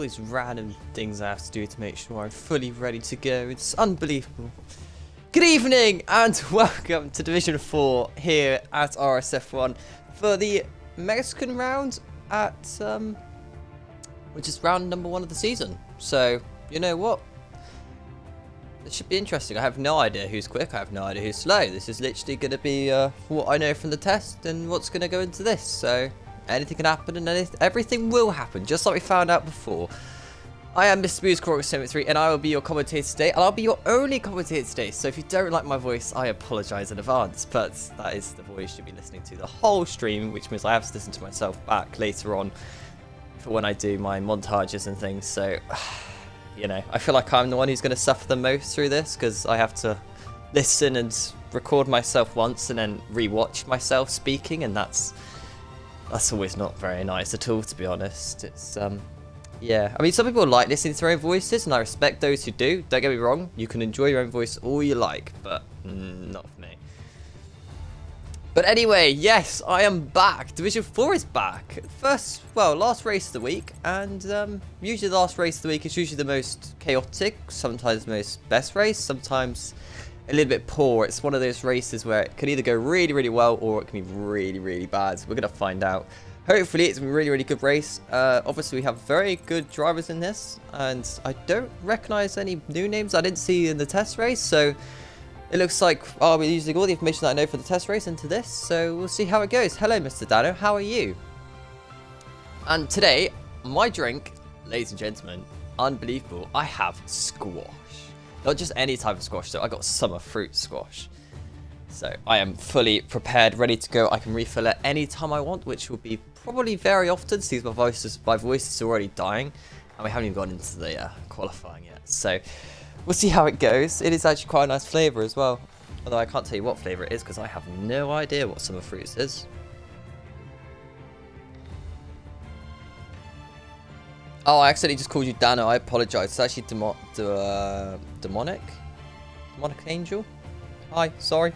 all these random things I have to do to make sure I'm fully ready to go. It's unbelievable. Good evening and welcome to Division 4 here at RSF1 for the Mexican round at, which is round number 1 of the season. So, you know what? This should be interesting. I have no idea who's quick, I have no idea who's slow. This is literally going to be what I know from the test and what's going to go into this. So, anything can happen and everything will happen, just like we found out before. I am Mr. RSF1 and I will be your commentator today, and I'll be your only commentator today. So if you don't like my voice, I apologise in advance, but that is the voice you'll be listening to the whole stream, which means I have to listen to myself back later on for when I do my montages and things. So, you know, I feel like I'm the one who's going to suffer the most through this, because I have to listen and record myself once and then re-watch myself speaking, and that's always not very nice at all, to be honest. It's yeah, I mean, some people like listening to their own voices, and I respect those who do. Don't get me wrong, you can enjoy your own voice all you like, but not for me. But anyway, yes, I am back. Division 4 is back. Last race of the week, and usually the last race of the week is usually the most chaotic, sometimes the most best race, sometimes a little bit poor. It's one of those races where it can either go really, really well, or it can be really, really bad. So we're going to find out. Hopefully it's a really, really good race. Obviously we have very good drivers in this, and I don't recognise any new names I didn't see in the test race, so it looks like I'll be using all the information that I know for the test race into this, so we'll see how it goes. Hello, Mr. Dano, how are you? And today, my drink, ladies and gentlemen, unbelievable, I have squash. Not just any type of squash, though, I got summer fruit squash. So I am fully prepared, ready to go. I can refill it any time I want, which will be probably very often, since my voice is already dying, and we haven't even gone into the qualifying yet. So we'll see how it goes. It is actually quite a nice flavour as well, although I can't tell you what flavour it is because I have no idea what summer fruits is. Oh, I accidentally just called you Dano. I apologise. It's actually demonic angel. Hi, sorry.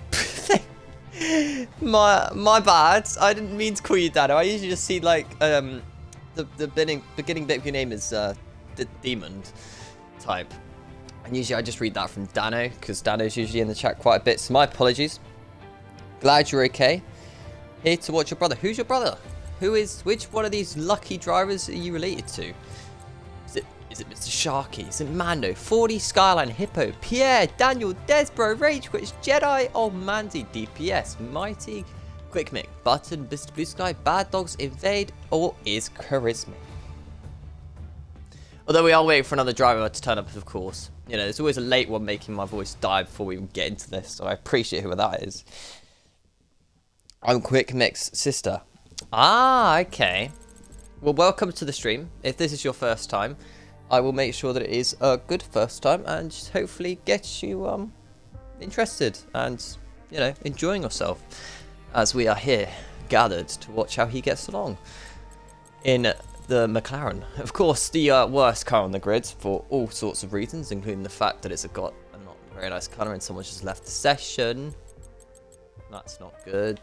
my bad. I didn't mean to call you Dano. I usually just see like the beginning bit of your name is the demon type, and usually I just read that from Dano because Dano's usually in the chat quite a bit. So my apologies. Glad you're okay. Here to watch your brother. Who's your brother? Which one of these lucky drivers are you related to? Is it Mr. Sharky? Is it Mando? 40 Skyline Hippo? Pierre? Daniel? Desbro? Rage Quits? Jedi? Oh Mandy? DPS? Mighty? Quick Mick? Button? Mr. Blue Sky? Bad Dogs? Invade? Or is Charisma? Although we are waiting for another driver to turn up, of course. You know, there's always a late one making my voice die before we get into this, so I appreciate whoever that is. I'm Quick Mick's sister. Ah, okay. Well, welcome to the stream. If this is your first time, I will make sure that it is a good first time and hopefully get you interested and, you know, enjoying yourself as we are here gathered to watch how he gets along in the McLaren. Of course, the worst car on the grid for all sorts of reasons, including the fact that it's got a not very nice colour and someone just left the session. That's not good.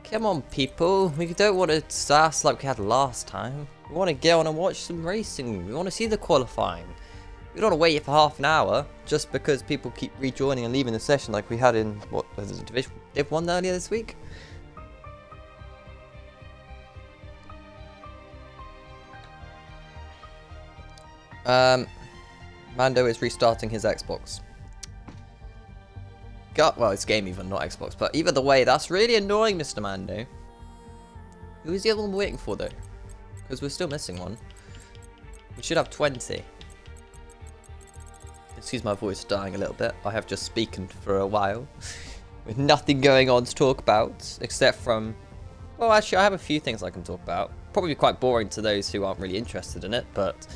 Come on, people. We don't want to sass like we had last time. We want to get on and watch some racing. We want to see the qualifying. We don't want to wait for half an hour just because people keep rejoining and leaving the session like we had in, what was it, Division 1 earlier this week? Mando is restarting his Xbox. Well, it's game even, not Xbox, but either the way, that's really annoying, Mr. Mando. Who is the other one we're waiting for, though? Because we're still missing one. We should have 20. Excuse my voice dying a little bit. I have just spoken for a while, with nothing going on to talk about, except from... Well, actually, I have a few things I can talk about. Probably quite boring to those who aren't really interested in it, but...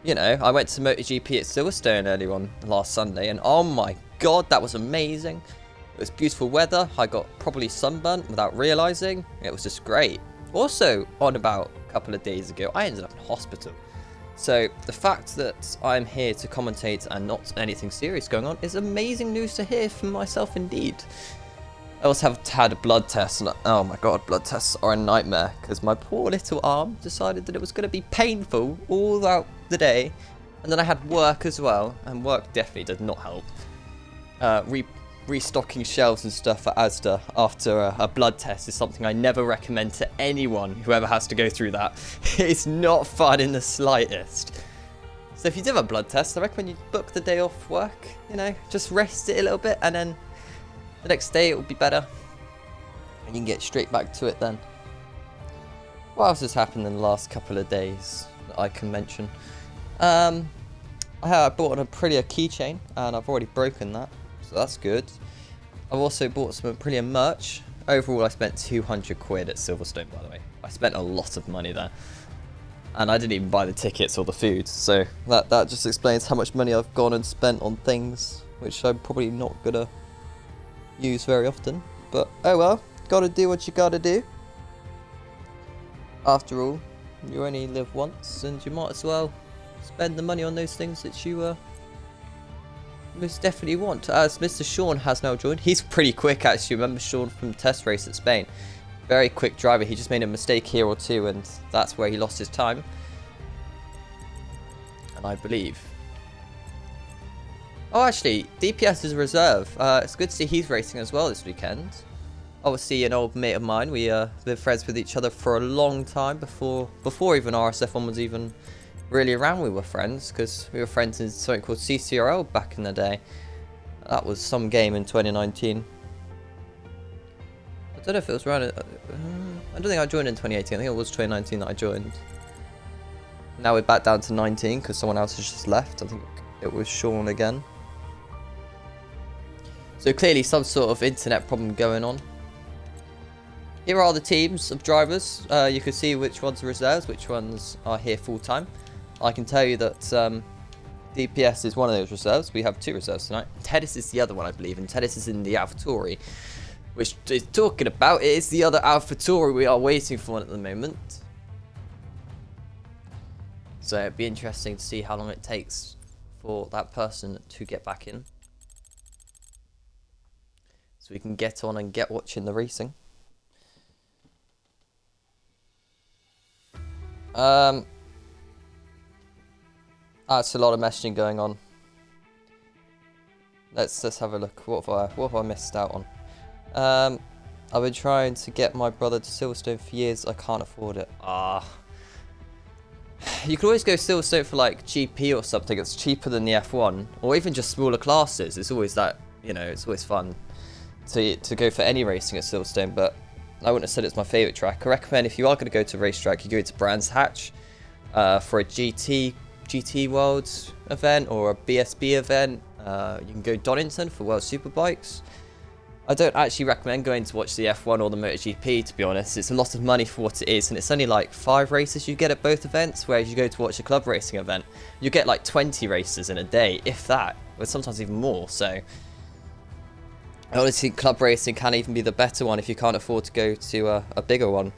You know, I went to MotoGP at Silverstone earlier on last Sunday, and oh my god, that was amazing. It was beautiful weather. I got properly sunburnt without realising. It was just great. Also, on about a couple of days ago, I ended up in hospital. So, the fact that I'm here to commentate and not anything serious going on is amazing news to hear from myself indeed. I also have had a blood test, and oh my god, blood tests are a nightmare, because my poor little arm decided that it was going to be painful all throughout the day, and then I had work as well, and work definitely did not help. Restocking shelves and stuff at Asda after a blood test is something I never recommend to anyone who ever has to go through that. It's not fun in the slightest. So if you do have a blood test, I recommend you book the day off work, you know, just rest it a little bit, and then the next day it will be better, and you can get straight back to it then. What else has happened in the last couple of days that I can mention? I bought a prettier keychain, and I've already broken that, so that's good. I've also bought some Aprilia merch. Overall, I spent 200 quid at Silverstone, by the way. I spent a lot of money there. And I didn't even buy the tickets or the food, so that just explains how much money I've gone and spent on things, which I'm probably not gonna use very often, but oh well, gotta do what you gotta do. After all, you only live once, and you might as well spend the money on those things that you most definitely want. As Mr. Sean has now joined, he's pretty quick actually. Remember Sean from the test race at Spain? Very quick driver. He just made a mistake here or two, and that's where he lost his time. And I believe. Oh, actually, DPS is a reserve. It's good to see he's racing as well this weekend. Obviously, an old mate of mine. We been friends with each other for a long time before even RSF1 was even really around. We were friends because we were friends in something called CCRL back in the day. That was some game in 2019. I don't know if it was around. I don't think I joined in 2018. I think it was 2019 that I joined. Now we're back down to 19 because someone else has just left. I think it was Sean again. So clearly some sort of internet problem going on. Here are the teams of drivers. You can see which ones are reserves, which ones are here full time. I can tell you that DPS is one of those reserves. We have 2 reserves tonight. Tedis is the other one, I believe, and Tedis is in the AlphaTauri. Which is talking about, it is the other AlphaTauri we are waiting for at the moment. So it'd be interesting to see how long it takes for that person to get back in. So we can get on and get watching the racing. That's a lot of messaging going on. Let's have a look. What have I missed out on? I've been trying to get my brother to Silverstone for years. I can't afford it. You can always go Silverstone for like GP or something. It's cheaper than the F1, or even just smaller classes. It's always that, you know, it's always fun to go for any racing at Silverstone. But I wouldn't have said it's my favourite track. I recommend if you are going to go to a racetrack, you go to Brands Hatch for a GT World event or a BSB event. You can go Donington for World Superbikes. I don't actually recommend going to watch the F1 or the MotoGP, to be honest. It's a lot of money for what it is, and it's only like 5 races you get at both events, whereas you go to watch a club racing event, you get like 20 races in a day, if that, or sometimes even more. So I honestly think club racing can even be the better one if you can't afford to go to a bigger one.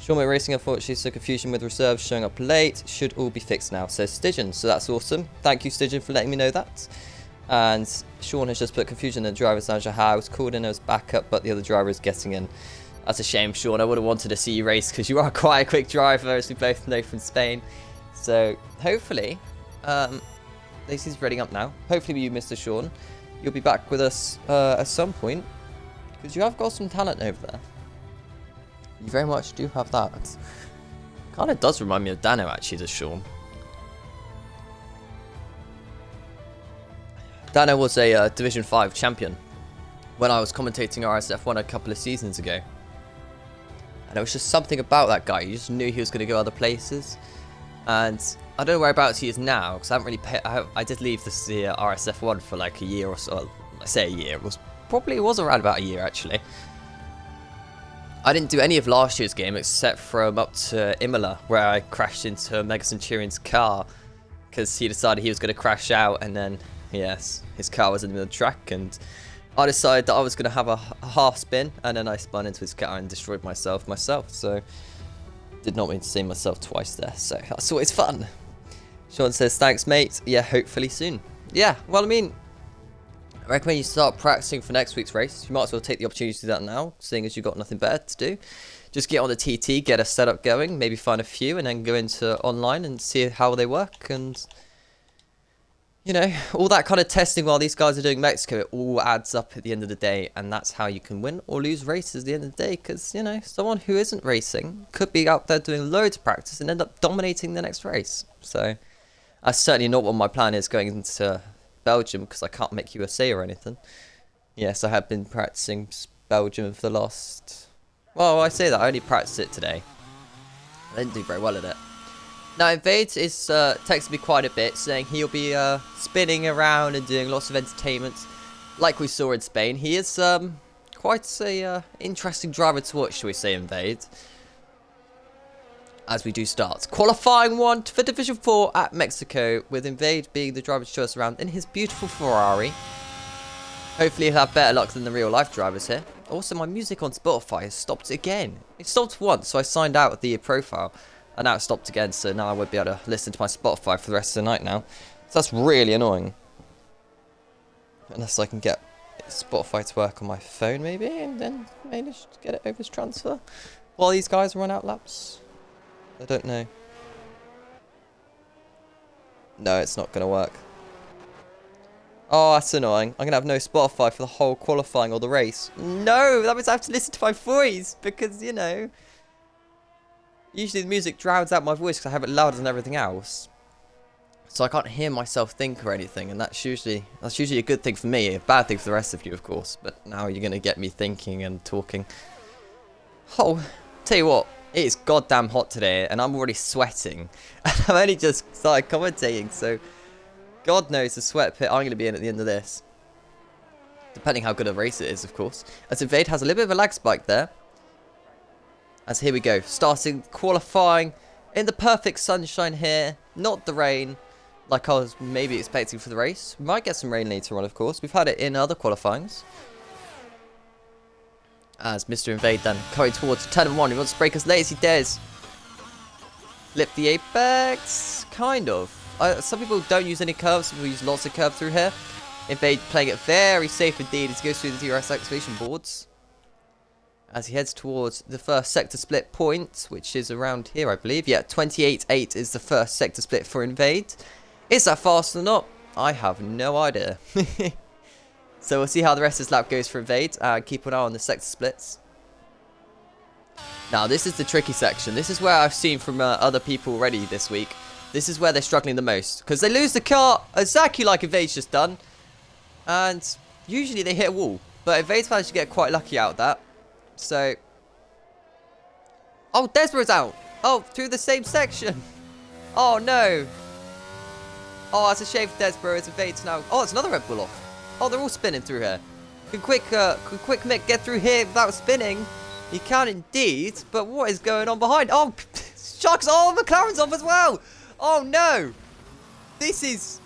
Shawmut Racing, unfortunately, some confusion with reserves showing up late. Should all be fixed now, says Stygian. So that's awesome. Thank you, Stygian, for letting me know that. And Sean has just put confusion in the driver's lounge. I was called in as backup, but the other driver is getting in. That's a shame, Sean. I would have wanted to see you race because you are quite a quick driver, as we both know from Spain. So hopefully, this is reading up now. Hopefully you, Mr. Sean, you'll be back with us at some point, because you have got some talent over there. You very much do have that. Kind of does remind me of Dano, actually, does Sean. Dano was a Division 5 champion when I was commentating RSF1 a couple of seasons ago. And it was just something about that guy. You just knew he was going to go other places. And I don't know whereabouts he is now, because I haven't really paid. I did leave the RSF1 for like a year or so. I say a year. It was around about a year, actually. I didn't do any of last year's game except from up to Imola, where I crashed into Mega Centurion's car because he decided he was going to crash out, and then, yes, his car was in the middle of the track, and I decided that I was going to have a half spin, and then I spun into his car and destroyed myself, so did not mean to see myself twice there, so that's always fun. Sean says, thanks, mate. Yeah, hopefully soon. Yeah, well, I mean, I recommend you start practicing for next week's race. You might as well take the opportunity to do that now, seeing as you've got nothing better to do. Just get on the TT, get a setup going, maybe find a few, and then go into online and see how they work. And, you know, all that kind of testing while these guys are doing Mexico, it all adds up at the end of the day. And that's how you can win or lose races at the end of the day. Because, you know, someone who isn't racing could be out there doing loads of practice and end up dominating the next race. So, that's certainly not what my plan is going into Belgium, because I can't make USA or anything. Yes, I have been practicing Belgium for the last... Well, I say that, I only practiced it today. I didn't do very well at it. Now, Invade is texting me quite a bit, saying he'll be spinning around and doing lots of entertainment, like we saw in Spain. He is quite a interesting driver to watch, shall we say, Invade. As we do start. Qualifying one for Division 4 at Mexico, with Invade being the driver to show us around in his beautiful Ferrari. Hopefully he'll have better luck than the real life drivers here. Also, my music on Spotify has stopped again. It stopped once, so I signed out of the profile. And now it stopped again, so now I won't be able to listen to my Spotify for the rest of the night now. So that's really annoying. Unless I can get Spotify to work on my phone, maybe, and then manage to get it over as transfer. While these guys run out laps. I don't know. No, it's not going to work. Oh, that's annoying. I'm going to have no Spotify for the whole qualifying or the race. No, that means I have to listen to my voice. Because, you know, usually the music drowns out my voice because I have it louder than everything else. So I can't hear myself think or anything. And that's usually a good thing for me. A bad thing for the rest of you, of course. But now you're going to get me thinking and talking. Oh, tell you what. It is goddamn hot today. And I'm already sweating. And I've only just started commentating. So God knows the sweat pit I'm going to be in at the end of this. Depending how good a race it is, of course. As Invade has a little bit of a lag spike there. As here we go. Starting qualifying in the perfect sunshine here. Not the rain like I was maybe expecting for the race. We might get some rain later on, of course. We've had it in other qualifyings. As Mr. Invade then coming towards turn 1. He wants to brake as late as he dares. Flip the apex. Kind of. Some people don't use any curves, some people use lots of curve through here. Invade playing it very safe indeed as he goes through the DRS activation boards. As he heads towards the first sector split point, which is around here, I believe. Yeah, 28.8 is the first sector split for Invade. Is that fast or not? I have no idea. So we'll see how the rest of this lap goes for Invade. Keep an eye on the sector splits. Now, this is the tricky section. This is where I've seen from other people already this week. This is where they're struggling the most. Because they lose the car exactly like Invade's just done. And usually they hit a wall. But Invade's managed to get quite lucky out of that. So. Oh, Desborough's out. Oh, through the same section. Oh, no. Oh, that's a shame for Desborough. It's Invade's now. Oh, it's another Red Bull off. Oh, they're all spinning through here. Can Quick Mick get through here without spinning? He can indeed. But what is going on behind? Oh, Sharks. Oh, McLaren's off as well. Oh no! This is...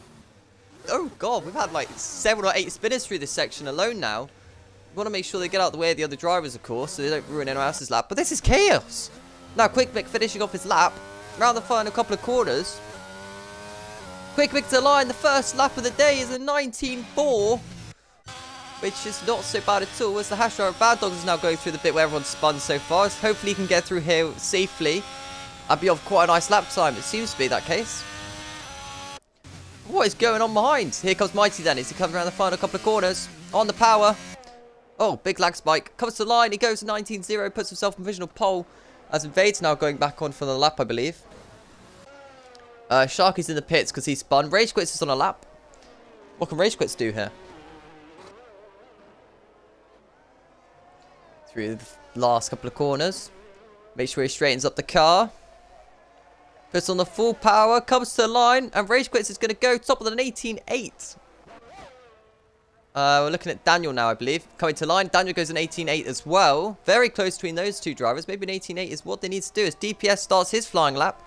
Oh god, we've had like 7 or 8 spinners through this section alone now. We want to make sure they get out of the way of the other drivers, of course, so they don't ruin anyone else's lap. But this is chaos! Now, Quick Mick finishing off his lap. Around the final couple of corners. Quick Mick to line. The first lap of the day is a 19.4. Which is not so bad at all, as the hash driver Bad Dogs is now going through the bit where everyone's spun so far. So hopefully he can get through here safely. I'd be off quite a nice lap time. It seems to be that case. What is going on behind? Here comes Mighty then as he comes around the final couple of corners. On the power. Oh, big lag spike. Comes to the line. He goes to 19.0. Puts himself in provisional pole. As Invade's now going back on for the lap, I believe. Sharky's in the pits because he spun. Rage Quits is on a lap. What can Rage Quits do here? Through the last couple of corners. Make sure he straightens up the car. Puts on the full power, comes to the line, and Rage Quits is going to go top of an 18.8. We're looking at Daniel now, I believe. Coming to line, Daniel goes an 18.8 as well. Very close between those two drivers. Maybe an 18.8 is what they need to do as DPS starts his flying lap.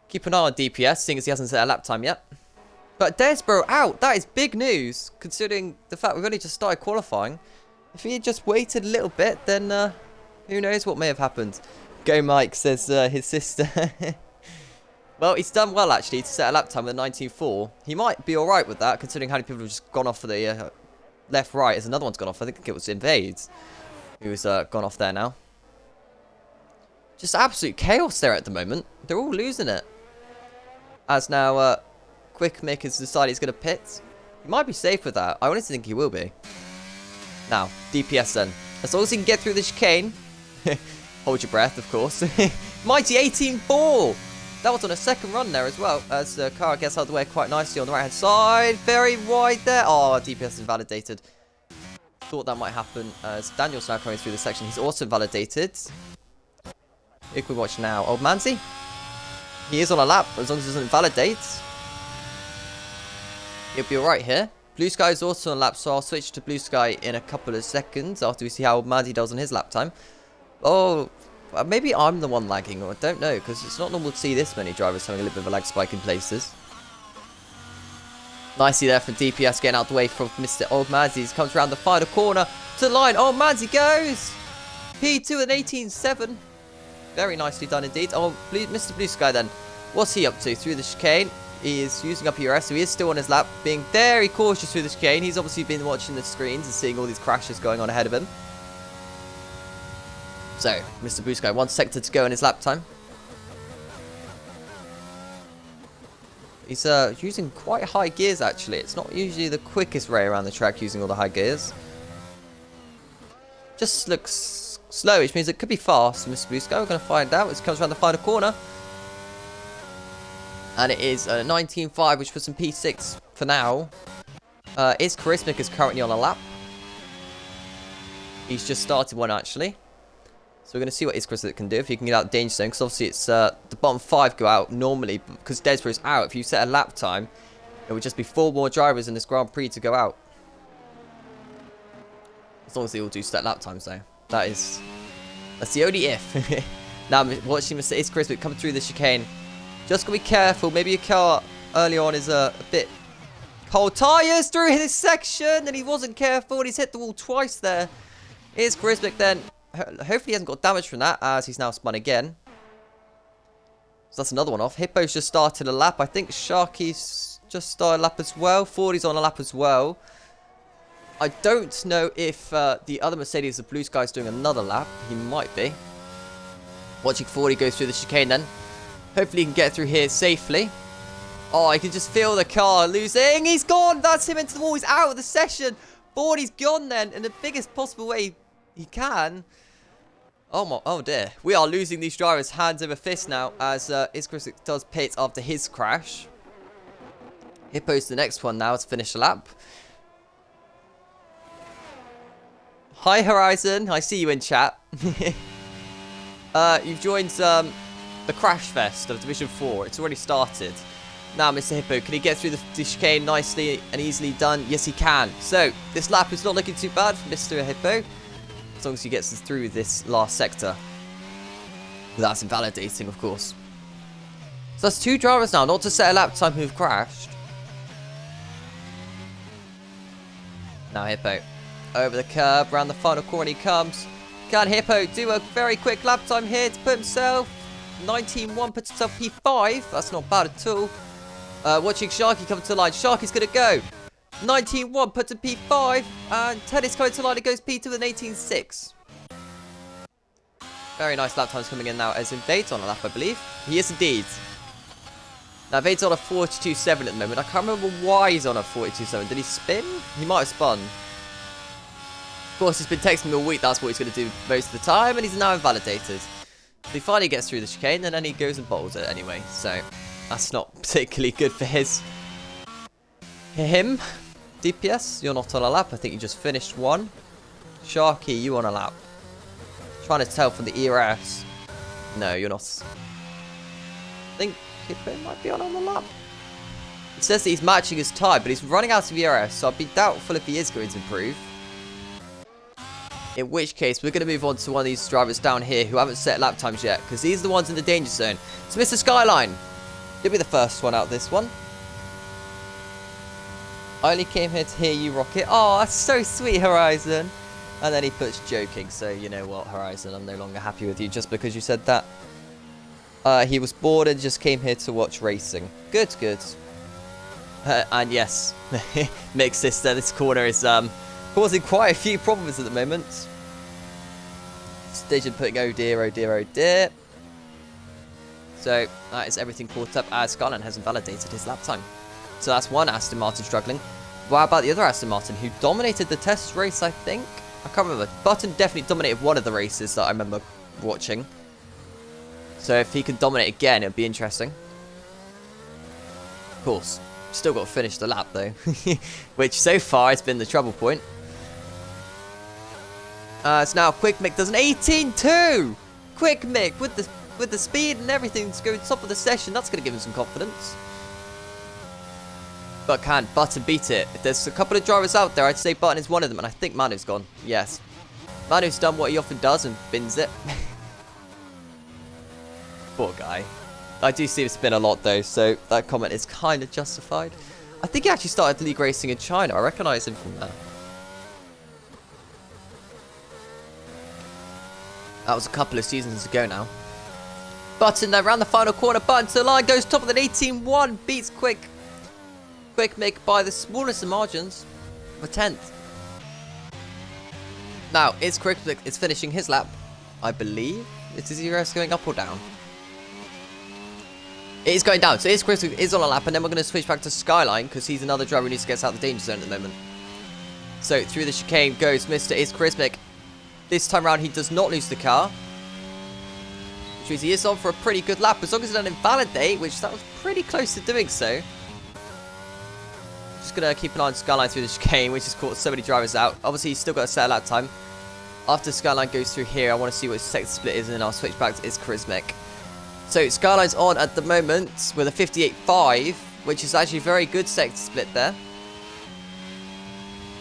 Keep an eye on DPS, seeing as he hasn't set a lap time yet. But Desborough out. That is big news, considering the fact we've only just started qualifying. If he had just waited a little bit, then who knows what may have happened. Go Mike, says his sister. Well, he's done well, actually, to set a lap time with a 19.4. He might be alright with that, considering how many people have just gone off for the left-right. As another one's gone off. I think it was Invades who's gone off there now. Just absolute chaos there at the moment. They're all losing it. As now, Quick Mick has decided he's going to pit. He might be safe with that. I honestly think he will be. Now, DPS then. As long as he can get through the chicane. Hold your breath, of course. Mighty 18.4. That was on a second run there as well, as the car gets out of the way quite nicely on the right-hand side. Very wide there. Oh, DPS invalidated. Thought that might happen as Daniel's now coming through the section. He's also invalidated. Who can we watch now? Old Manzi. He is on a lap, as long as he doesn't invalidate. He'll be alright here. Blue Sky is also on a lap, so I'll switch to Blue Sky in a couple of seconds after we see how Old Manzi does on his lap time. Oh... maybe I'm the one lagging, or I don't know, because it's not normal to see this many drivers having a little bit of a lag spike in places. Nicely there from DPS getting out the way from Mr. Old Manzi. He comes around the final corner to the line. Old Manzi goes! P2 and 18.7. Very nicely done indeed. Oh, Mr. Blue Sky then. What's he up to through the chicane? He is using up ERS, so he is still on his lap, being very cautious through the chicane. He's obviously been watching the screens and seeing all these crashes going on ahead of him. So, Mr. Blue Sky, 1 sector to go in his lap time. He's using quite high gears, actually. It's not usually the quickest ray around the track using all the high gears. Just looks slow, which means it could be fast. Mr. Blue Sky, we're going to find out as it comes around the final corner. And it is a 19.5, which puts him P6 for now. Is Charismatic is currently on a lap. He's just started one, actually. So we're going to see what Charismatic can do if he can get out of the danger zone. Because obviously it's the bottom 5 go out normally. Because Desborough is out. If you set a lap time, it would just be 4 more drivers in this Grand Prix to go out. As long as they all do set lap times, though. That's the only if. Now I'm watching Mr. Charismatic come through the chicane. Just gotta be careful. Maybe your car early on is a bit cold. Tyres through this section, and he wasn't careful, and he's hit the wall twice there. Here's Charismatic then. Hopefully he hasn't got damage from that, as he's now spun again. So that's another one off. Hippo's just started a lap. I think Sharky's just started a lap as well. Fordy's on a lap as well. I don't know if the other Mercedes, the Blue Sky's doing another lap. He might be. Watching Fordy go through the chicane then. Hopefully he can get through here safely. Oh, I can just feel the car losing. He's gone. That's him into the wall. He's out of the session. Fordy's gone then in the biggest possible way he can. Oh dear. We are losing these drivers hands over fist now as Chris does pit after his crash. Hippo's the next one now to finish the lap. Hi Horizon. I see you in chat. You've joined the Crash Fest of Division 4. It's already started. Now, Mr. Hippo, can he get through the chicane nicely and easily done? Yes, he can. So, this lap is not looking too bad for Mr. Hippo. As long as he gets us through this last sector. That's invalidating, of course. So, that's 2 drivers now, not to set a lap time who've crashed. Now, Hippo. Over the curb, around the final corner he comes. Can Hippo do a very quick lap time here to put himself 19.1, puts himself P5. That's not bad at all. Watching Sharky come to the line. Sharky's going to go. 19.1 puts him P5. And Tennis coming to the line. It goes P2 with an 18.6. Very nice lap times coming in now as Invade's on a lap, I believe. He is indeed. Now, Invade's on a 42.7 at the moment. I can't remember why he's on a 42.7. Did he spin? He might have spun. Of course, he's been texting me all week. That's what he's going to do most of the time. And he's now invalidated. So he finally gets through the chicane, and then he goes and bowls it anyway. So that's not particularly good for him. DPS, you're not on a lap. I think you just finished one. Sharky, you on a lap. Trying to tell from the ERS. No, you're not. I think Hippo might be on the lap. It says that he's matching his time, but he's running out of ERS, so I'd be doubtful if he is going to improve. In which case, we're going to move on to one of these drivers down here who haven't set lap times yet, because these are the ones in the danger zone. So, Mr. Skyline, you'll be the first one out this one. I only came here to hear you rock it. Oh, that's so sweet, Horizon. And then he puts joking, so you know what, Horizon, I'm no longer happy with you just because you said that. He was bored and just came here to watch racing. Good, good. And yes, Mick's sister, this corner is causing quite a few problems at the moment. Station putting oh dear, oh dear, oh dear. So that is everything caught up as Skyline has invalidated his lap time. So that's one Aston Martin struggling. What about the other Aston Martin who dominated the test race, I think? I can't remember. Button definitely dominated one of the races that I remember watching. So if he can dominate again, it'll be interesting. Of course. Still got to finish the lap though. Which so far has been the trouble point. So now Quick Mick does an 18.2! Quick Mick with the speed and everything to go top of the session. That's going to give him some confidence. But can Button beat it? If there's a couple of drivers out there, I'd say Button is one of them. And I think Manu's gone. Yes. Manu's done what he often does and bins it. Poor guy. I do see him spin a lot though, so that comment is kind of justified. I think he actually started league racing in China. I recognise him from there. That was a couple of seasons ago now. Button around the final corner. Button to the line, goes top of an 18.1. Beats Quick Mick by the smallest of margins. For 10th. Now, it's Quick Mick is finishing his lap. I believe. Is his ERS going up or down? It is going down. So it's Quick Mick is on a lap. And then we're going to switch back to Skyline. Because he's another driver who needs to get out of the danger zone at the moment. So through the chicane goes Mr. Is Chris Mick. This time around, he does not lose the car. Which means he is on for a pretty good lap. As long as he doesn't invalidate, which that was pretty close to doing so. Just going to keep an eye on Skyline through the chicane, which has caught so many drivers out. Obviously, he's still got a set lap time. After Skyline goes through here, I want to see what his sector split is, and then I'll switch back to his Charismic. So, Skyline's on at the moment with a 58.5, which is actually a very good sector split there.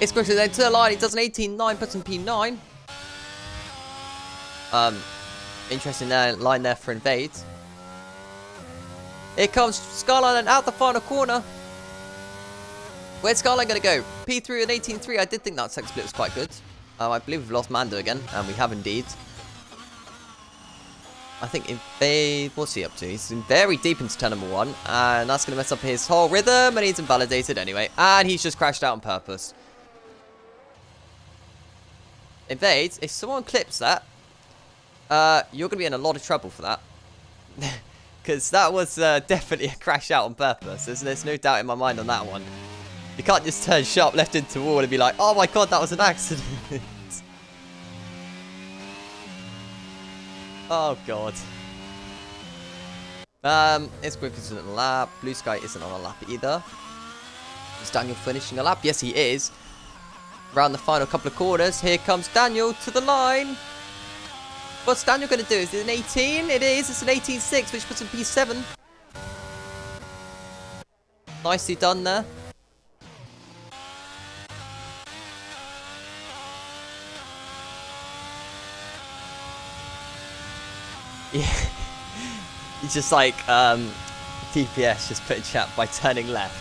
It's quickly then to the line. He does an 18.9, puts in P9. Interesting line there for Invade. Here comes Skyline and out the final corner. Where's Skyline going to go? P3 and 18.3. I did think that sector split was quite good. I believe we've lost Mando again, and we have indeed. I think Invade... What's he up to? He's in very deep into turn number 1, and that's going to mess up his whole rhythm, and he's invalidated anyway. And he's just crashed out on purpose. Invade, if someone clips that, you're going to be in a lot of trouble for that. Because that was definitely a crash out on purpose. There's no doubt in my mind on that one. You can't just turn sharp left into wall and be like, oh my god, that was an accident. Oh god. It's quick isn't on a lap. Blue Sky isn't on a lap either. Is Daniel finishing a lap? Yes, he is. Around the final couple of corners, here comes Daniel to the line. What's Daniel going to do? Is it an 18? It is. It's an 18.6, which puts him P7. Nicely done there. Yeah. He's just like, DPS just put in chat by turning left.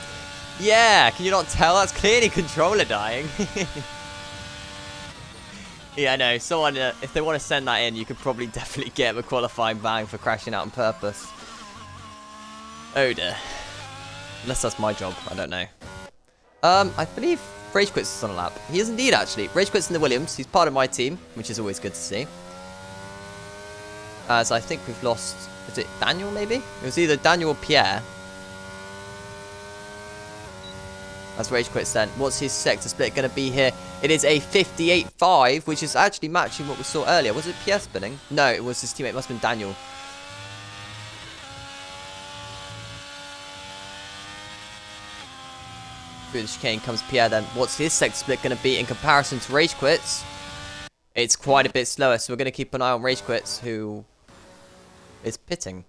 Yeah, can you not tell? That's clearly controller dying. Yeah, no, someone, if they want to send that in, you could probably definitely get him a qualifying bang for crashing out on purpose. Oh dear. Unless that's my job, I don't know. I believe Rage Quits is on a lap. He is indeed, actually. Rage Quits in the Williams. He's part of my team, which is always good to see. As I think we've lost... Is it Daniel, maybe? It was either Daniel or Pierre. That's Rage Quits then. What's his sector split going to be here? It is a 58.5, which is actually matching what we saw earlier. Was it Pierre spinning? No, it was his teammate. It must have been Daniel. Through the chicane comes Pierre then. What's his sector split going to be in comparison to Rage Quits? It's quite a bit slower, so we're going to keep an eye on Rage Quits, who is pitting.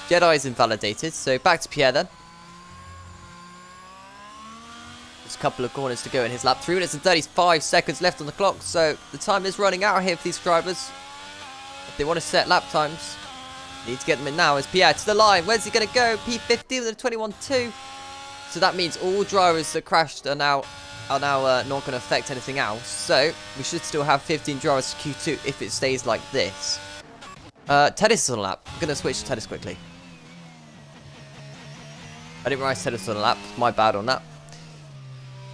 Jedi is invalidated, so back to Pierre then. There's a couple of corners to go in his lap. 3 minutes and 35 seconds left on the clock, so the time is running out here for these drivers. If they want to set lap times, need to get them in now. As Pierre to the line, where's he going to go? P50 with a 21.2. So that means all drivers that crashed are now not going to affect anything else. So we should still have 15 drivers to Q2 if it stays like this. Tennis is on a lap. I'm going to switch to tennis quickly. I didn't realize tennis was on a lap. My bad on that.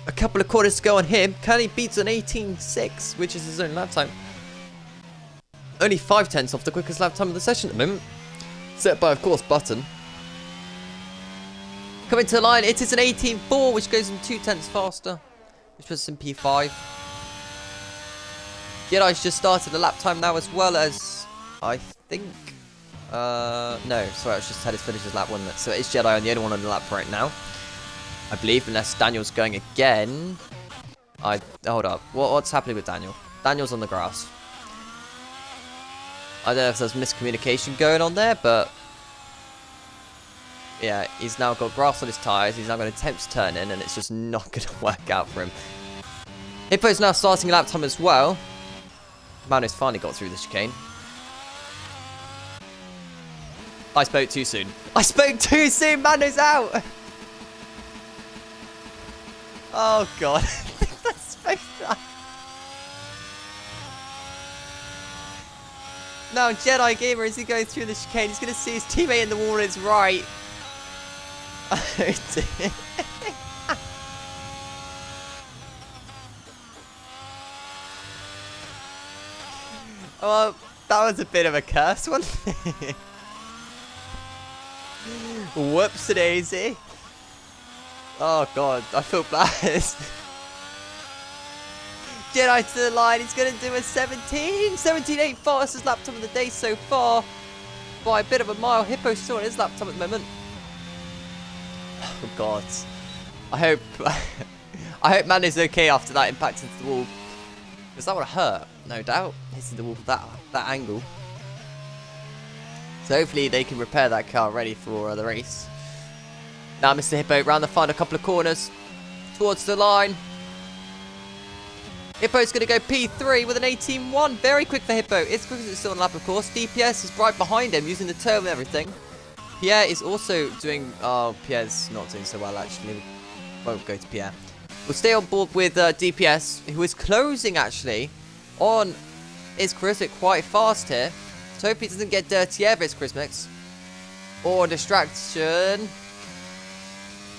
A couple of corners to go on him. Can he beat an 18.6, which is his own lap time? Only 5/10 off the quickest lap time of the session at the moment. Set by, of course, Button. Coming to the line, it is an 18.4, which goes in 2/10 faster. Which puts us in P5. Jedi's just started the lap time now, as well as, I think... no, sorry, it's just had his finishes lap, wasn't it? So it is Jedi on the only one on the lap right now. I believe, unless Daniel's going again. Hold up. What's happening with Daniel? Daniel's on the grass. I don't know if there's miscommunication going on there, but... yeah, he's now got grass on his tyres. He's now going to attempt to turn in, and it's just not going to work out for him. Hippo's now starting a lap time as well. Mano's finally got through the chicane. I spoke too soon. I spoke too soon! Mano's out! Oh, God. That's supposed to... Now, Jedi Gamer, as he goes through the chicane, he's going to see his teammate in the wall on his right. Oh, dear. Well, that was a bit of a curse, wasn't it? Whoops-a-daisy. Oh, God, I feel bad. Jedi to the line, he's going to do a 17.8 fastest lap time of the day so far. By a bit of a mile. Hippo's still on his lap time at the moment. Oh, God. I hope Mando's okay after that impact into the wall. Because that would have hurt, no doubt. Hitting the wall from that angle. So hopefully they can repair that car ready for the race. Now Mr. Hippo round the final couple of corners. Towards the line. Hippo's going to go P3 with an 18.1. Very quick for Hippo. It's quick as it's still on the lap, of course. DPS is right behind him, using the turbo and everything. Pierre is also doing... oh, Pierre's not doing so well, actually. Won't go to Pierre. We'll stay on board with DPS, who is closing, actually, on his Charismatic quite fast here. So hope he doesn't get dirty air for his Charismatics. Or distraction.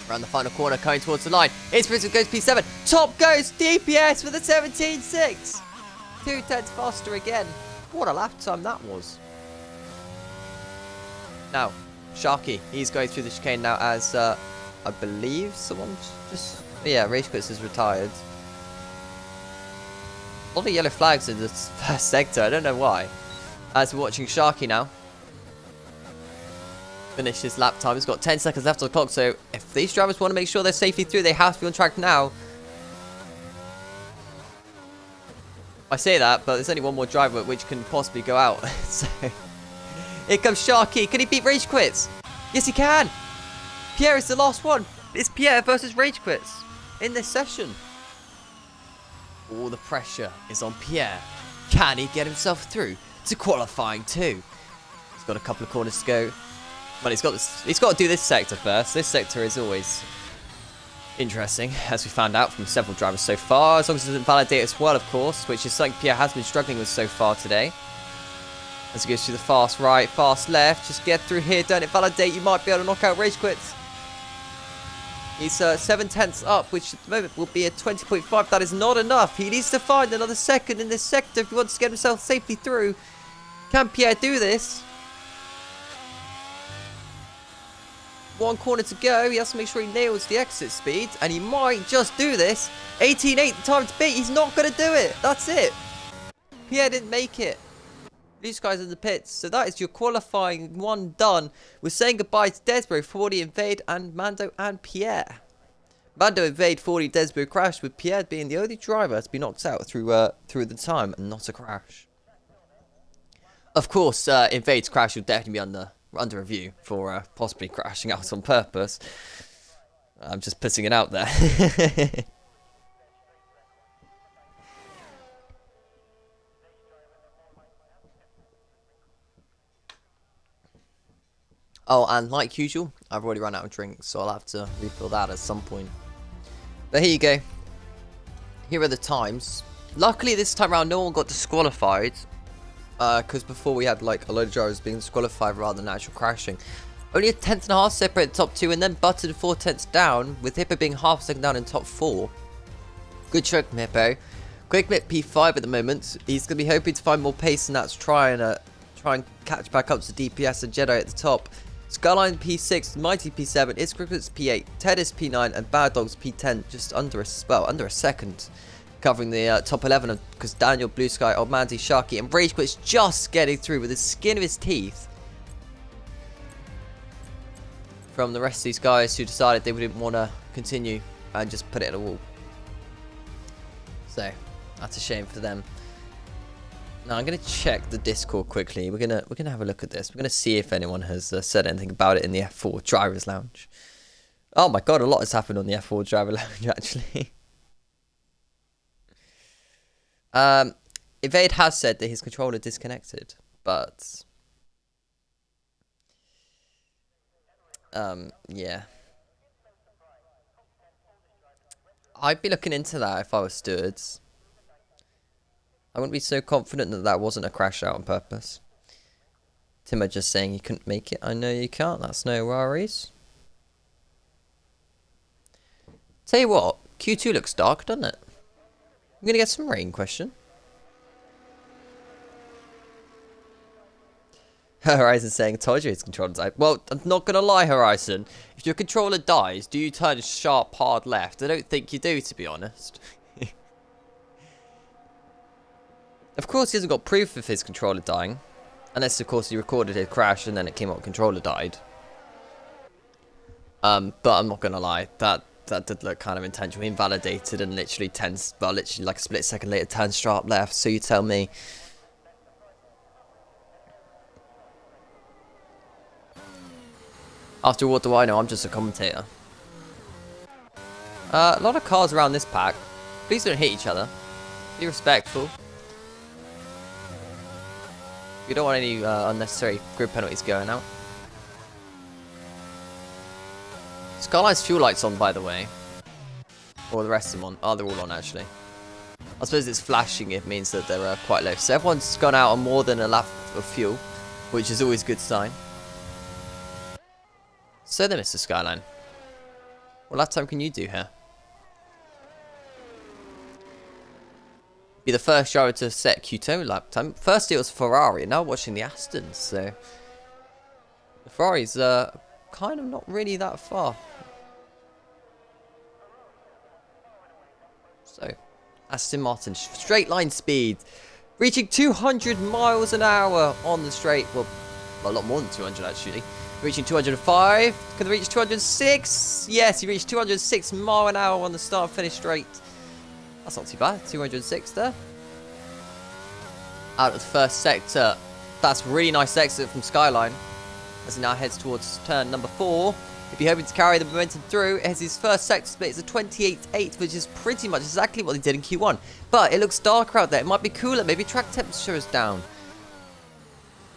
Around the final corner, coming towards the line. His Charismatic goes P7. Top goes DPS with a 17.6. 2/10 faster again. What a lap time that was. Now, Sharky, he's going through the chicane now as, I believe someone's just... yeah, Rage Quits is retired. A lot of yellow flags in this first sector, I don't know why. As we're watching Sharky now. Finish his lap time, he's got 10 seconds left on the clock, so if these drivers want to make sure they're safely through, they have to be on track now. I say that, but there's only one more driver which can possibly go out. So, here comes Sharky. Can he beat Rage Quits? Yes, he can. Pierre is the last one. It's Pierre versus Rage Quits in this session. All the pressure is on Pierre. Can he get himself through to qualifying too? He's got a couple of corners to go. Well, he's got to do this sector first. This sector is always interesting, as we found out from several drivers so far. As long as it doesn't validate as well, of course, which is something Pierre has been struggling with so far today. As he goes through the fast right, fast left. Just get through here, don't it validate. You might be able to knock out Rage Quits. He's 7/10 up, which at the moment will be a 20.5. That is not enough. He needs to find another second in this sector if he wants to get himself safely through. Can Pierre do this? One corner to go. He has to make sure he nails the exit speed. And he might just do this. 18.8 the time to beat. He's not going to do it. That's it. Pierre didn't make it. These guys in the pits. So that is your qualifying one done. We're saying goodbye to Desbro, 40 Invade, and Mando and Pierre. Mando Invade, 40 Desbro crashed, with Pierre being the only driver to be knocked out through the time and not a crash. Of course, Invade's crash will definitely be under review for possibly crashing out on purpose. I'm just putting it out there. Oh, and like usual, I've already run out of drinks, so I'll have to refill that at some point. But here you go. Here are the times. Luckily, this time around, no one got disqualified. Because before we had like a load of drivers being disqualified rather than actual crashing. Only a tenth and a half separate the top 2, and then butted 4 tenths down, with Hippo being half a second down in top 4. Good stroke from Hippo. Quick Mick P5 at the moment. He's going to be hoping to find more pace, and that's try and catch back up to DPS and Jedi at the top. Skyline P6, Mighty P7, Iscrickets P8, Tedis P9, and Bad Dogs P10, just under a second. Covering the top 11, because Daniel, Blue Sky, Old Mandy, Sharky, and Rage Quit's just getting through with the skin of his teeth. From the rest of these guys who decided they didn't want to continue and just put it at a wall. So, that's a shame for them. Now I'm gonna check the Discord quickly. We're gonna have a look at this. We're gonna see if anyone has said anything about it in the F4 Drivers Lounge. Oh my god, a lot has happened on the F4 Driver Lounge actually. Evade has said that his controller disconnected, but yeah. I'd be looking into that if I was stewards. I wouldn't be so confident that that wasn't a crash out on purpose. Timmer just saying you couldn't make it. I know you can't. That's no worries. Tell you what, Q2 looks dark, doesn't it? I'm going to get some rain, question. Horizon saying, told you his controller died. Well, I'm not going to lie, Horizon. If your controller dies, do you turn sharp, hard left? I don't think you do, to be honest. Of course, he hasn't got proof of his controller dying. Unless, of course, he recorded his crash and then it came out controller died. But I'm not going to lie. That did look kind of intentional. Invalidated and literally literally like a split second later, turned sharp left. So you tell me. After all, what do I know? I'm just a commentator. A lot of cars around this pack. Please don't hit each other. Be respectful. We don't want any unnecessary grid penalties going out. Skyline's fuel lights on, by the way. Or the rest of them on. Oh, they're all on, actually. I suppose it's flashing. It means that they're quite low. So everyone's gone out on more than a lap of fuel, which is always a good sign. So then, Mr. Skyline, what lap time can you do here? Be the first driver to set Q2 lap time. First it was Ferrari, and now watching the Astons. So the Ferrari's kind of not really that far. So Aston Martin straight line speed, reaching 200 miles an hour on the straight. Well, a lot more than 200 actually. Reaching 205. Can they reach 206? Yes, he reached 206 mile an hour on the start finish straight. That's not too bad. 206 there. Out of the first sector. That's a really nice exit from Skyline. As he now heads towards turn number 4. He'll be hoping to carry the momentum through as his first sector split is a 28.8, which is pretty much exactly what he did in Q1. But it looks darker out there. It might be cooler. Maybe track temperature is down.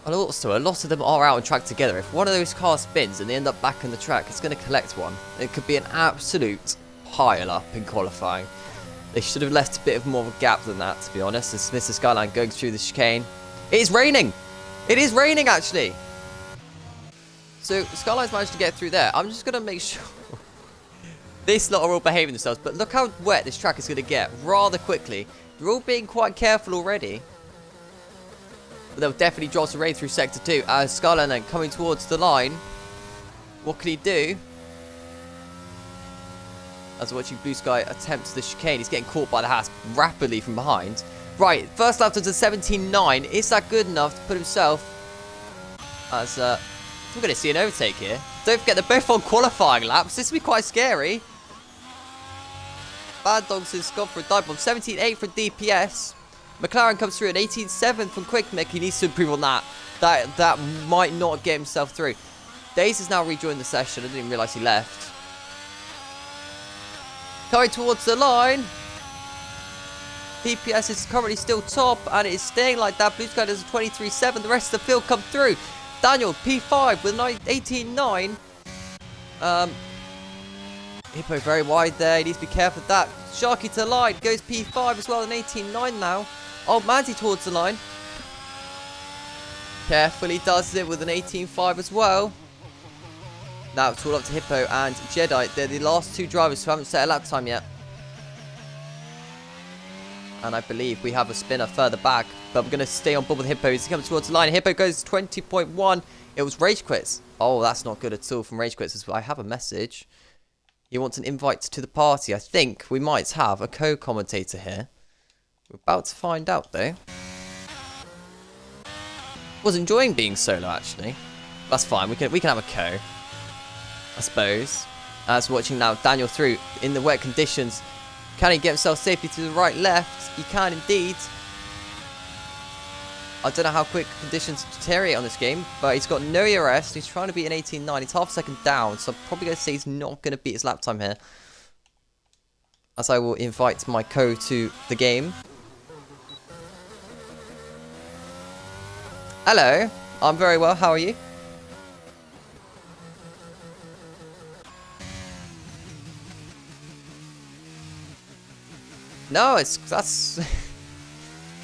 And also, a lot of them are out on track together. If one of those cars spins and they end up back on the track, it's going to collect one. It could be an absolute pile up in qualifying. They should have left a bit of more of a gap than that, to be honest. As Mr. Skyline going through the chicane. It is raining! It is raining, actually! So, Skyline's managed to get through there. I'm just going to make sure this lot are all behaving themselves. But look how wet this track is going to get rather quickly. They're all being quite careful already. But they'll definitely drop some rain through Sector 2 as Skyline then coming towards the line. What can he do? As watching Blue Sky attempt the chicane, he's getting caught by the Haas rapidly from behind. Right, first lap to 17.9. Is that good enough to put himself as we're going to see an overtake here. Don't forget they're both on qualifying laps. This will be quite scary. Bad Dogs has gone for a dive bomb. 17.8 for DPS. McLaren comes through at 18.7 from Quick Mick. He needs to improve on that. That might not get himself through. Daze has now rejoined the session. I didn't even realise he left. Coming towards the line. DPS is currently still top and it is staying like that. Blue Sky does a 23.7. The rest of the field come through. Daniel, P5 with 18.9. Hippo very wide there. He needs to be careful of that. Sharky to the line. Goes P5 as well, an 18.9 now. Old Mandy towards the line. Carefully does it with an 18.5 as well. Now it's all up to Hippo and Jedi. They're the last two drivers who haven't set a lap time yet. And I believe we have a spinner further back. But we're going to stay on board with Hippo. He's coming towards the line. Hippo goes 20.1. It was Rage Quits. Oh, that's not good at all from Rage Quits. I have a message. He wants an invite to the party. I think we might have a co-commentator here. We're about to find out, though. Was enjoying being solo, actually. That's fine. We can have a co, I suppose. As we're watching now, Daniel through in the wet conditions. Can he get himself safely to the right, left? He can indeed. I don't know how quick conditions deteriorate on this game, but he's got no ERS. He's trying to beat an 18.9. He's half a second down, so I'm probably going to say he's not going to beat his lap time here. As I will invite my co to the game. Hello, I'm very well. How are you? No, that's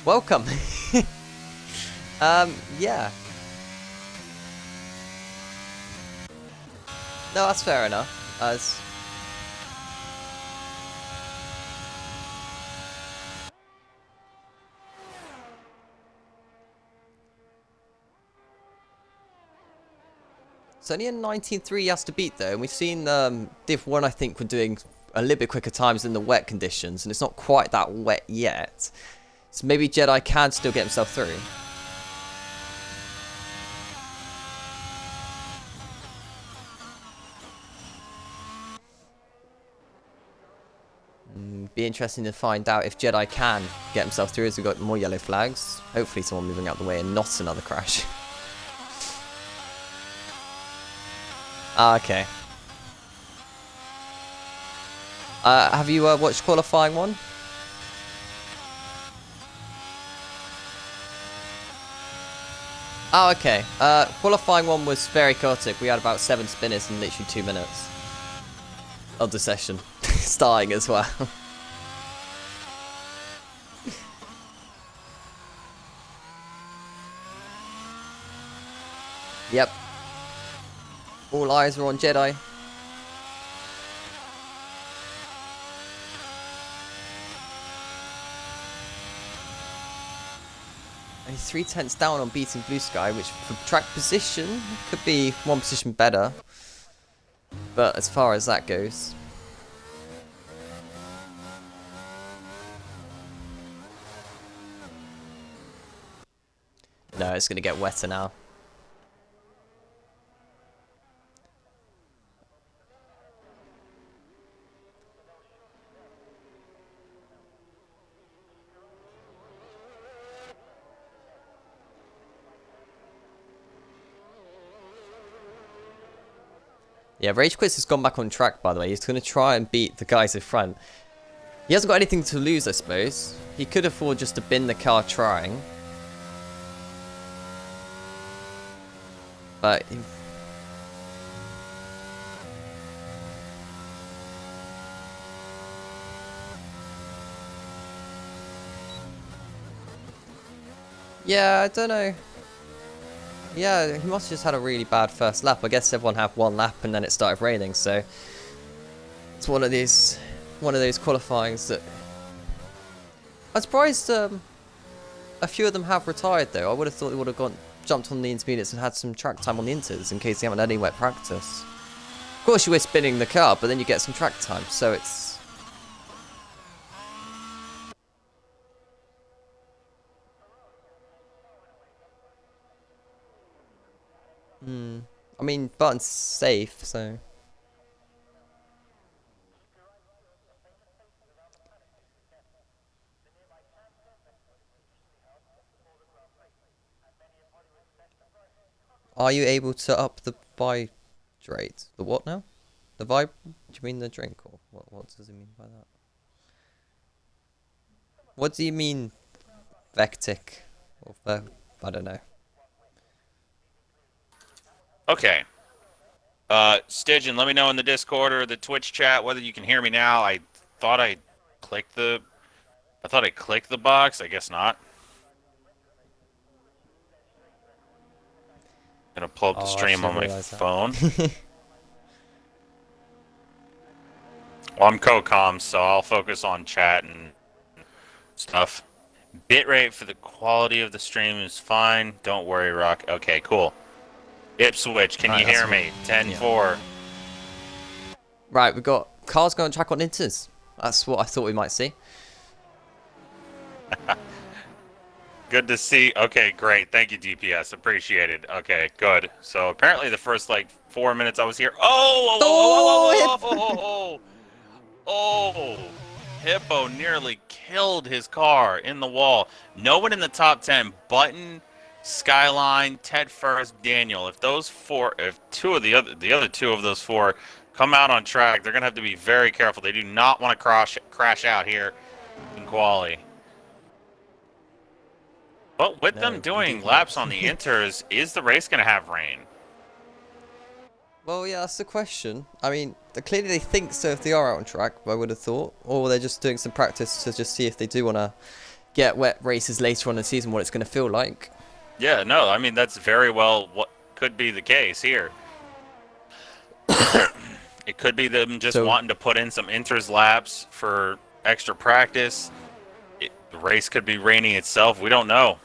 welcome. Yeah. No, that's fair enough. As it's only a 19.3 he has to beat though, and we've seen Div 1 I think we're doing a little bit quicker times in the wet conditions, and it's not quite that wet yet. So maybe Jedi can still get himself through. Be interesting to find out if Jedi can get himself through as we've got more yellow flags. Hopefully someone moving out the way and not another crash. Okay. Have you watched qualifying one? Oh, okay. Qualifying one was very chaotic. We had about 7 spinners in literally 2 minutes of the session. Starting as well. Yep. All eyes are on Jedi. Only 3/10 down on beating Blue Sky, which for track position could be 1 position better. But as far as that goes. No, it's going to get wetter now. Yeah, Rage Quits has gone back on track, by the way. He's going to try and beat the guys in front. He hasn't got anything to lose, I suppose. He could afford just to bin the car trying. But yeah, I don't know. Yeah, he must have just had a really bad first lap. I guess everyone had 1 lap and then it started raining, so it's one of those qualifyings that I'm surprised a few of them have retired though. I would have thought they would have jumped on the intermediates and had some track time on the inters in case they haven't had any wet practice. Of course you were spinning the car, but then you get some track time, so it's I mean, Button's safe, so are you able to up the vibrate? The what now? The do you mean the drink, or what does he mean by that? What do you mean Vectic? Or I don't know. Okay. Stygian, let me know in the Discord or the Twitch chat whether you can hear me now. I thought I clicked the box. I guess not. Gonna pull up the Oh, I stream should on my realise that. phone. Well, I'm co-com, so I'll focus on chat and stuff. Bitrate for the quality of the stream is fine. Don't worry, Rock. Okay, cool. Ipswich, can Right, you that's hear what- me? 10-4. yeah. Right, we've got cars going track on inters. That's what I thought we might see. Good to see. Okay, great. Thank you, DPS. Appreciated. Okay, good. So apparently the first like 4 minutes I was here. Oh! Oh! Oh! Oh! Oh! Oh! Hippo nearly killed his car in the wall. No one in the top 10. Button, Skyline, Ted First, Daniel. If those four, if the other two of those four come out on track, they're gonna have to be very careful. They do not want to crash out here in quali. But with them doing laps on the inters, is the race going to have rain? Well, yeah, that's the question. I mean, clearly they think so if they are out on track, I would have thought. Or they're just doing some practice to just see if they do want to get wet races later on in the season, what it's going to feel like. Yeah, no, I mean, that's very well what could be the case here. It could be them just wanting to put in some inters laps for extra practice. The race could be raining itself. We don't know.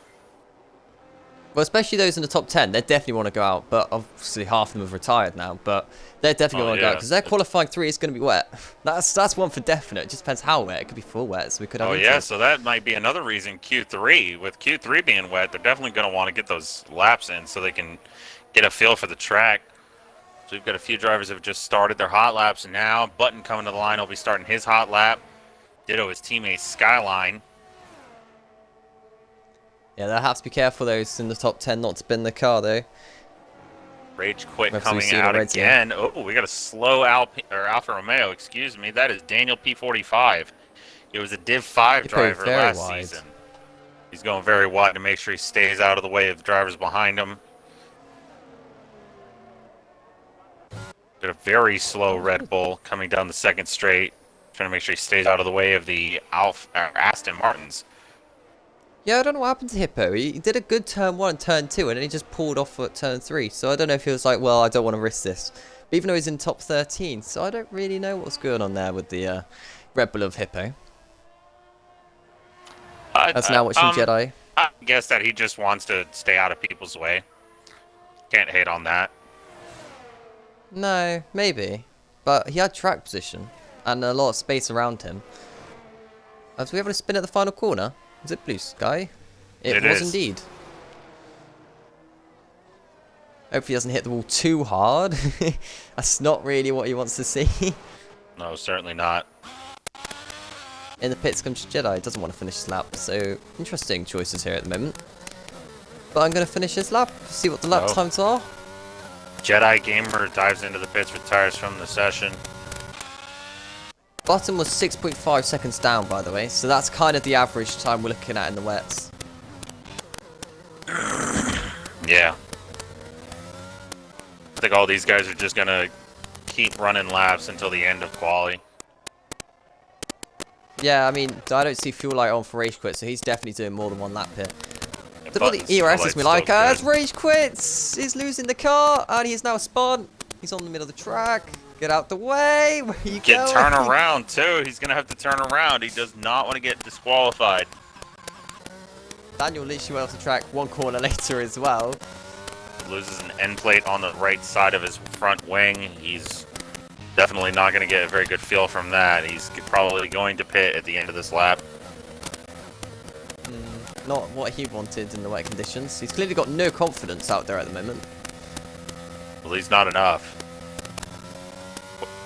Well, especially those in the top 10, they definitely want to go out, but obviously half of them have retired now, but they're definitely going to go out, because their qualifying 3 is going to be wet. That's one for definite. It just depends how wet. It could be full wet, so we could have yeah, so that might be another reason Q3. With Q3 being wet, they're definitely going to want to get those laps in so they can get a feel for the track. So we've got a few drivers who have just started their hot laps now. Button coming to the line will be starting his hot lap. Ditto his teammate Skyline. Yeah, they'll have to be careful, those in the top 10, not to spin the car, though. Rage Quit coming out again. Oh, we got a slow Alfa Romeo, excuse me. That is Daniel P45. He was a Div 5 driver last season. He's going very wide to make sure he stays out of the way of the drivers behind him. Got a very slow Red Bull coming down the second straight, trying to make sure he stays out of the way of the Aston Martins. Yeah, I don't know what happened to Hippo. He did a good turn 1 and turn 2, and then he just pulled off at turn 3. So I don't know if he was like, well, I don't want to risk this. But even though he's in top 13, so I don't really know what's going on there with the Red Bull of Hippo. That's now watching Jedi. I guess that he just wants to stay out of people's way. Can't hate on that. No, maybe. But he had track position and a lot of space around him. Do we have a spin at the final corner? Is it blue sky? It was indeed. Hopefully he doesn't hit the wall too hard. That's not really what he wants to see. No, certainly not. In the pits comes Jedi. Doesn't want to finish his lap. So, interesting choices here at the moment. But I'm going to finish his lap. See what the lap times are. Jedi Gamer dives into the pits, retires from the session. Button was 6.5 seconds down, by the way, so that's kind of the average time we're looking at in the wets. Yeah. I think all these guys are just going to keep running laps until the end of quali. Yeah, I mean, I don't see fuel light on for Rage Quit, so he's definitely doing more than one lap here. Look at the ERS is me like, as Rage Quits! He's losing the car, and he's now spun. He's on the middle of the track. Get out the way! Where you going? Turn around, too. He's going to have to turn around. He does not want to get disqualified. Daniel literally went off the track 1 corner later as well. He loses an end plate on the right side of his front wing. He's definitely not going to get a very good feel from that. He's probably going to pit at the end of this lap. Not what he wanted in the wet conditions. He's clearly got no confidence out there at the moment. Well, he's not enough.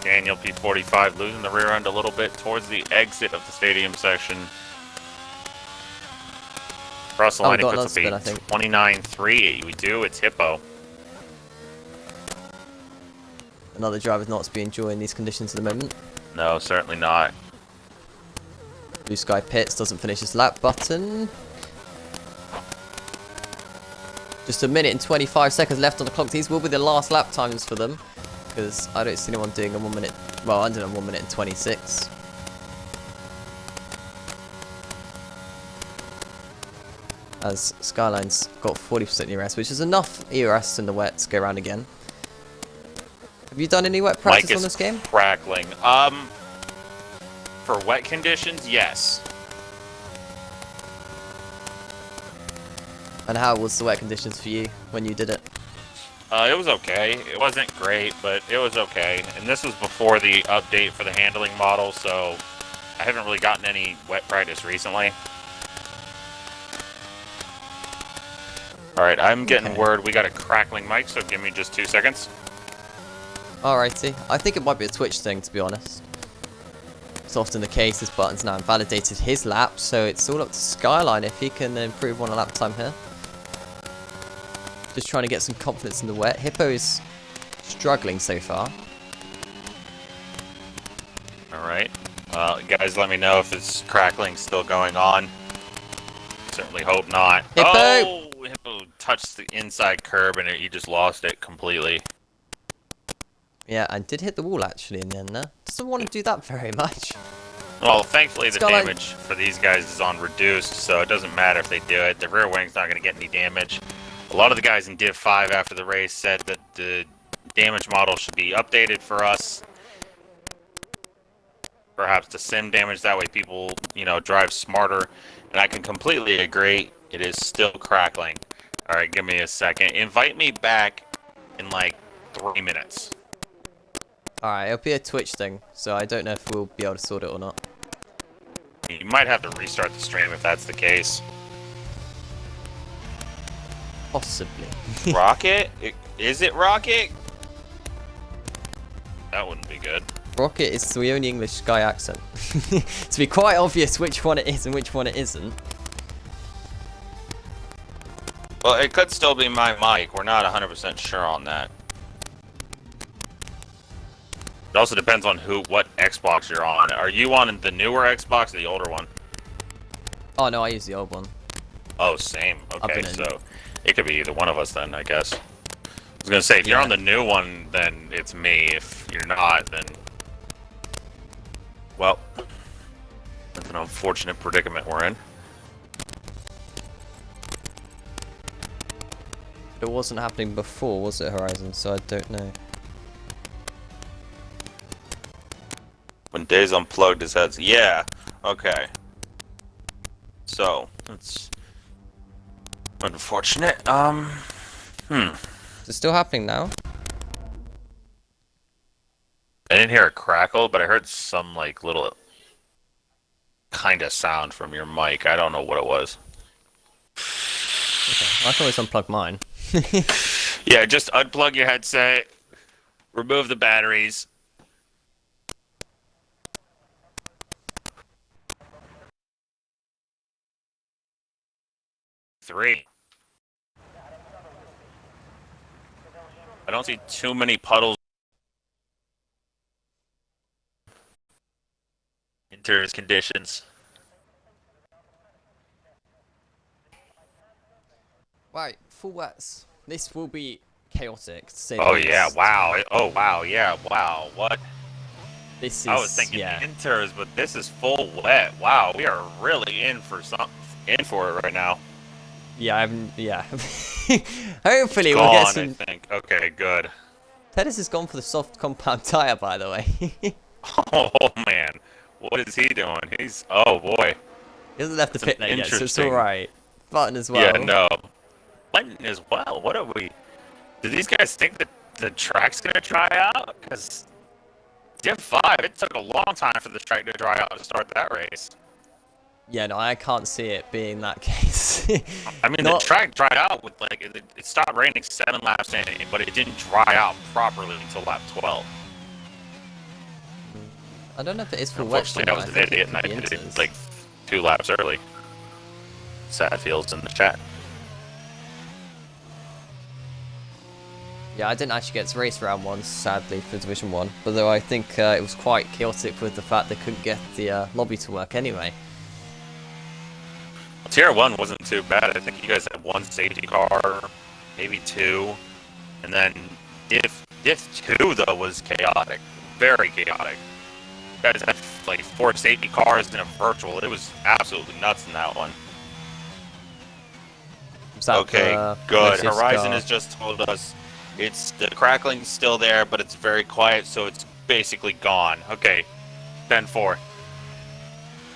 Daniel P45 losing the rear end a little bit towards the exit of the stadium section. Across the line, he puts up a 29.3. We do. It's Hippo. Another driver's not to be enjoying these conditions at the moment. No, certainly not. Blue Sky pits, doesn't finish his lap. Button. Just a minute and 25 seconds left on the clock. These will be the last lap times for them. Because I don't see anyone doing a 1 minute, well, under 1 minute and 26. as Skyline's got 40% ERS, which is enough ERS in the wet to go around again. Have you done any wet practice on this game? Crackling. For wet conditions, yes. And how was the wet conditions for you when you did it? It was okay. It wasn't great, but it was okay. And this was before the update for the handling model, so I haven't really gotten any wet practice recently. Alright, I'm getting word we got a crackling mic, so give me just 2 seconds. Alrighty. I think it might be a Twitch thing, to be honest. It's often the case. This button's now invalidated his lap, so it's all up to Skyline if he can improve on a lap time here. Just trying to get some confidence in the wet. Hippo is struggling so far. Alright. Guys, let me know if this crackling still going on. Certainly hope not. Hippo! Oh! Hippo touched the inside curb and he just lost it completely. Yeah, and did hit the wall actually in the end there. Doesn't want to do that very much. Well, thankfully the Skyline. damage for these guys is on reduced, so it doesn't matter if they do it. The rear wing's not going to get any damage. A lot of the guys in Div 5 after the race said that the damage model should be updated for us. Perhaps to sim damage, that way people, you know, drive smarter. And I can completely agree, it is still crackling. Alright, give me a second. Invite me back in like 3 minutes. Alright, it'll be a Twitch thing, so I don't know if we'll be able to sort it or not. You might have to restart the stream if that's the case. Possibly. Rocket? Is it Rocket? That wouldn't be good. Rocket is the only English Sky accent. To be quite obvious which one it is and which one it isn't. Well, it could still be my mic. We're not 100% sure on that. It also depends on what Xbox you're on. Are you on the newer Xbox or the older one? Oh no, I use the old one. Oh, same. Okay, been in. so it could be either one of us then, I guess. I was gonna say, if you're on the new one, then it's me. If you're not, then... well, that's an unfortunate predicament we're in. But it wasn't happening before, was it, Horizon? So I don't know. When Days unplugged his heads. Yeah, okay. So, that's unfortunate. Is it still happening now? I didn't hear a crackle, but I heard some, like, little kind of sound from your mic. I don't know what it was. Okay, I can always unplug mine. Yeah, just unplug your headset, remove the batteries. Three. I don't see too many puddles. Interior conditions. Right, full wets. This will be chaotic, to say the Oh least. yeah, wow. Oh wow, yeah, wow. What? This is, I was thinking yeah. inters, but this is full wet. Wow, we are really in for it right now. Yeah, yeah. Hopefully we'll Gone, get some... I think. Okay, good. Pettis has gone for the soft compound tire, by the way. Oh man, what is he doing? He's, oh boy. He hasn't left the That's pit lane yet, so it's interesting- alright. Button as well. Yeah, no. Lightning as well. What are we? Do these guys think that the track's gonna dry out? Because Div 5, it took a long time for the track to dry out to start that race. Yeah, no, I can't see it being that case. I mean, the track dried out with, like, it stopped raining 7 laps in, but it didn't dry out properly until lap 12. I don't know if it is for wet. Unfortunately, I was an idiot and I did it, like, 2 laps early. Sad feels in the chat. Yeah, I didn't actually get to race round 1, sadly, for Division 1. But though I think it was quite chaotic with the fact they couldn't get the lobby to work anyway. Tier 1 wasn't too bad. I think you guys had 1 safety car, maybe 2. And then Div 2, though, was chaotic. Very chaotic. You guys had, like, 4 safety cars and a virtual. It was absolutely nuts in that one. Pops out Okay, good. closest Horizon car. has just told us the crackling's still there, but it's very quiet, so it's basically gone. Okay, 10-4.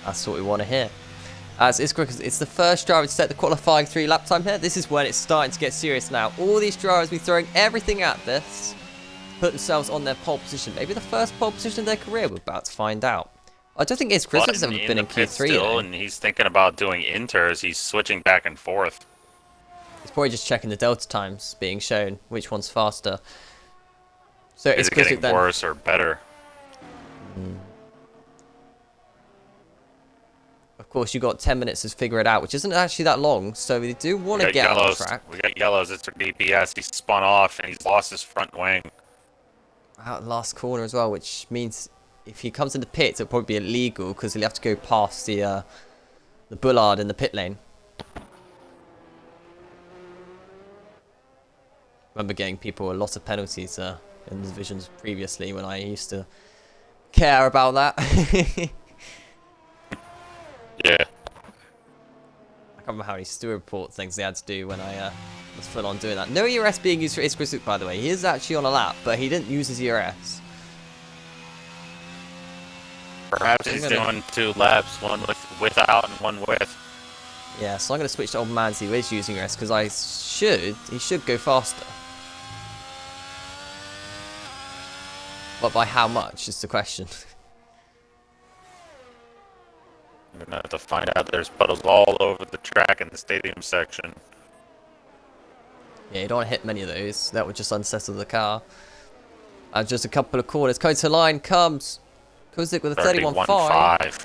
That's what we want to hear. As it's the first driver to set the qualifying 3 lap time here. This is when it's starting to get serious now. All these drivers be throwing everything at this, put themselves on their pole position. Maybe the first pole position in their career. We're about to find out. I don't think Christmas ever been in Q3 still, and he's thinking about doing inters. He's switching back and forth. He's probably just checking the delta times being shown, which one's faster. So is it getting then worse or better? Of course, you got 10 minutes to figure it out, which isn't actually that long. So we do want to get on track. We got yellows. It's for DPS. He's spun off and he's lost his front wing. Out last corner as well, which means if he comes in the pits, it'll probably be illegal because he'll have to go past the bullard in the pit lane. Remember getting people a lot of penalties in the divisions previously when I used to care about that. Yeah. I can't remember how many steward report things they had to do when I was full on doing that. No ERS being used for Iskrisuk, by the way. He is actually on a lap, but he didn't use his ERS. Perhaps he's doing 2 laps, one without and one with. Yeah, so I'm going to switch to Old Manzi who is using ERS because he should go faster. But by how much is the question. We're gonna have to find out. There's puddles all over the track in the stadium section. Yeah, you don't want to hit many of those. That would just unsettle the car. And just a couple of corners. Code to line comes. Kozik with a 31.5.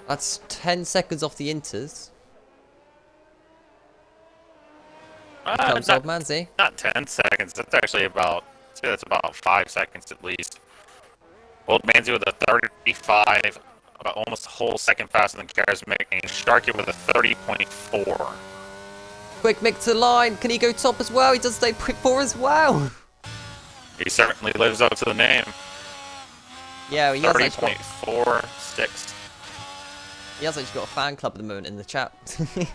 That's 10 seconds off the inters. Here comes Old Manzi. Not 10 seconds. That's actually about, I'd say that's about 5 seconds at least. Old Manzi with a 35. About almost a whole second faster than Charismatic, and Sharky with a 30.4. Quick Mick to line. Can he go top as well? He does stay quick 4 as well. He certainly lives up to the name. Yeah, he has 30.46. He has actually got a fan club at the moment in the chat. I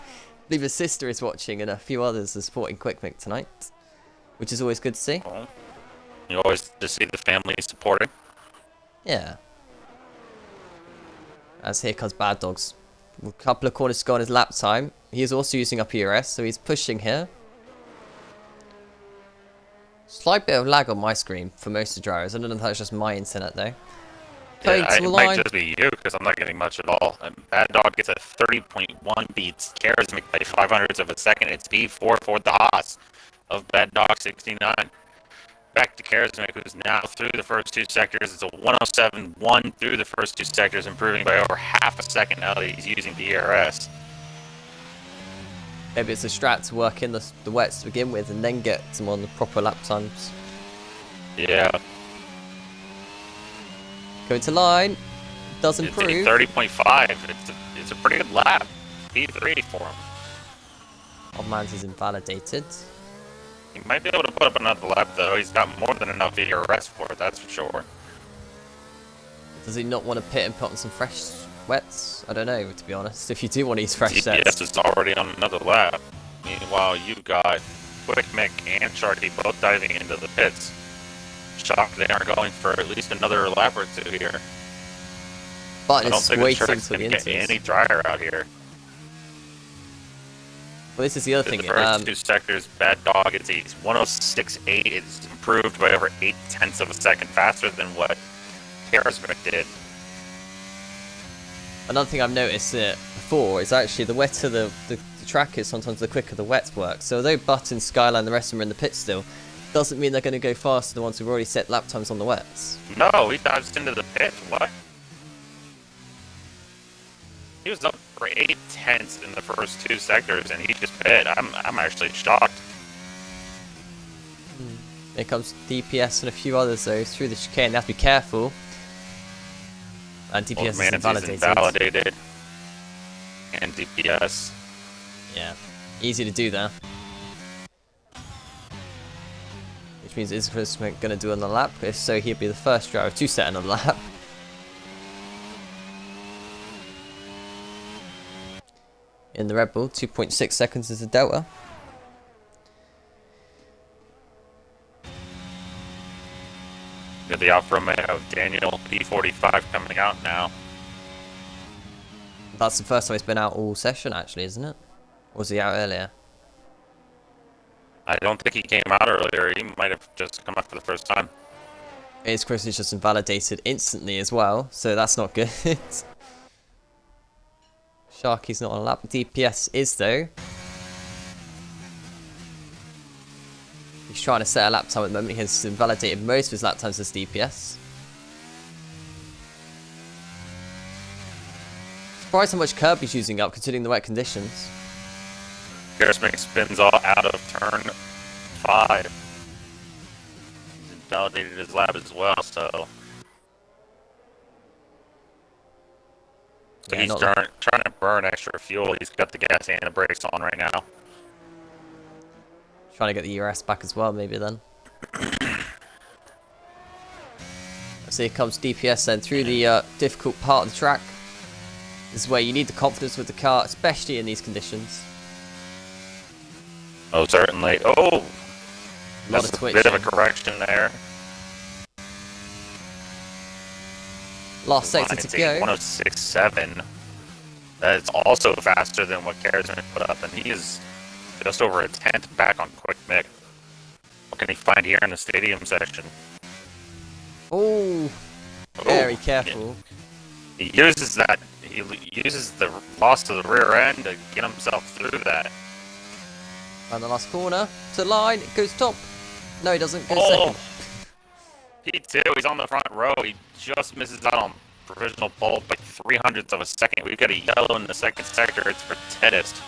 believe his sister is watching and a few others are supporting Quick Mick tonight, which is always good to see. Well, you always just see the family supporting. Yeah. As here comes Bad Dogs. A couple of corners to go on his lap time. He is also using up ERS, so he's pushing here. Slight bit of lag on my screen for most of the drivers. I don't know if that's just my internet though. Yeah, it might just be you, because I'm not getting much at all. And Bad Dog gets a 30.1, beats Charismatic by 500ths of a second. It's P4 for the Haas of Bad Dog 69. Back to Charismatic, who's now through the first 2 sectors. It's a 107.1 through the first 2 sectors, improving by over half a second now that he's using the ERS. Maybe it's a strat to work in the wets to begin with and then get some on the proper lap times. Yeah. Going to line. Does improve. It's 30.5. It's a pretty good lap. P3 for him. Old Man's is invalidated. He might be able to put up another lap, though. He's got more than enough ERS for it, that's for sure. Does he not want to pit and put on some fresh wets? I don't know, to be honest. If you do want to use fresh DPS sets. is already on another lap. Meanwhile, you've got Quick Mick and Sharky both diving into the pits. Shocked they aren't going for at least another lap or 2 here. But I don't it's think the waiting track's for the going to get inters. any drier out here. Well, this is the other thing. The first 2 sectors, Bad Dog, it's 106.8. It's improved by over 0.8 of a second faster than what Charismatic did. Another thing I've noticed before is actually the wetter the track is, sometimes the quicker the wets work. So although Button, Skyline, the rest of them are in the pit still, doesn't mean they're going to go faster than the ones who've already set lap times on the wets. No, he dives into the pit. What? He was up for 0.8 in the first 2 sectors, and he just pit. I'm actually shocked. Here comes DPS and a few others though through the chicane. They have to be careful. And DPS is invalidated. And DPS. Yeah, easy to do there. Which means is Christmas going to do on the lap? If so, he'll be the first driver to set another lap. In the Red Bull, 2.6 seconds is the delta. Got the Alfa Romeo of Daniel P45 coming out now. That's the first time he's been out all session, actually, isn't it? Or was he out earlier? I don't think he came out earlier. He might have just come out for the first time. His Chris is just invalidated instantly as well, so that's not good. Sharky's not on a lap. DPS is, though. He's trying to set a lap time at the moment. He has invalidated most of his lap times as DPS. Surprised how much curb he's using up, considering the wet conditions. Garrismick spins all out of turn 5. He's invalidated his lap as well, so Yeah, he's trying to burn extra fuel. He's got the gas and the brakes on right now. Trying to get the ERS back as well, maybe then. So here comes DPS then through the difficult part of the track. This is where you need the confidence with the car, especially in these conditions. Oh, certainly. Oh! That's of a bit of a correction there. Last sector to go. 106.7. That's also faster than what Garrismick put up, and he is just over a tenth back on Quick Mick. What can he find here in the stadium section? Oh, very careful. He uses that. He uses the loss to the rear end to get himself through that. And the last corner to line, it goes top. No, he doesn't. Goes Oh, second. P2. He's on the front row. He just misses out on provisional pole by 0.03 of a second. We've got a yellow in the second sector. It's for Tedist.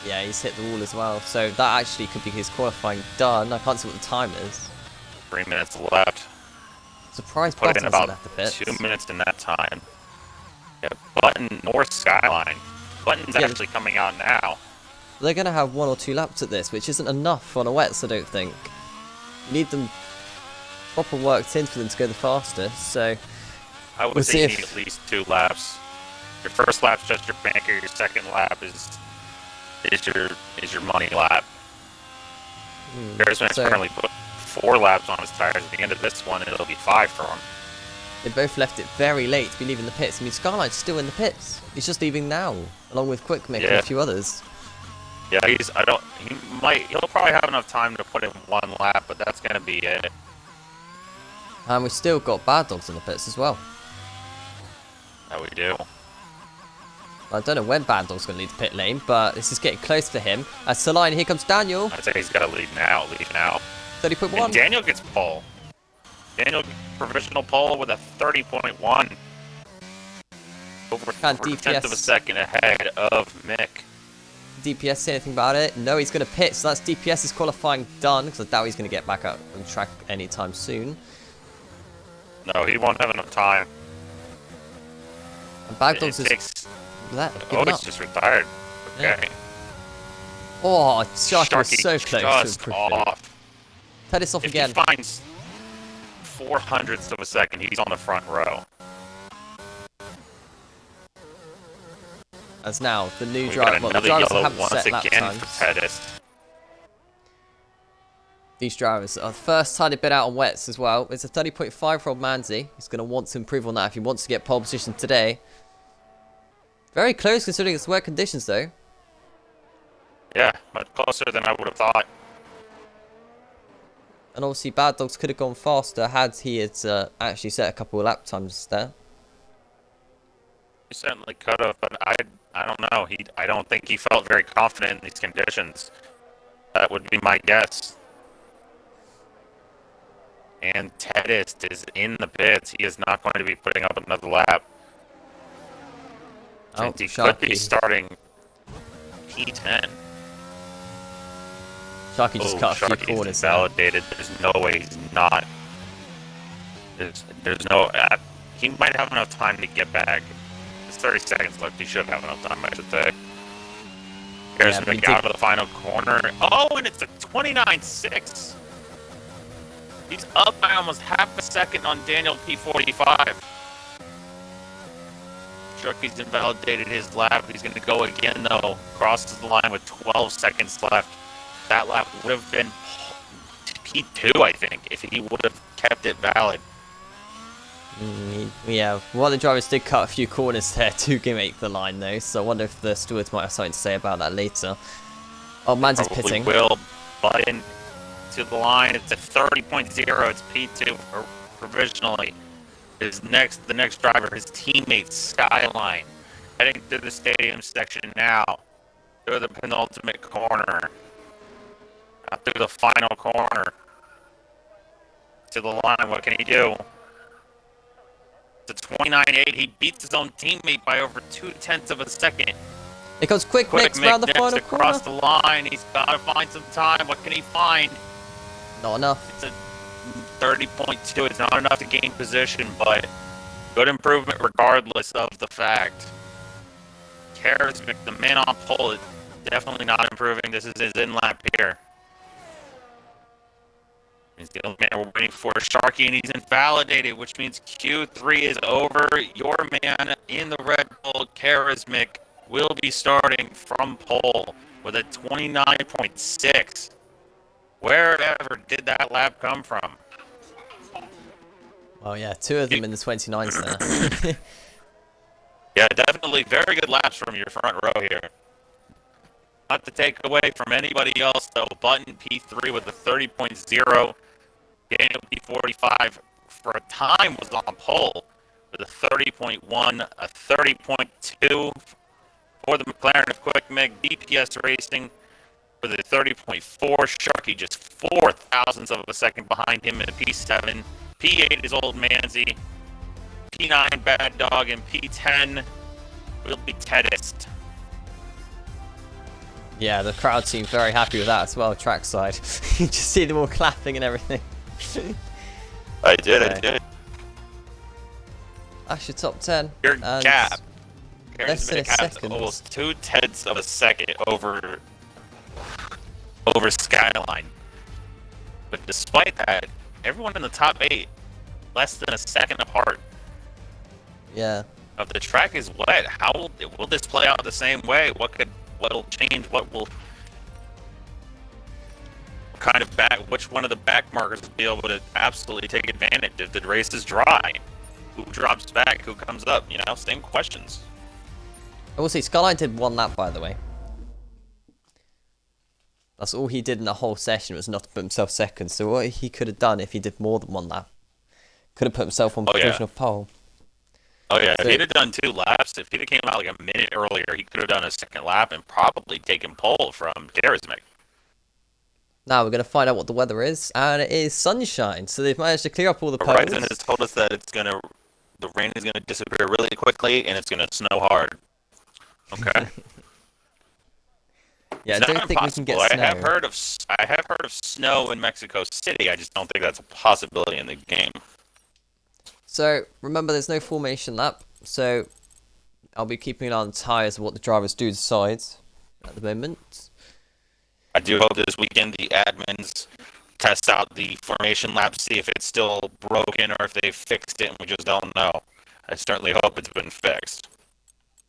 Yeah, he's hit the wall as well. So that actually could be his qualifying done. I can't see what the time is. 3 minutes left. Surprised Put Button in hasn't about left the pits. 2 minutes in that time. Yeah, Button North Skyline. Button's Yeah. actually coming out now. They're going to have 1 or 2 laps at this, which isn't enough on a wets, I don't think. You need them proper worked in for them to go the fastest, so I would we'll say see you if- need at least 2 laps. Your first lap's just your banker. Your second lap is your money lap. Garrismick's so- currently put 4 laps on his tires. At the end of this one, it'll be 5 for him. They both left it very late to be leaving the pits. I mean, Skyline's still in the pits. He's just leaving now, along with Quick Mick and Yeah. a few others. Yeah, he'll probably have enough time to put in 1 lap, but that's gonna be it. And we've still got Bad Dogs in the pits as well. That we do. I don't know when Bad Dog's going to lead the pit lane, but this is getting close for him. As Saline, here comes Daniel. I'd say he's got to leave now. 30.1. And Daniel gets pole. Daniel provisional pole with a 30.1. Over Can 4/10 of a DPS second ahead of Mick. DPS say anything about it? No, he's going to pit, so that's DPS's qualifying done, because I doubt he's going to get back up on track anytime soon. No, he won't have enough time. And Bad Dogs is takes... giving he's up. just retired. Okay. Yeah. Oh, Sharky was so close to just improving. off. Tedis off If again. he finds 0.04 of a second, he's on the front row. As now, the new We got driver, well, the another drivers yellow haven't once set lap again times. for Tedist. These drivers are the first time they've been out on wets as well. It's a 30.5 from Manzi. He's going to want to improve on that if he wants to get pole position today. Very close considering it's wet conditions though. Yeah, much closer than I would have thought. And obviously Bad Dogs could have gone faster had he had actually set a couple of lap times there. He certainly could have, but I don't know. I don't think he felt very confident in these conditions. That would be my guess. And Tedist is in the pits. He is not going to be putting up another lap. Oh, Since he could be Sharky. starting P10. Sharky just cut a few Sharky's corners there. invalidated. There's no way he's not. There's no... he might have enough time to get back. There's 30 seconds left. He should have enough time, I should say. Here's but he Mick out of the final corner. Oh, and it's a 29.6. He's up by almost half a second on Daniel P45. Sharky's invalidated his lap. He's going to go again, though. Crosses the line with 12 seconds left. That lap would have been P2, I think, if he would have kept it valid. Yeah, one of the drivers did cut a few corners there to make the line though, so I wonder if the stewards might have something to say about that later. Oh, Mans is Probably pitting. will, but into the line, it's a 30.0, it's P2 provisionally. The next driver, his teammate Skyline, heading through the stadium section now, through the penultimate corner, through the final corner, to the line. What can he do? It's a 29.8. He beats his own teammate by over 0.2 of a second. It goes quick mix around the final across corner. the line. He's got to find some time. What can he find? Not enough. It's a 30.2. It's not enough to gain position, but good improvement regardless of the fact. Charismatic, the man on pole, is definitely not improving. This is his in-lap here. He's the only man we're waiting for, Sharky, and he's invalidated, which means Q3 is over. Your man in the Red Bull, Charismatic, will be starting from pole with a 29.6. Wherever did that lap come from? Well, yeah, two of them in the 29s there. Yeah, definitely very good laps from your front row here. Not to take away from anybody else, though. Button P3 with a 30.0. Daniel P45 for a time was on pole with a 30.1, a 30.2 for the McLaren of Quick Meg. DPS Racing with a 30.4. Sharky just 4 thousandths of a second behind him in a P7. P8 is Old Manzi. P9 Bad Dog, and P10 will be Teddist. Yeah, the crowd seemed very happy with that as well, trackside. You just see them all clapping and everything. I did. That's your top 10. Your and gap. less than a second. Almost 0.2 of a second over Skyline. But despite that, everyone in the top 8 less than a second apart. Yeah. If the track is wet, how will this play out the same way? What'll change? Which one of the back markers will be able to absolutely take advantage if the race is dry? Who drops back? Who comes up? Same questions. I will say, Skyline did one lap, by the way. That's all he did in the whole session, was not to put himself second. So what he could have done if he did more than one lap, could have put himself on provisional pole. Oh yeah, if he'd have done 2 laps, if he'd have came out like a minute earlier, he could have done a second lap and probably taken pole from Charismatic. Now we're going to find out what the weather is, and it is sunshine. So they've managed to clear up all the poles. Horizon has told us that the rain is gonna disappear really quickly and it's gonna snow hard. Okay. Yeah, it's I don't think we can get snow. I have heard of snow in Mexico City. I just don't think that's a possibility in the game. So remember, there's no formation lap, so I'll be keeping an eye on the tyres of what the drivers do decide at the moment. I do hope this weekend the admins test out the formation lap, see if it's still broken or if they fixed it and we just don't know. I certainly hope it's been fixed.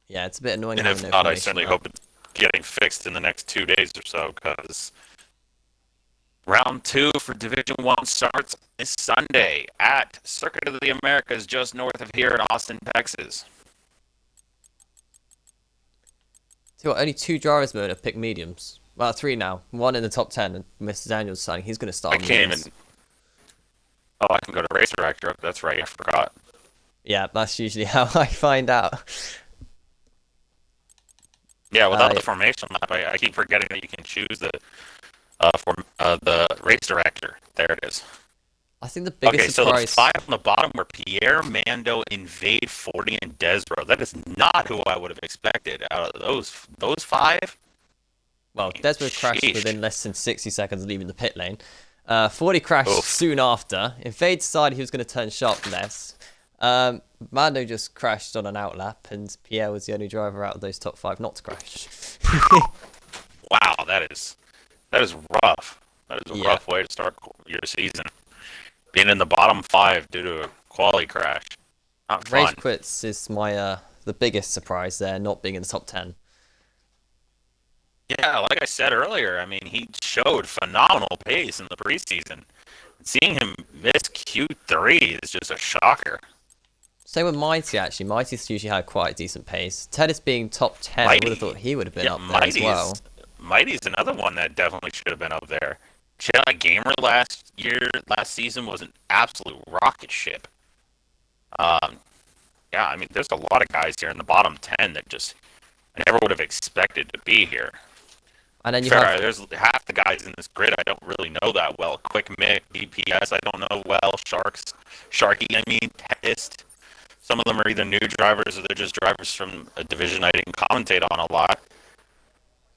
Yeah, it's a bit annoying. And if not, I certainly hope it's getting fixed in the next 2 days or so, because round 2 for Division 1 starts this Sunday at Circuit of the Americas, just north of here in Austin, Texas. So what, only 2 drivers mode have picked mediums. Well, 3 now. 1 in the top 10, and Mr. Daniel's signing. He's going to start. I can't even. Oh, I can go to Race Director. That's right. I forgot. Yeah, that's usually how I find out. Yeah, without the formation map, I keep forgetting that you can choose the race director. There it is. I think the biggest surprise... so the 5 on the bottom were Pierre, Mando, Invade, 40, and Desbro. That is not who I would have expected out of those 5. Well, Desbro crashed within less than 60 seconds of leaving the pit lane. 40 crashed soon after. Invade decided he was going to turn sharp less. Mando just crashed on an outlap, and Pierre was the only driver out of those top 5 not to crash. Wow, that is rough. That is a rough way to start your season. Being in the bottom 5 due to a quali crash. Not fun. Rage quits is my the biggest surprise there, not being in the top 10. Yeah, like I said earlier, I mean, he showed phenomenal pace in the preseason. Seeing him miss Q3 is just a shocker. Same with Mighty, actually. Mighty's usually had quite a decent pace. Teddy's being top 10, I would have thought he would have been up there as well. Mighty's another one that definitely should have been up there. Jedi Gamer last season was an absolute rocket ship. Yeah, I mean, there's a lot of guys here in the bottom 10 that just I never would have expected to be here. And then there's half the guys in this grid I don't really know that well. Quick Mick, DPS, I don't know well. Sharky, I mean, Test. Some of them are either new drivers or they're just drivers from a division I didn't commentate on a lot.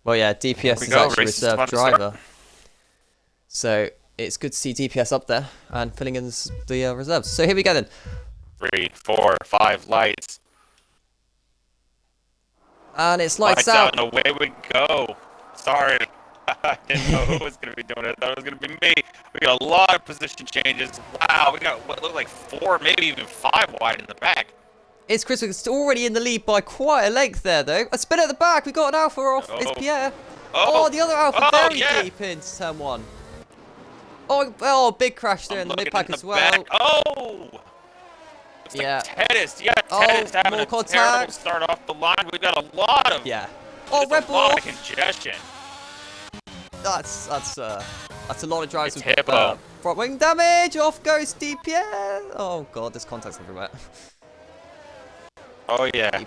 Well, yeah, DPS is actually a reserve driver. So it's good to see DPS up there and filling in the reserves. So here we go then. 3, 4, 5 lights. And it's lights out. And away we go. Sorry. I didn't know who was going to be doing it. I thought it was going to be me. We got a lot of position changes. Wow, we got what looked like 4, maybe even 5 wide in the back. It's Chris is already in the lead by quite a length there, though. A spin at the back. We got an Alpha off. It's Pierre. Oh, the other Alpha very deep into turn 1. Oh, big crash there in the mid pack as well. Back. Oh! It's like Tennis. Yeah, Tennis having a terrible start off the line. We've got a lot of Red Bull. A lot of congestion. That's a lot of drives it's with Hippo. front wing damage. Off goes DPS. Oh god, there's contacts everywhere. Oh yeah.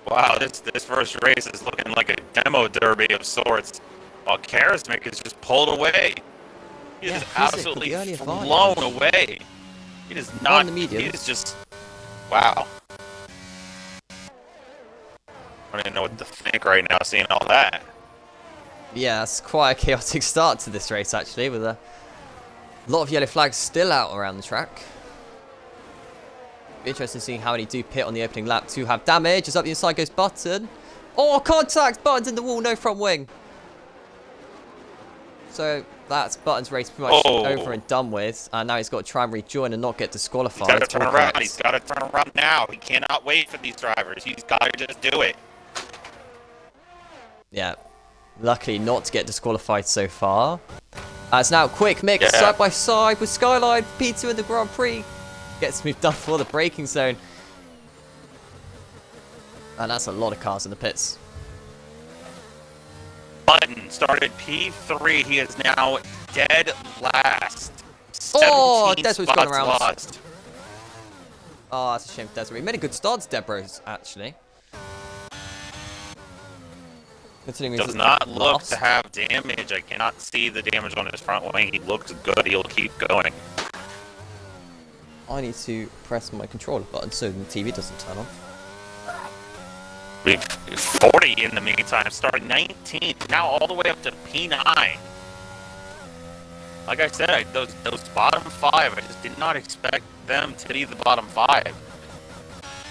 Wow, this first race is looking like a demo derby of sorts. While Charismatic is just pulled away. He is absolutely blown away. He is not. He is just. Wow. I don't even know what to think right now, seeing all that. Yeah, it's quite a chaotic start to this race, actually, with a lot of yellow flags still out around the track. Be interesting seeing how many do pit on the opening lap to have damage. As up the inside goes Button. Oh, contact! Button's in the wall, no front wing. So that's Button's race pretty much over and done with. And now he's got to try and rejoin and not get disqualified. He's got to turn around. He's got to turn around now. He cannot wait for these drivers. He's got to just do it. Yeah. Luckily not to get disqualified so far. It's now Quick Mix side by side with Skyline. P2 in the Grand Prix. Gets moved up for the braking zone. And that's a lot of cars in the pits. Button started P3. He is now dead last. Oh, Desiree gone around. Lost. Oh, that's a shame for Desiree. He made a good start to Debros, actually. Does not look to have damage. I cannot see the damage on his front wing. He looks good. He'll keep going. I need to press my controller button so the TV doesn't turn off. We've 40 in the meantime. Started 19th. Now all the way up to P9. Like I said, those bottom 5, I just did not expect them to be the bottom 5.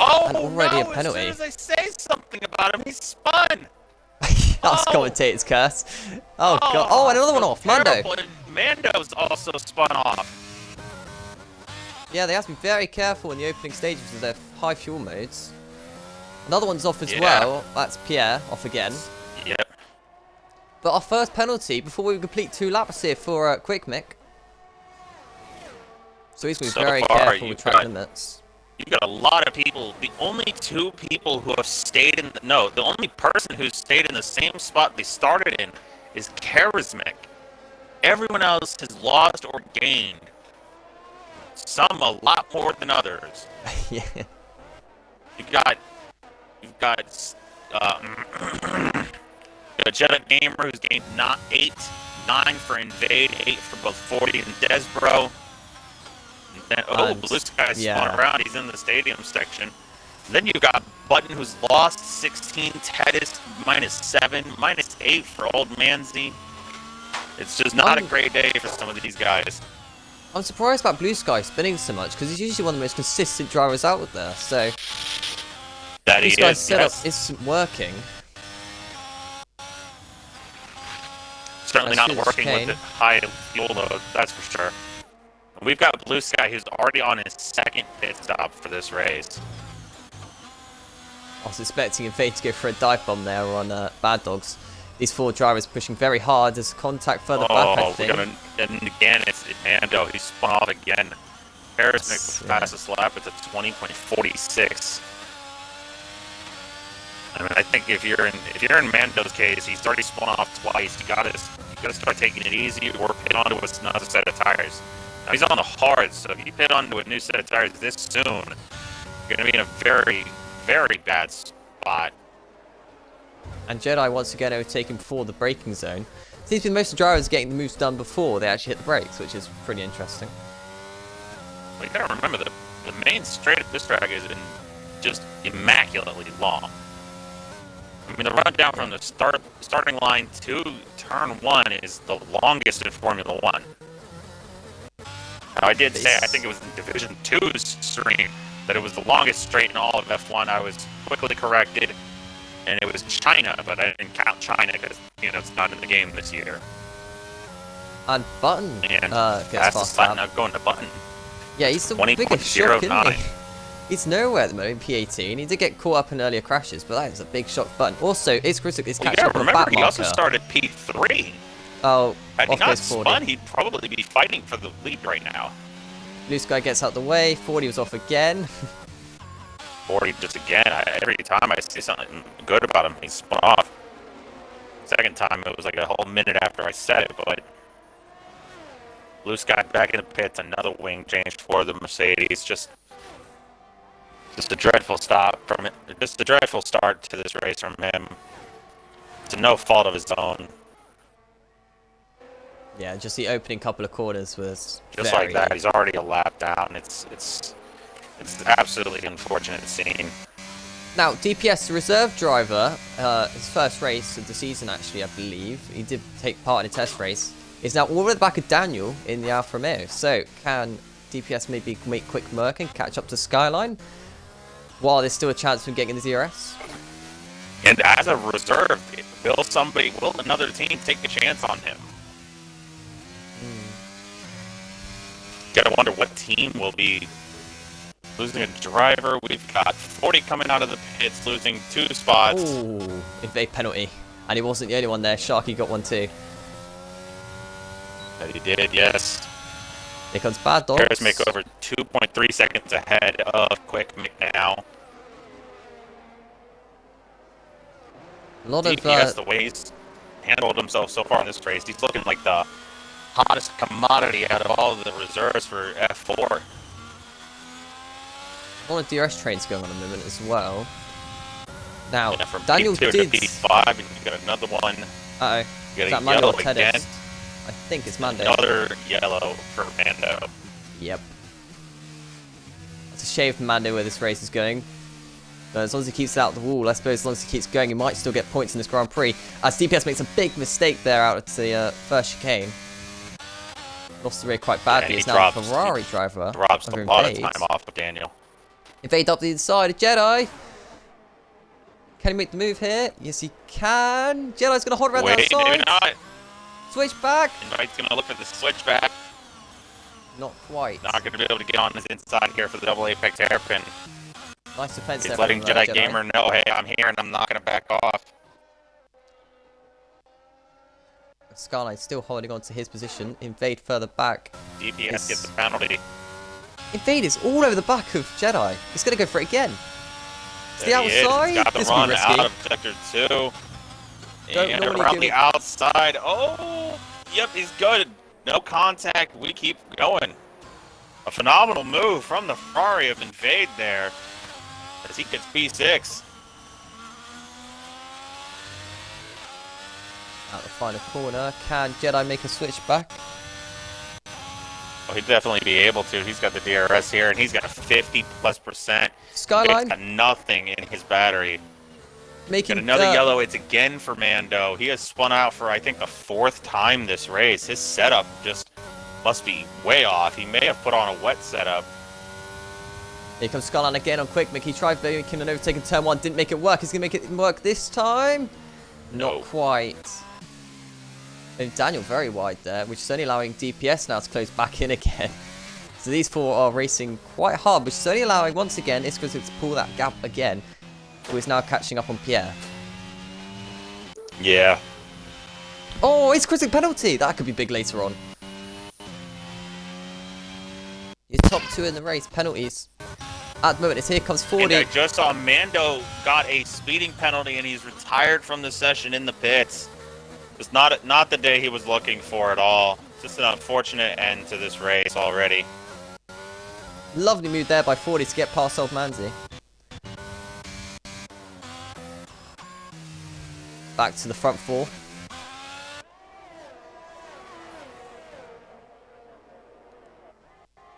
Oh, and already a penalty. As soon as I say something about him, he spun. That's commentator's curse. Oh god. Oh, and another one off. Mando. Mando's also spun off. Yeah, they have to be very careful in the opening stages of their high fuel modes. Another one's off as well. That's Pierre off again. Yep. But our first penalty before we complete 2 laps here for Quick Mick. So he's going to be very careful with track limits. You've got a lot of people. The only 2 people who have stayed in the only person who's stayed in the same spot they started in is Charismatic. Everyone else has lost or gained. Some a lot more than others. Yeah. You've got Jedi Gamer who's gained 8, 9 for Invade, 8 for both 40 and Desbro. Then, Blue Sky's spun around. He's in the stadium section. Then you've got Button, who's lost 16. Tedis, -7, -8 for Old Manzi. It's just not a great day for some of these guys. I'm surprised about Blue Sky spinning so much, because he's usually one of the most consistent drivers out there. So, that Blue Sky's setup isn't working. Certainly not working with the high fuel load, that's for sure. We've got Blue Sky, who's already on his 2nd pit stop for this race. I was expecting Invade to go for a dive bomb there on Bad Dogs. These 4 drivers pushing very hard as contact further back, I think. And again, it's Mando. He spun off again. Paris makes the fastest lap at the 20.46. I mean, I think if you're in Mando's case, he's already spun off twice. You gotta start taking it easy or pit onto another set of tires. Now he's on the hard, so if you pit onto a new set of tires this soon, you're gonna be in a very, very bad spot. And Jedi once again overtaking before the braking zone. Seems to be most of the drivers getting the moves done before they actually hit the brakes, which is pretty interesting. Well, you gotta remember the main straight at this track has been just immaculately long. I mean, the run down from the starting line to turn 1 is the longest in Formula 1. Now, I did say, I think it was in Division 2's stream, that it was the longest straight in all of F1. I was quickly corrected, and it was China, but I didn't count China because, you know, it's not in the game this year. And Button And gets fast lap. now going to Button. Yeah, he's the biggest shock, isn't 20.09. he? He's nowhere at the moment in P18. He did get caught up in earlier crashes, but that is a big shock Button. Also, it's critical is catching up on the back he also marker. started P3. Oh, Had he off not goes 40. spun, he'd probably be fighting for the lead right now. Blue Sky gets out the way. 40 was off again. 40 just again. Every time I say something good about him, he's spun off. Second time, it was like a whole minute after I said it, but Blue Sky back in the pits, another wing change for the Mercedes. Just a dreadful stop from it. Just a dreadful start to this race from him. To no fault of his own. Yeah, just the opening couple of corners was Just like that, he's already a lap down. It's absolutely unfortunate scene. Now, DPS, the reserve driver, his first race of the season, actually, I believe, he did take part in a test race, is now all at the back of Daniel in the Alfa Romeo. So, can DPS maybe make quick work and catch up to Skyline? While there's still a chance of getting the DRS? And as a reserve, will another team take a chance on him? Gotta wonder what team will be losing a driver. We've got 40 coming out of the pits, losing 2 spots. Ooh, invade penalty. And he wasn't the only one there. Sharky got one too. That he did, yes. Here comes Bad Dogs. Paris make over 2.3 seconds ahead of Quick McNow. A lot DPS, of the way he's handled himself so far in this race, he's looking like the hottest commodity out of all of the reserves for F4. a lot of DRS trains going on at the moment as well. Now, Yeah, from Daniel P2 did. to P5, and you got another one. Uh-oh. You Is got that a Mando yellow or again. Tedis? I think it's Mando. Another yellow for Mando. Yep. It's a shame for Mando where this race is going. But as long as he keeps it out the wall, I suppose as long as he keeps going, he might still get points in this Grand Prix. As DPS makes a big mistake there out at the first chicane. Lost the rear quite badly. Yeah, It's now the Ferrari driver. Drops a over lot of Invade. time off of Daniel. Invade up the inside. Jedi. Can he make the move here? Yes, he can. Jedi's going to hold around the Wait, maybe outside. not. Switch back. Invite's going to look for the switchback. Not quite. Not going to be able to get on his inside here for the double apex hairpin. Nice defense He's there letting from, Jedi Gamer know, hey, I'm here and I'm not going to back off. Skyline still holding on to his position. Invade further back. DPS gets the penalty. Invade is all over the back of Jedi. He's going to go for it again. To the There he is. outside. He's got the This will run be risky. out of sector 2. Don't And normally around give the it- outside. Oh, yep, he's good. No contact. We keep going. A phenomenal move from the Ferrari of Invade there. As he gets P6. Out the final corner. Can Jedi make a switch back? Well, he'd definitely be able to. He's got the DRS here, and he's got a 50+%. Skyline He's got nothing in his battery. making Got another yellow. It's again for Mando. He has spun out for, I think, the 4th time this race. His setup just must be way off. He may have put on a wet setup. Here comes Skyline again on quick. He tried making an overtake in turn 1. Didn't make it work. He's going to make it work this time. No. Not quite. And Daniel very wide there, which is only allowing DPS now to close back in again. So these 4 are racing quite hard, which is only allowing, once again, Iskra to pull that gap again, who is now catching up on Pierre. Yeah. Oh, it's critic penalty. That could be big later on. He's top 2 in the race. Penalties. At the moment, it's here comes 40. And I just saw Mando got a speeding penalty, and he's retired from the session in the pits. It's not the day he was looking for at all. Just an unfortunate end to this race already. Lovely move there by 40 to get past old Manzi. Back to the front 4.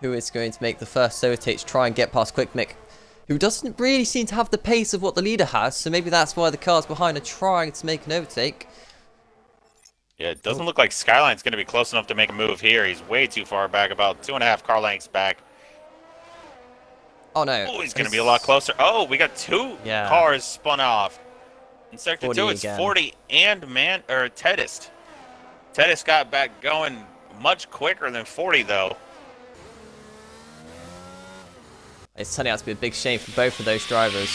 Who is going to make the first overtake to try and get past Quick Mick, who doesn't really seem to have the pace of what the leader has, so maybe that's why the cars behind are trying to make an overtake. Yeah, it doesn't look like Skyline's going to be close enough to make a move here. He's way too far back, about 2.5 car lengths back. Oh no. Oh, he's going to be a lot closer. Oh, we got 2 cars spun off. In Sector 2, it's again. 40 and Tedist. Tedist got back going much quicker than 40, though. It's turning out to be a big shame for both of those drivers.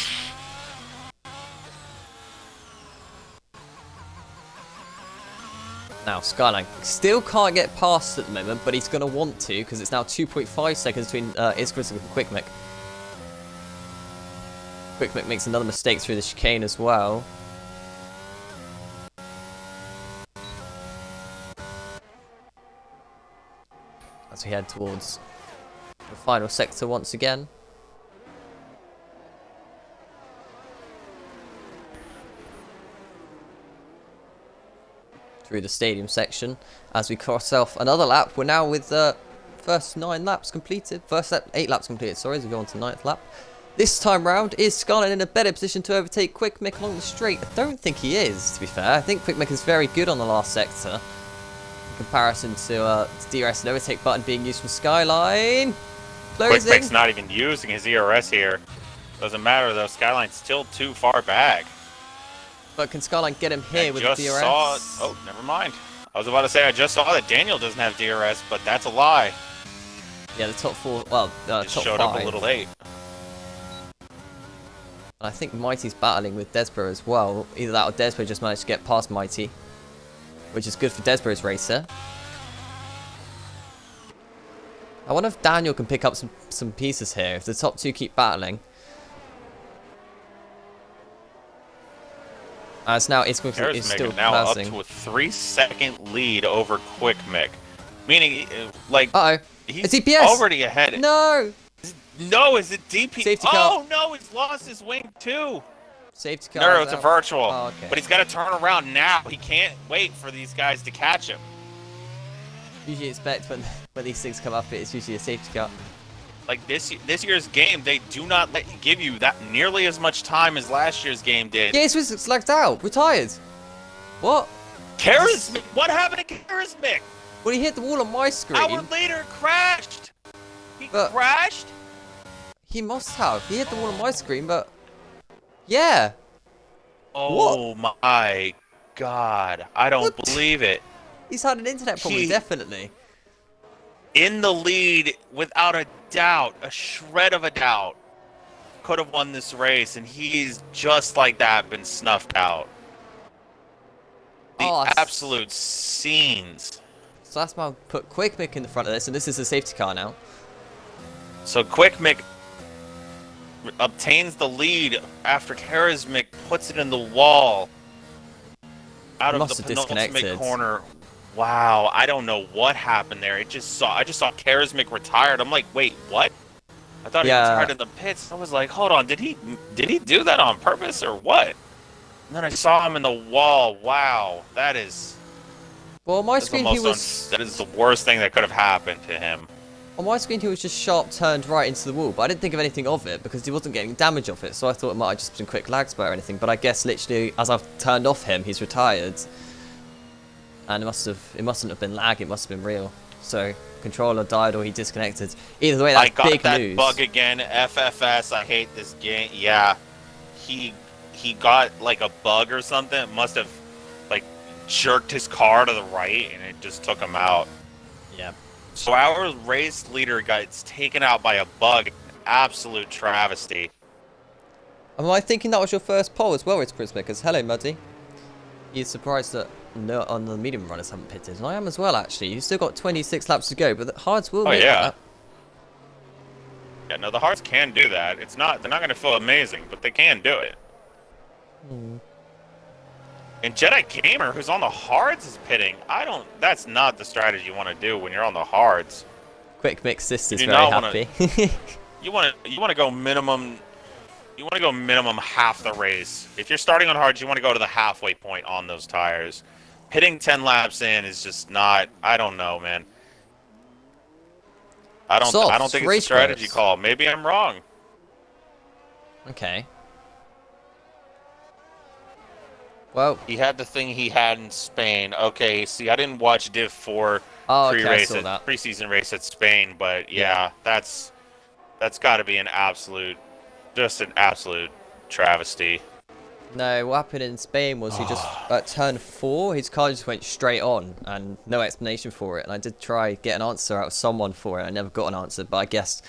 Now, Skyline still can't get past at the moment, but he's going to want to, because it's now 2.5 seconds between Iskris and Quick Mick. Quick Mick makes another mistake through the chicane as well. As we head towards the final sector once again. Through the stadium section. As we cross off another lap, we're now with the first 9 laps completed. First 8 laps completed, sorry, as we go on to the 9th lap. This time round, is Skyline in a better position to overtake Quick Mick along the straight? I don't think he is, to be fair. I think Quick Mick is very good on the last sector. In comparison to DRS and overtake button being used from Skyline. Closing. Quick Mick's not even using his ERS here. Doesn't matter though, Skyline's still too far back. But can Skyline get him here with DRS? Oh, never mind. I was about to say, I just saw that Daniel doesn't have DRS, but that's a lie. Yeah, the top 4, well, just top showed 5. up a little late. I think Mighty's battling with Desborough as well. Either that or Desborough just managed to get past Mighty, which is good for Desborough's racer. I wonder if Daniel can pick up some pieces here if the top 2 keep battling. As now it's still now passing. up to a 3-second lead over Quick Mick. Meaning, like, he's DPS. Already ahead. No! No, is it DP? Safety car. Oh, no, he's lost his wing, too. Safety car. No, it's a virtual. Oh, okay. But he's got to turn around now. He can't wait for these guys to catch him. Usually expect when these things come up, it's usually a safety car. Like this year's game, they do not give you that nearly as much time as last year's game did. Yeah, he was slacked out, retired. What? Charismic? What happened to Charismic? Well, he hit the wall on my screen. Our leader crashed. He crashed? He must have. He hit the wall on my screen, but yeah. Oh my God! I don't believe it. He's had an internet problem, definitely. In the lead, without a doubt, a shred of a doubt, could have won this race, and he's just like that been snuffed out. The absolute scenes. So that's why I'll put Quick Mick in the front of this, and this is a safety car now. So Quick Mick obtains the lead after Charismic puts it in the wall out of the penultimate corner. Wow, I don't know what happened there. I just saw Charismic retired. I'm like, wait, what? I thought he retired in the pits. I was like, hold on, did he do that on purpose or what? And then I saw him in the wall. Wow, that is. Well, on my screen that is the worst thing that could have happened to him. On my screen, he was just sharp turned right into the wall, but I didn't think of anything of it because he wasn't getting damage off it. So I thought it might have just been quick lag spur or anything. But I guess literally, as I've turned off him, he's retired. And it mustn't have been lag, it must have been real. So, controller died or he disconnected. Either way, that's big news. I got that bug again, FFS, I hate this game. Yeah, he got like a bug or something. It must have like jerked his car to the right and it just took him out. Yeah. So our race leader gets taken out by a bug. Absolute travesty. Am I thinking that was your first poll as well, it's Chris Because hello, Muddy. He's surprised that on the medium runners haven't pitted, and I am as well actually. You've still got 26 laps to go, but the hards will make that. Yeah, no, the hards can do that. It's not, they're not going to feel amazing, but they can do it. And Jedi Gamer, who's on the hards, is pitting. That's not the strategy you want to do when you're on the hards. Quick Mix Sister's You do very not happy. you want to go minimum. You want to go minimum half the race. If you're starting on hards, you want to go to the halfway point on those tires. Hitting 10 laps in is just not. I don't know, man. I don't think it's a strategy call. Maybe I'm wrong. Okay. Well, he had the thing he had in Spain. Okay, see, I didn't watch Div 4 preseason race at Spain, but yeah. that's got to be an absolute travesty. No, what happened in Spain was he just, at turn 4, his car just went straight on, and no explanation for it. And I did try get an answer out of someone for it. I never got an answer, but I guess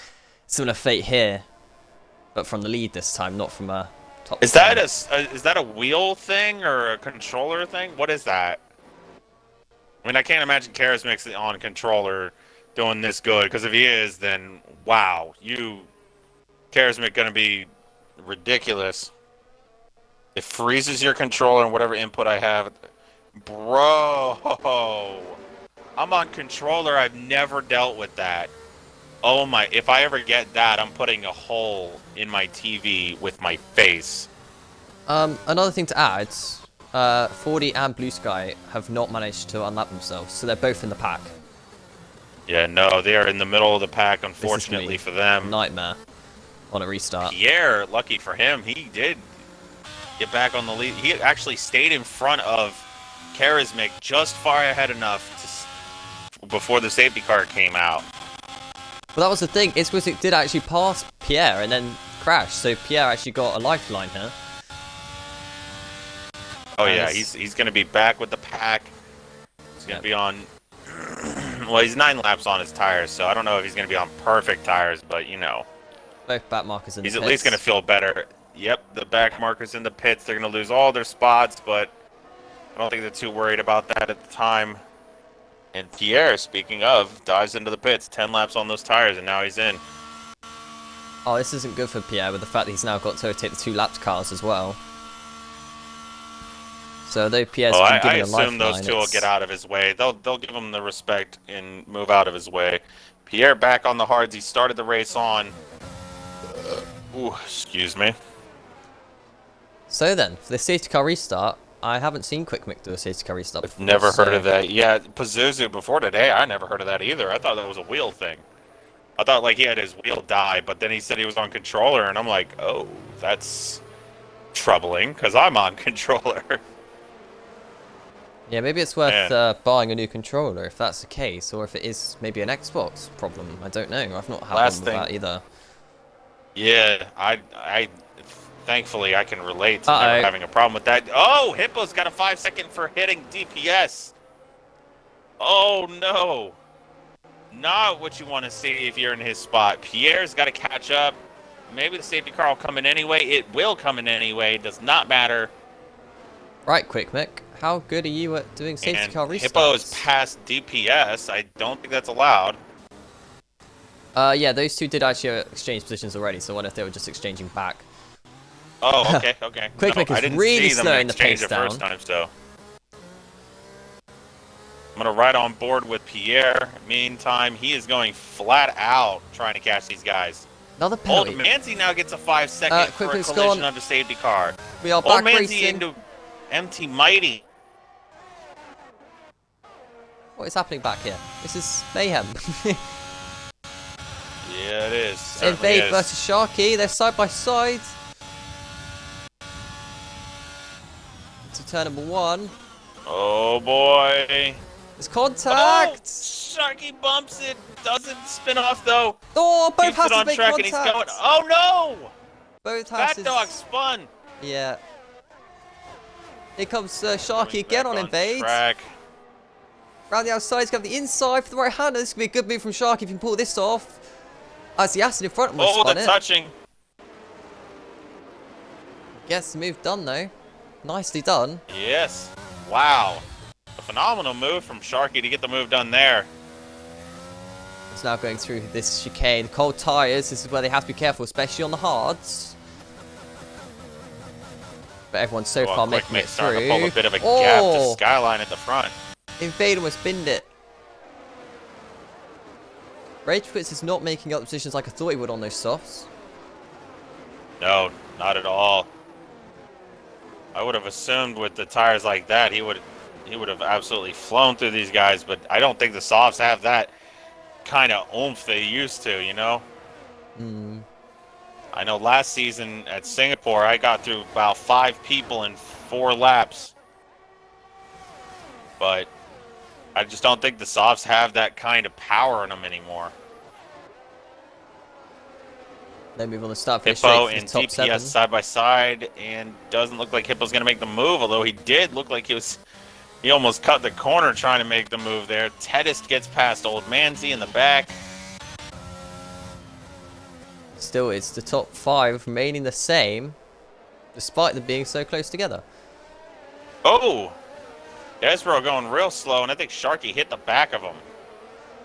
similar fate here, but from the lead this time, not from a top. Is that a wheel thing or a controller thing? What is that? I mean, I can't imagine Charismic's on controller doing this good, because if he is, then wow, Charismic gonna be ridiculous. It freezes your controller and whatever input I have. Bro, I'm on controller. I've never dealt with that. Oh my, if I ever get that, I'm putting a hole in my TV with my face. Another thing to add, 40 and Blue Sky have not managed to unlap themselves, so they're both in the pack. Yeah, no, they are in the middle of the pack, unfortunately for them. Nightmare on a restart. Pierre, lucky for him, he did get back on the lead. He actually stayed in front of Charismic just far ahead enough before the safety car came out. Well, that was the thing. Isquisic did actually pass Pierre and then crash, so Pierre actually got a lifeline here. Oh yeah, he's going to be back with the pack. He's going to be on. Well, he's 9 laps on his tires, so I don't know if he's going to be on perfect tires, but you know. Both back markers in the pits. He's at least going to feel better. Yep, the back markers in the pits. They're going to lose all their spots, but I don't think they're too worried about that at the time. And Pierre, speaking of, dives into the pits. 10 laps on those tires, and now he's in. Oh, this isn't good for Pierre with the fact that he's now got to take the 2 lapped cars as well. So though Pierre's been given a lifeline, I assume those two will get out of his way. They'll give him the respect and move out of his way. Pierre back on the hards. He started the race on. Ooh, excuse me. So then, for the safety car restart, I haven't seen Quick Mick do a safety car restart before. I've never heard of that. Yeah, Pazuzu before today, I never heard of that either. I thought that was a wheel thing. I thought like he had his wheel die, but then he said he was on controller, and I'm like, oh, that's troubling, because I'm on controller. Yeah, maybe it's worth buying a new controller if that's the case, or if it is maybe an Xbox problem. I don't know. I've not had one with that either. Yeah, I thankfully I can relate to never having a problem with that. Oh, Hippo's got a 5-second for hitting DPS. Oh no, not what you want to see if you're in his spot. Pierre's got to catch up. Maybe the safety car will come in anyway. It will come in anyway. It does not matter. Right, Quick Mick. How good are you at doing safety car restarts? Hippo is past DPS. I don't think that's allowed. Yeah, those two did actually exchange positions already, so I wonder if they were just exchanging back. Oh, okay, okay. Quick Mick is really slowing the pace down. First time, so. I'm going to ride on board with Pierre. Meantime, he is going flat out trying to catch these guys. Another penalty. Old Manzi now gets a 5-second for a collision of the safety car. We are back racing. Into MT Mighty. What is happening back here? This is mayhem. Yeah, it is. Invade versus Sharky. They're side by side. To turn number 1. Oh boy. There's contact. Oh, Sharky bumps it. Doesn't spin off though. Oh, both has to make track contact. And he's going, oh no! Both has. That dog spun. Yeah. Here comes Sharky again on invade. Track. Round the outside, he's got the inside for the right hander. This could be a good move from Sharky if he can pull this off. As the acid in front of him spun the it. touching. Gets the move done though. Nicely done. Yes. Wow. A phenomenal move from Sharky to get the move done there. It's now going through this chicane. Cold tyres, this is where they have to be careful, especially on the hards. But everyone's so far making it through. Starting to pull a bit of a gap to Skyline at the front. Invade almost binned it. Rage Quits is not making up positions like I thought he would on those softs. No, not at all. I would have assumed with the tires like that, he would have absolutely flown through these guys, but I don't think the softs have that kind of oomph they used to, you know? I know last season at Singapore, I got through about 5 people in 4 laps. But I just don't think the softs have that kind of power in them anymore. They move on the start for Hippo and top DPS 7. side by side, and doesn't look like Hippo's going to make the move, although he did look like he almost cut the corner trying to make the move there. Tedist gets past Old Manzi in the back. Still, it's the top 5 remaining the same, despite them being so close together. Oh! Desbro going real slow, and I think Sharky hit the back of him.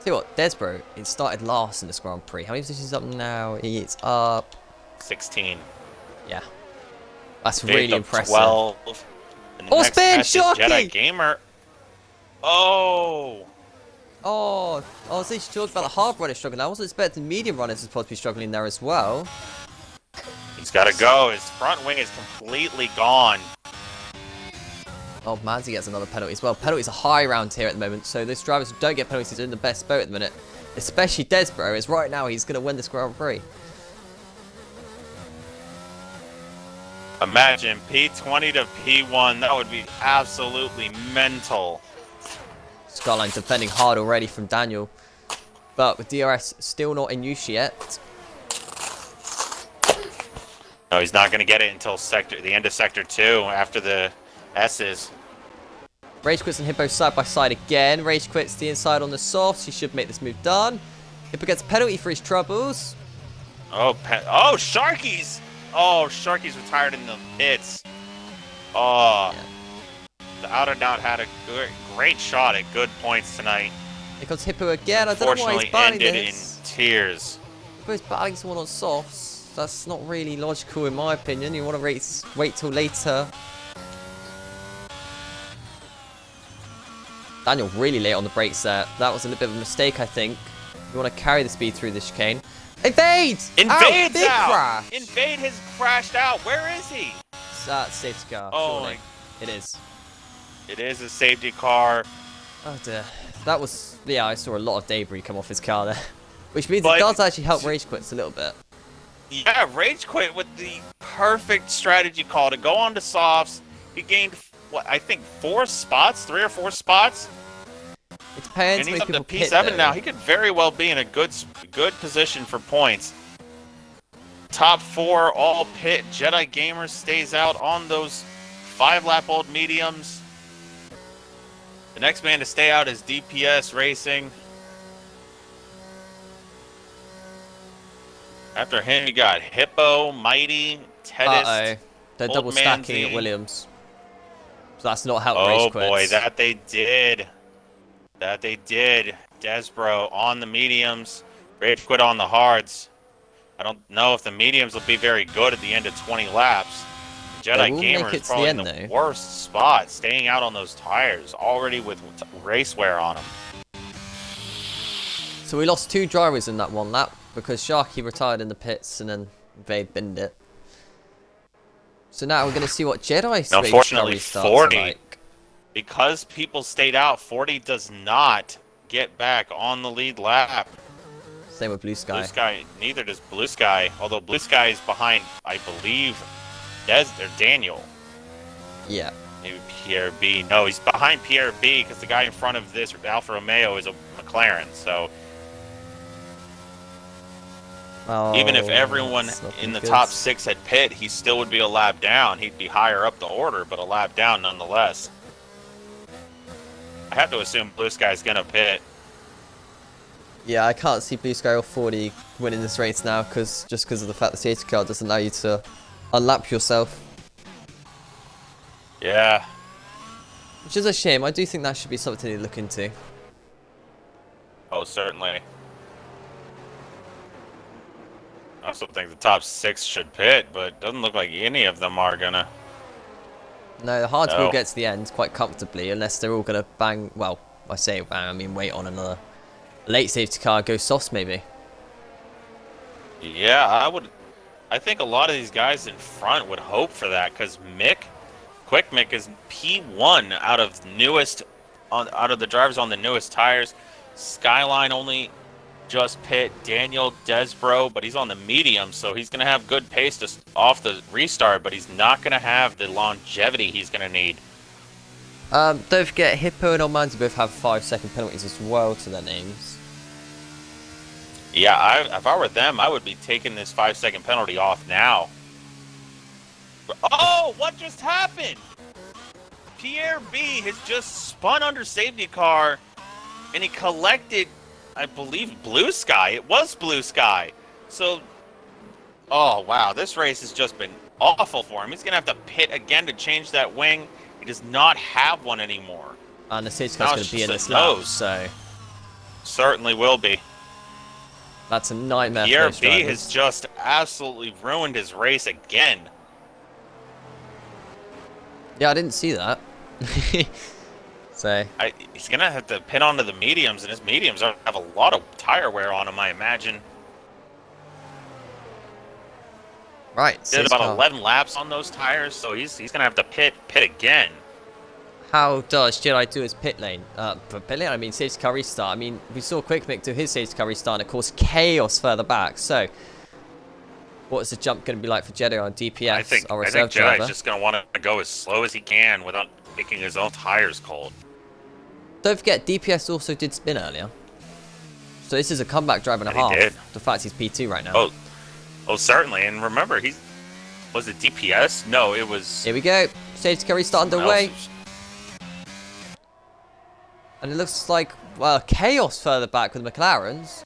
Tell you what, Desbro, it started last in this Grand Prix. How many positions up now? It's up 16. Yeah. That's Fifth really of impressive. 12. And the Oh, next spin, match is Sharky! Jedi Gamer. Oh! Oh, I was actually talking about the hard runners struggling. I wasn't expecting medium runners to supposed to be struggling there as well. He's got to go. His front wing is completely gone. Oh, Manzi gets another penalty as well. Penalties are high around here at the moment, so those drivers who don't get penalties are in the best boat at the minute. Especially Desbro, as right now he's going to win this Grand Prix. Imagine P20 to P1. That would be absolutely mental. Skyline defending hard already from Daniel. But with DRS still not in use yet. No, he's not going to get it until the end of Sector 2 after the S's. Rage Quits and Hippo side by side again. Rage Quits the inside on the softs. He should make this move done. Hippo gets a penalty for his troubles. Oh, Sharky's! Oh, Sharky's retired in the pits. Oh, Yeah. the out and out had a great shot at good points tonight. Here comes Hippo again. I don't know why he's Unfortunately, battling ended this. in tears. Hippo's battling someone on softs. That's not really logical in my opinion. You want to wait till later. Daniel really late on the brakes there. That was a little bit of a mistake, I think. You want to carry the speed through this chicane. Invade! Invade's big out! crash! Invade has crashed out. Where is he? Safety car. Oh, surely. It is. It is a safety car. Oh dear. That was... Yeah, I saw a lot of debris come off his car there. Which means But it does actually help Rage Quits a little bit. Yeah, Rage Quit with the perfect strategy call to go on to softs. He gained, what, I think 4 spots? 3 or 4 spots? It depends. And he's how up many to people pit, P7 though. now. He could very well be in a good position for points. Top 4 all pit. Jedi Gamer stays out on those 5-lap old mediums. The next man to stay out is DPS Racing. After him, you got Hippo, Mighty, Tedist. Uh-oh. They're Old double stacking Manzi. at Williams. So that's not helped Oh Rage Quits. boy, that they did. That they did. Desbro on the mediums. Rage Quit on the hards. I don't know if the mediums will be very good at the end of 20 laps. Jedi will Gamer make it is to the probably end, in the though. worst spot, staying out on those tires, already with race wear on them. So we lost 2 drivers in that one lap because Sharky retired in the pits and then Vade binned it. So now we're going to see what Jedi's Now, unfortunately, race starts 40, like. because people stayed out, 40 does not get back on the lead lap. Same with Blue Sky. Blue Sky, neither does Blue Sky, although Blue Sky is behind, I believe, Daniel. Yeah. Maybe Pierre B. No, he's behind Pierre B because the guy in front of this Alfa Romeo is a McLaren. So Oh, even if everyone that's not in the good. top 6 had pit, he still would be a lap down. He'd be higher up the order, but a lap down nonetheless. I have to assume Blue Sky's gonna pit. Yeah, I can't see Blue Sky or 40 winning this race now just because of the fact the safety car doesn't allow you to unlap yourself. Yeah. Which is a shame. I do think that should be something to look into. Oh, certainly. I also think the top 6 should pit, but doesn't look like any of them are gonna. No, the hards will No. get to the end quite comfortably, unless they're all going to bang, well, I say bang, I mean wait on another late safety car, go softs maybe. Yeah, I think a lot of these guys in front would hope for that, because Quick Mick is P1 out of the drivers on the newest tires. Skyline only just pit. Daniel Desbro, but he's on the medium, so he's going to have good pace off the restart, but he's not going to have the longevity he's going to need. Don't forget, Hippo and Almanzi both have 5-second penalties as well to their names. Yeah, if I were them, I would be taking this 5-second penalty off now. Oh, what just happened? Pierre B has just spun under safety car, and he collected, I believe, Blue Sky. It was Blue Sky. So, oh, wow, this race has just been awful for him. He's going to have to pit again to change that wing. He does not have one anymore. And the safety car's going to be in this lap, so... Certainly will be. That's a nightmare Pierre for B drivers. has just absolutely ruined his race again. Yeah, I didn't see that. So... He's going to have to pit onto the mediums, and his mediums have a lot of tire wear on them, I imagine. Right, Did about 11 laps on those tires, so he's going to have to pit again. How does Jedi do his pit lane? For pit lane, I mean safety car restart. I mean, we saw Quick Mick do his safety car restart, and of course chaos further back. So, what is the jump going to be like for Jedi on DPS? I think Jedi's just going to want to go as slow as he can without making his own tires cold. Don't forget, DPS also did spin earlier. So this is a comeback drive and a half. He did. The fact he's P2 right now. Oh, certainly. And remember, was it DPS? No, it was... Here we go. Safety car restart underway. And it looks like, well, chaos further back with McLarens.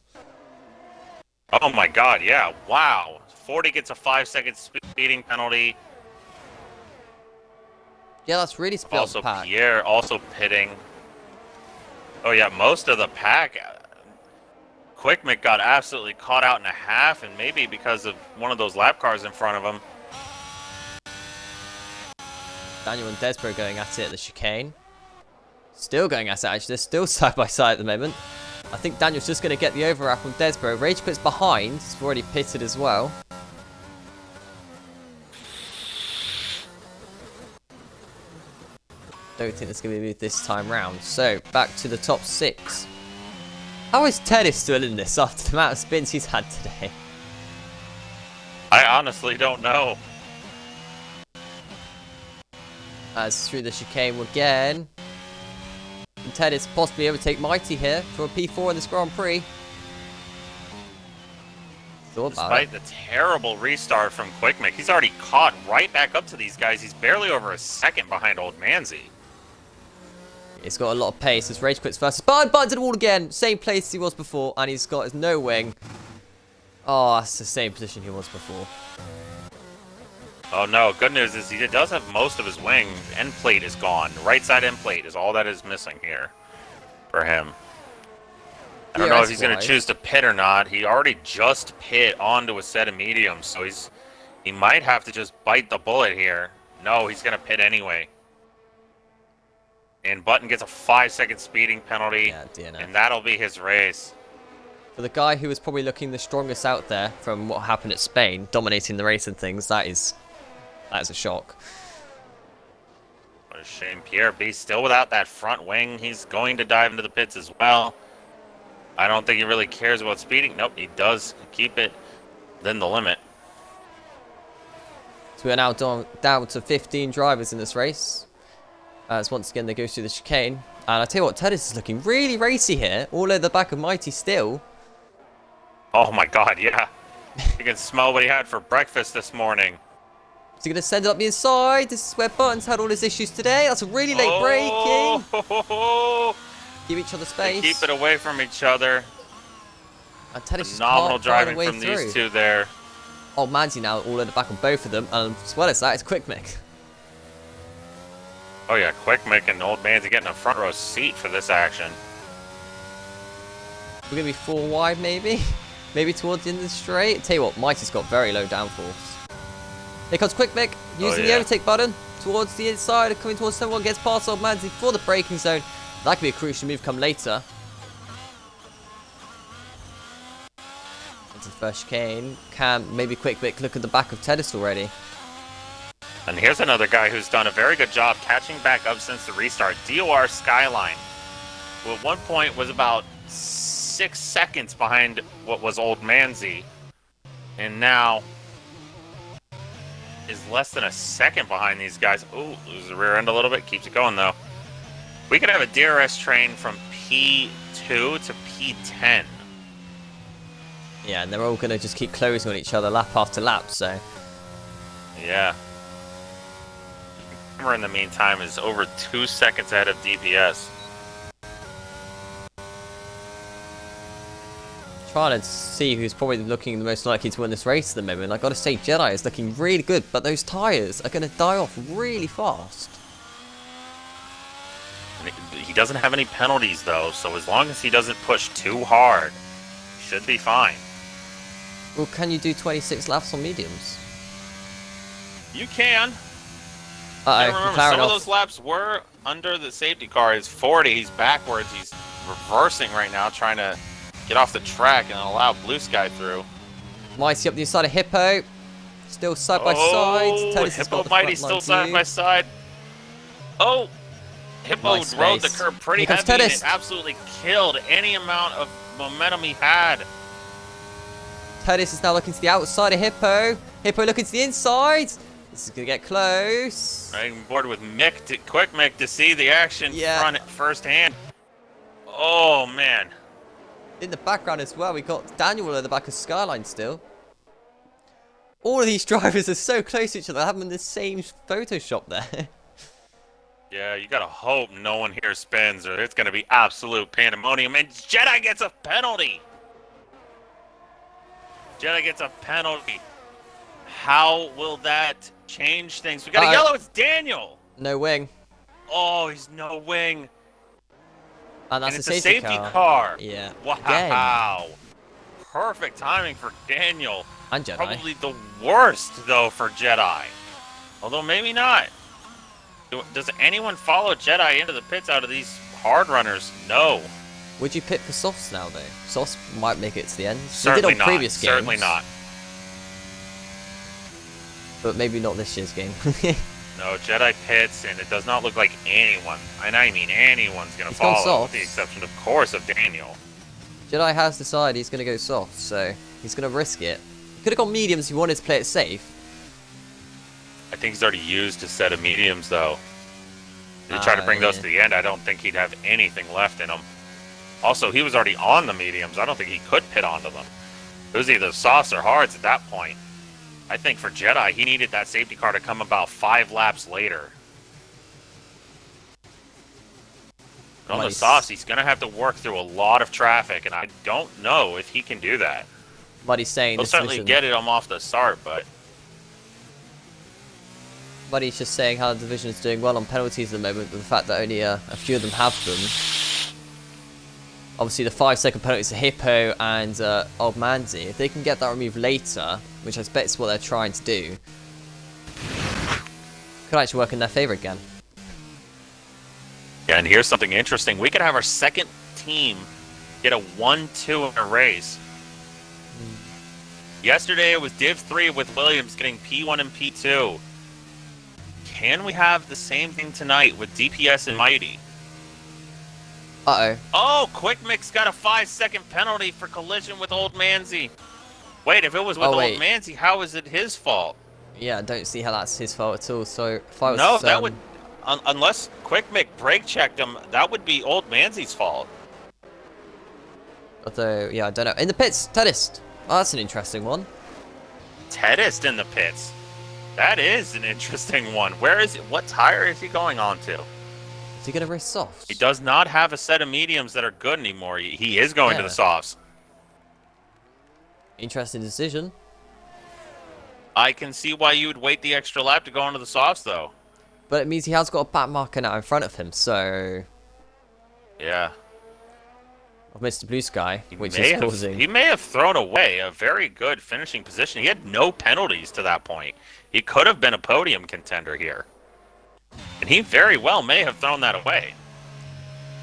Oh my god, yeah. Wow. 40 gets a 5-second speeding penalty. Yeah, that's really split Also, the pack. Pierre also pitting. Oh yeah, most of the pack. Quick Mick got absolutely caught out in a half, and maybe because of one of those lap cars in front of him. Daniel and Desbro going at it at the chicane. Still going at it, actually. They're still side by side at the moment. I think Daniel's just going to get the overwrap on Desbro. Rage Quit's behind. He's already pitted as well. Don't think it's going to be this time round. So, back to the top 6. How is Teddy still in this after the amount of spins he's had today? I honestly don't know. As through the chicane again. And Ted is possibly overtake Mighty here for a P4 in this Grand Prix. Despite the terrible restart from Quick Mick, he's already caught right back up to these guys. He's barely over a second behind Old Manzi. He's got a lot of pace as Rage Quits versus Button to the wall again. Same place as he was before, and he's got his no wing. Oh, that's the same position he was before. Oh no, good news is he does have most of his wing. End plate is gone. Right side end plate is all that is missing here for him. I don't know if he's going to choose to pit or not. He already just pit onto a set of mediums, so he might have to just bite the bullet here. No, he's going to pit anyway. And Button gets a 5-second speeding penalty, and that'll be his race. For the guy who was probably looking the strongest out there from what happened at Spain, dominating the race and things, that is a shock. What a shame. Pierre B still without that front wing. He's going to dive into the pits as well. I don't think he really cares about speeding. Nope, he does keep it within the limit. So we're now down to 15 drivers in this race. As once again they go through the chicane. And I tell you what, Tedis is looking really racy here. All over the back of Mighty still. Oh my god, yeah. You can smell what he had for breakfast this morning. Is he going to send it up the inside? This is where Button's had all his issues today. That's a really late braking. Give each other space. They keep it away from each other. And Tedis phenomenal driving from these two there. Oh, Manzi now all in the back on both of them. And as well as that, it's Quick Mick. Oh yeah, Quick Mick and Old Manzi getting a front row seat for this action. We're going to be 4 wide maybe. maybe towards the end of the straight. Tell you what, Mighty's got very low downforce. Here comes Quick Mick, using the overtake button towards the inside, coming towards someone, gets past Old Manzi for the braking zone. That could be a crucial move come later. Into the first chicane. Can maybe Quick Mick look at the back of Tedis already? And here's another guy who's done a very good job catching back up since the restart. DOR Skyline, who at one point was about 6 seconds behind what was Old Manzi, and now is less than a second behind these guys. Ooh, loses the rear end a little bit, keeps it going though. We could have a DRS train from P2 to P10. Yeah, and they're all going to just keep closing on each other lap after lap, so... Yeah. Hammer in the meantime is over 2 seconds ahead of DPS. Trying to see who's probably looking the most likely to win this race at the moment. I gotta say, Jedi is looking really good, but those tyres are going to die off really fast. He doesn't have any penalties though, so as long as he doesn't push too hard, he should be fine. Well, can you do 26 laps on mediums? You can. Uh-oh, Remember, some of those laps were under the safety car. He's 40, he's backwards, he's reversing right now, trying to get off the track and allow Blue Sky through. Mighty up the inside of Hippo. Still side by side. Oh, Hippo Mighty still side by side. Oh, Hippo Nice rode the space. curb pretty Here comes heavy and Tedis. it absolutely killed any amount of momentum he had. Tedis is now looking to the outside of Hippo. Hippo looking to the inside. This is going to get close. I'm board with Quick Mick to see the action front firsthand. Oh, man. In the background as well, we got Daniel at the back of Skyline still. All of these drivers are so close to each other, having the same Photoshop there. Yeah, you gotta hope no one here spins or it's gonna be absolute pandemonium. And Jedi gets a penalty! Jedi gets a penalty. How will that change things? We got a yellow, it's Daniel! No wing. Oh, he's no wing. And that's it's a a safety car. Yeah. Wow. Again. Perfect timing for Daniel. And Jedi. Probably the worst, though, for Jedi. Although maybe not. Does anyone follow Jedi into the pits out of these hard runners? No. Would you pit for softs now, though? Softs might make it to the end. Certainly they did on not. previous games. Certainly not. But maybe not this year's game. No, Jedi pits, and it does not look like anyone, and I mean anyone's going to He's gone follow, soft. with the exception, of course, of Daniel. Jedi has decided he's going to go soft, so he's going to risk it. He could have gone mediums if he wanted to play it safe. I think he's already used a set of mediums, though. If he tried to bring those to the end, I don't think he'd have anything left in him. Also, he was already on the mediums. I don't think he could pit onto them. It was either softs or hards at that point. I think for Jedi, he needed that safety car to come about 5 laps later. But on the softs, he's going to have to work through a lot of traffic, and I don't know if he can do that. But he's saying He'll certainly get him off the start, but... But he's just saying how the division is doing well on penalties at the moment, with the fact that only a few of them have them. Obviously, the 5-second penalties to Hippo and Old Manzi. If they can get that removed later, which I expect is what they're trying to do, could actually work in their favour again. Yeah, and here's something interesting. We could have our second team get a 1-2 in a race. Yesterday, it was Div 3 with Williams getting P1 and P2. Can we have the same thing tonight with DPS and Mighty? Uh-oh. Oh, Quick Mix got a 5-second penalty for collision with Old Manzi. Wait, if it was with Old Manzi, how is it his fault? Yeah, I don't see how that's his fault at all. So if I was, no, that would, unless Quick Mick brake checked him, that would be Old Manzi's fault. Although, yeah, I don't know. In the pits, Tedist. Oh, that's an interesting one. Tedist in the pits. That is an interesting one. Where is it? What tire is he going on to? Is he going to race softs? He does not have a set of mediums that are good anymore. He is going to the softs. Interesting decision. I can see why you would wait the extra lap to go onto the softs, though. But it means he has got a back marker now in front of him, so... Yeah. of Mr. Blue Sky, which He is causing... may have thrown away a very good finishing position. He had no penalties to that point. He could have been a podium contender here. And he very well may have thrown that away.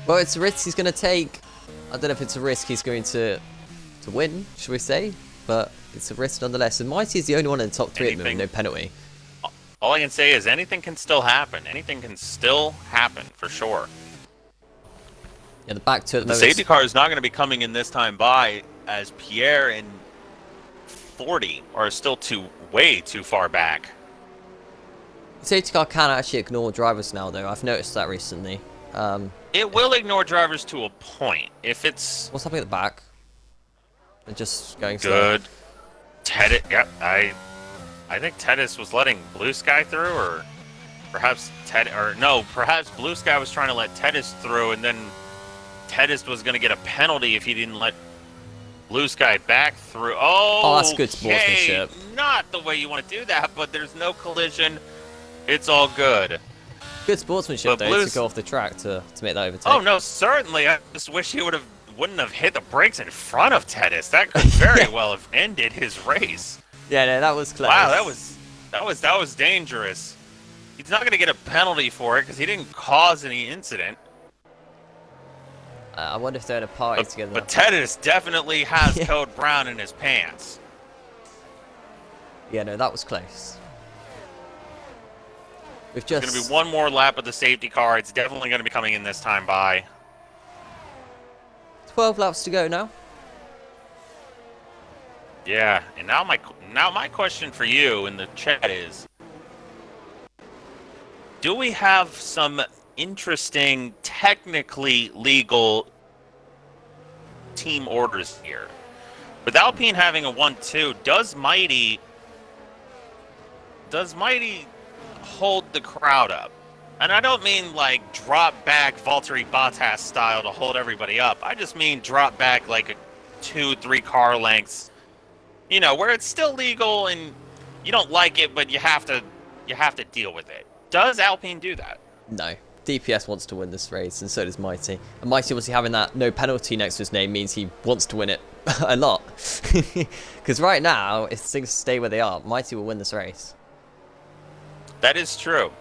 Well, it's a risk he's going to take. I don't know if it's a risk he's going to win, should we say? But it's a risk nonetheless. And Mighty is the only one in the top 3 at the moment, no penalty. All I can say is anything can still happen. Anything can still happen, for sure. Yeah, the back two at the The moment. safety car is not going to be coming in this time by, as Pierre and 40 are still way too far back. The safety car can actually ignore drivers now, though. I've noticed that recently. It will ignore drivers to a point. If it's... What's happening at the back? They're just going slow. Good. Yep, I think Tedis was letting Blue Sky through, or perhaps perhaps Blue Sky was trying to let Tedis through, and then Tedis was going to get a penalty if he didn't let Blue Sky back through. Oh, that's good sportsmanship. Not the way you want to do that, but there's no collision. It's all good. Good sportsmanship, though, to go off the track to make that overtake. Oh, no, certainly. I just wish he wouldn't have hit the brakes in front of Tedis. That could very well have ended his race. Yeah, no, that was close. Wow, that was dangerous. He's not going to get a penalty for it because he didn't cause any incident. I wonder if they're in a party together. But Tedis definitely has Code Brown in his pants. Yeah, no, that was close. There's going to be one more lap of the safety car. It's definitely going to be coming in this time by. 12 laps to go now. Yeah, and now my question for you in the chat is, do we have some interesting, technically legal team orders here? With Alpine having a 1-2, does Mighty hold the crowd up? And I don't mean like drop back Valtteri Bottas style to hold everybody up. I just mean drop back like a 2-3 car lengths. You know, where it's still legal and you don't like it, but you have to deal with it. Does Alpine do that? No. DPS wants to win this race, and so does Mighty. And Mighty, obviously, having that no penalty next to his name means he wants to win it a lot. Because right now, if things stay where they are, Mighty will win this race. That is true.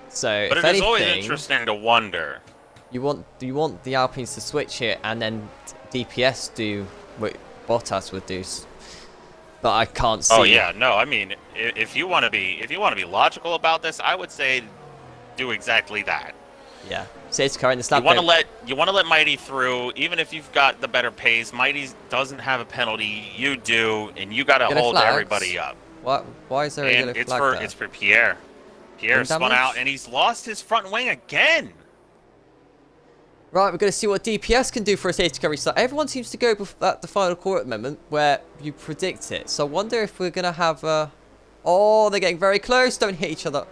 So, but if it is anything, always interesting to wonder. You want the Alpines to switch here, and then DPS do what Bottas would do. But I can't see. Oh yeah, no. I mean, if you want to be logical about this, I would say do exactly that. Yeah. Safety car in the slap. You want to let Mighty through, even if you've got the better pace. Mighty doesn't have a penalty. You do, and you got to hold everybody up. Why is there a yellow flag there? It's for Pierre. Pierre spun out, and he's lost his front wing again. Right, we're going to see what DPS can do for a safety car restart. Everyone seems to go at the final corner at the moment where you predict it. So I wonder if we're going to have oh, they're getting very close. Don't hit each other.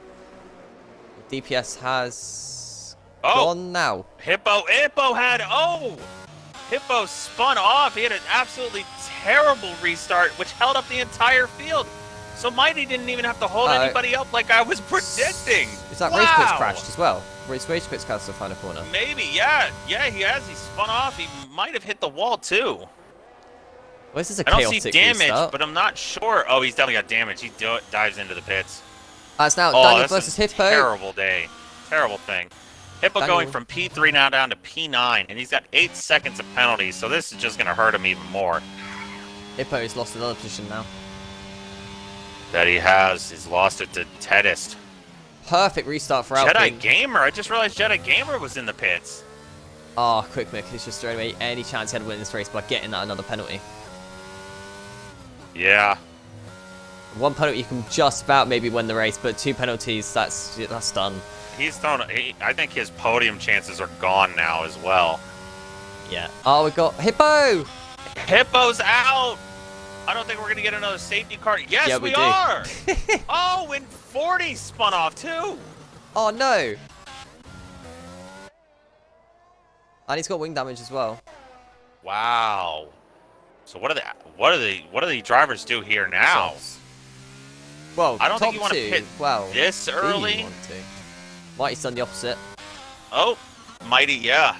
DPS has gone now. Hippo spun off. He had an absolutely terrible restart, which held up the entire field. So Mighty didn't even have to hold anybody up like I was predicting. Is that race pits crashed as well? Race pits crashed the final corner. Maybe, yeah. Yeah, he has. He spun off. He might have hit the wall, too. Well, this is a I chaotic don't see damage, restart. but I'm not sure. Oh, he's definitely got damage. He dives into the pits. It's now Daniel versus Hippo. Terrible day. Terrible thing. Hippo going from P3 now down to P9, and he's got 8 seconds of penalties, so this is just going to hurt him even more. Hippo has lost another position now. That he has. He's lost it to Tedist. Perfect restart for Alpine. Jedi Gamer. I just realized Jedi Gamer was in the pits. Oh, Quick Mick has just thrown away any chance he had to win this race by getting that another penalty. Yeah. One penalty you can just about maybe win the race, but 2 penalties, that's done. He's thrown. I think his podium chances are gone now as well. Yeah. Oh, we got Hippo. Hippo's out. I don't think we're gonna get another safety car. Yes, yeah, we are. Oh, and 40 spun off too. Oh no. And he's got wing damage as well. Wow. So what do the drivers do here now? Well, I don't think you want to pit this early. Mighty's done the opposite. Oh, Mighty, yeah.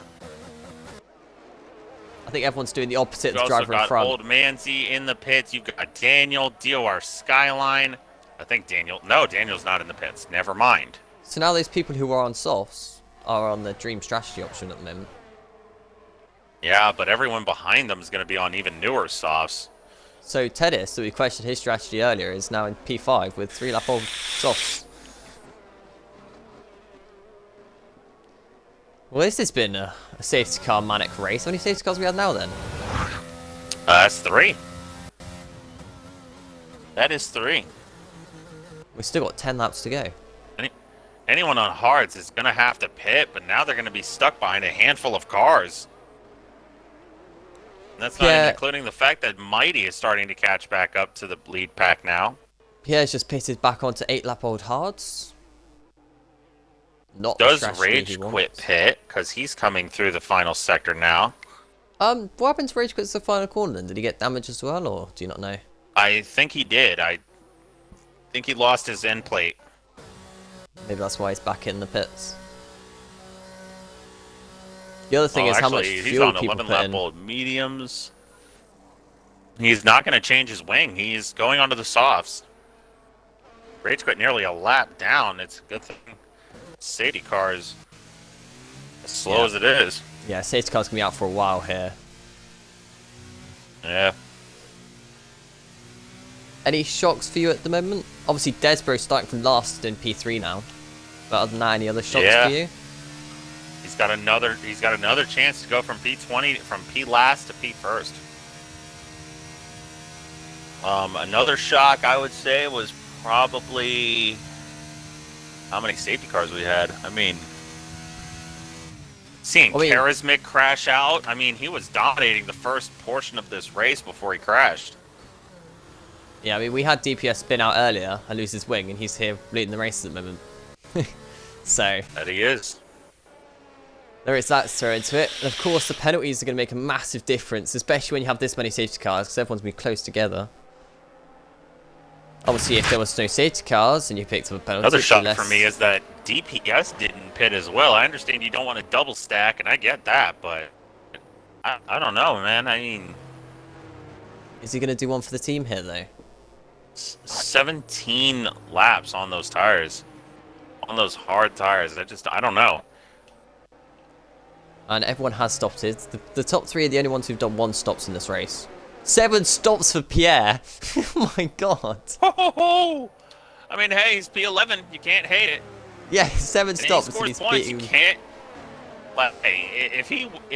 I think everyone's doing the opposite You've of the also driver in got front. Old Manzi in the pits. You've got Daniel, DOR Skyline. I think Daniel... No, Daniel's not in the pits. Never mind. So now those people who are on softs are on the Dream Strategy option at the moment. Yeah, but everyone behind them is going to be on even newer softs. So Tedis, that we questioned his strategy earlier, is now in P5 with 3-lap-old softs. Well, this has been a safety car manic race. How many safety cars we had now then? That's 3. That is 3. We've still got 10 laps to go. Anyone on hards is going to have to pit, but now they're going to be stuck behind a handful of cars. And that's not even including the fact that Mighty is starting to catch back up to the lead pack now. Pierre's just pitted back onto 8-lap-old hards. Not Does Rage quit pit? Because he's coming through the final sector now. What happened to Rage quit the final corner then? Did he get damaged as well, or do you not know? I think he did. I think he lost his end plate. Maybe that's why he's back in the pits. The other thing is how much fuel people put in. He's on 11-lap-old mediums. He's not going to change his wing. He's going onto the softs. Rage quit nearly a lap down. It's a good thing. Safety cars, as slow as it is. Yeah, safety car's gonna be out for a while here. Yeah. Any shocks for you at the moment? Obviously, Desboro's starting from last in P3 now. But other than that, any other shocks for you? He's got another chance to go from P20 from P last to P first. Another shock I would say was probably how many safety cars we had. I mean, seeing Charismic crash out, I mean, he was dominating the first portion of this race before he crashed. Yeah, I mean, we had DPS spin out earlier and lose his wing, and he's here leading the race at the moment. So. That he is. There is that throw into it. And of course, the penalties are going to make a massive difference, especially when you have this many safety cars, because everyone's going to be close together. Obviously, if there was no safety cars and you picked up a penalty... Another shock for me is that DPS didn't pit as well. I understand you don't want to double stack, and I get that, but I don't know, man. I mean... Is he going to do one for the team here, though? 17 laps on those tires. On those hard tires. I don't know. And everyone has stopped it. The top 3 are the only ones who've done 1 stops in this race. 7 stops for Pierre. Oh my god. Ho, ho, ho. I mean, hey, he's P11. You can't hate it. Yeah, 7 and stops. He scores points. You can't. But hey, if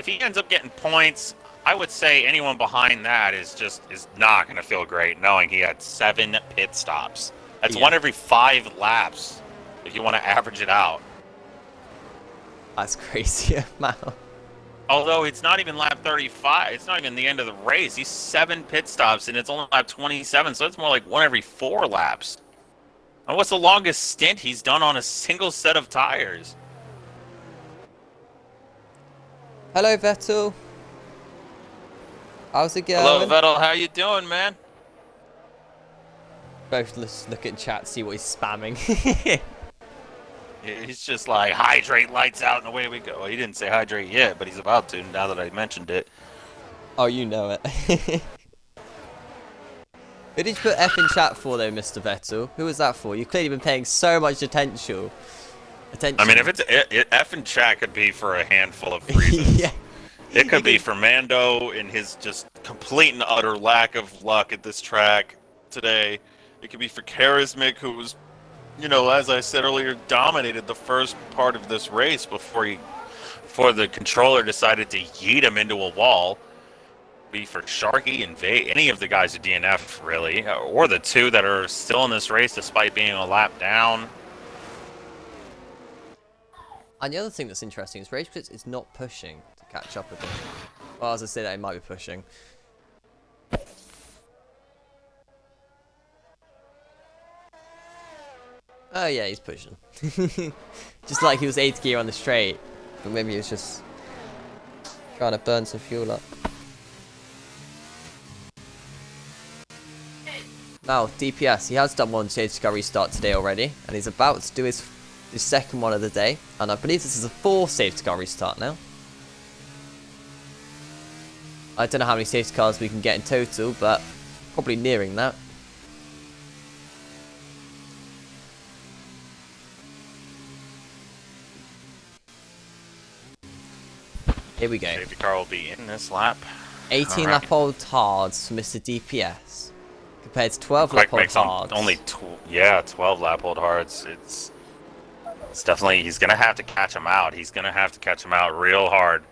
he ends up getting points, I would say anyone behind that is not going to feel great knowing he had 7 pit stops. That's 1 every 5 laps if you want to average it out. That's crazy amount. Although it's not even lap 35, it's not even the end of the race. He's 7 pit stops and it's only lap 27, so it's more like 1 every 4 laps. And what's the longest stint he's done on a single set of tires? Hello, Vettel. How's it going? Hello, Vettel. How you doing, man? Both look at chat, see what he's spamming. He's just like, hydrate, lights out, and away we go. Well, he didn't say hydrate yet, but he's about to now that I mentioned it. Oh, you know it. Who did you put F in chat for, though, Mr. Vettel? Who was that for? You've clearly been paying so much attention. I mean, if it's F in chat could be for a handful of reasons. Yeah. It could be for Mando in his just complete and utter lack of luck at this track today. It could be for Charismic, who was, you know, as I said earlier, dominated the first part of this race before the controller decided to yeet him into a wall. Be for Sharky and any of the guys at DNF, really, or the 2 that are still in this race despite being a lap down. And the other thing that's interesting is Rage Quit is not pushing to catch up with him. Well, as I say that, he might be pushing. Oh yeah, he's pushing. Just like he was 8th gear on the straight, but maybe he was just trying to burn some fuel up. Now, DPS, he has done 1 safety car restart today already, and he's about to do his second one of the day, and I believe this is a 4th safety car restart now. I don't know how many safety cars we can get in total, but probably nearing that. Here we go. Safety car will be in this lap. 18 Alright. lap old hards for Mr. DPS. Compared to 12 Quick lap old makes on hards. only 12 lap old hards. It's definitely, he's gonna have to catch him out. He's gonna have to catch him out real hard.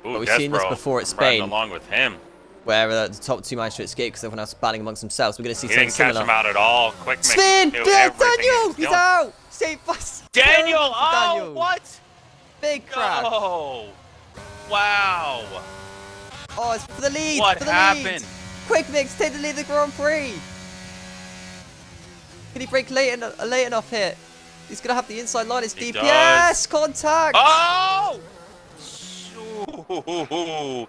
Ooh, But we've seen this Despero before at riding Spain, along with him. where the top two managed to escape because everyone else was battling amongst themselves. We're going to see He something didn't catch similar. him out at all. Quick makes Spin! knew Yeah, everything Daniel! was He's doing. out! Saved by Daniel! Oh, Daniel. what? Big crash. Oh, wow. Oh, it's for the lead. What for the happened? Lead. Quick Mix, take the lead of the Grand Prix. Can he brake late enough here? He's going to have the inside line. It's He DPS. does. Contact. Oh! Ooh.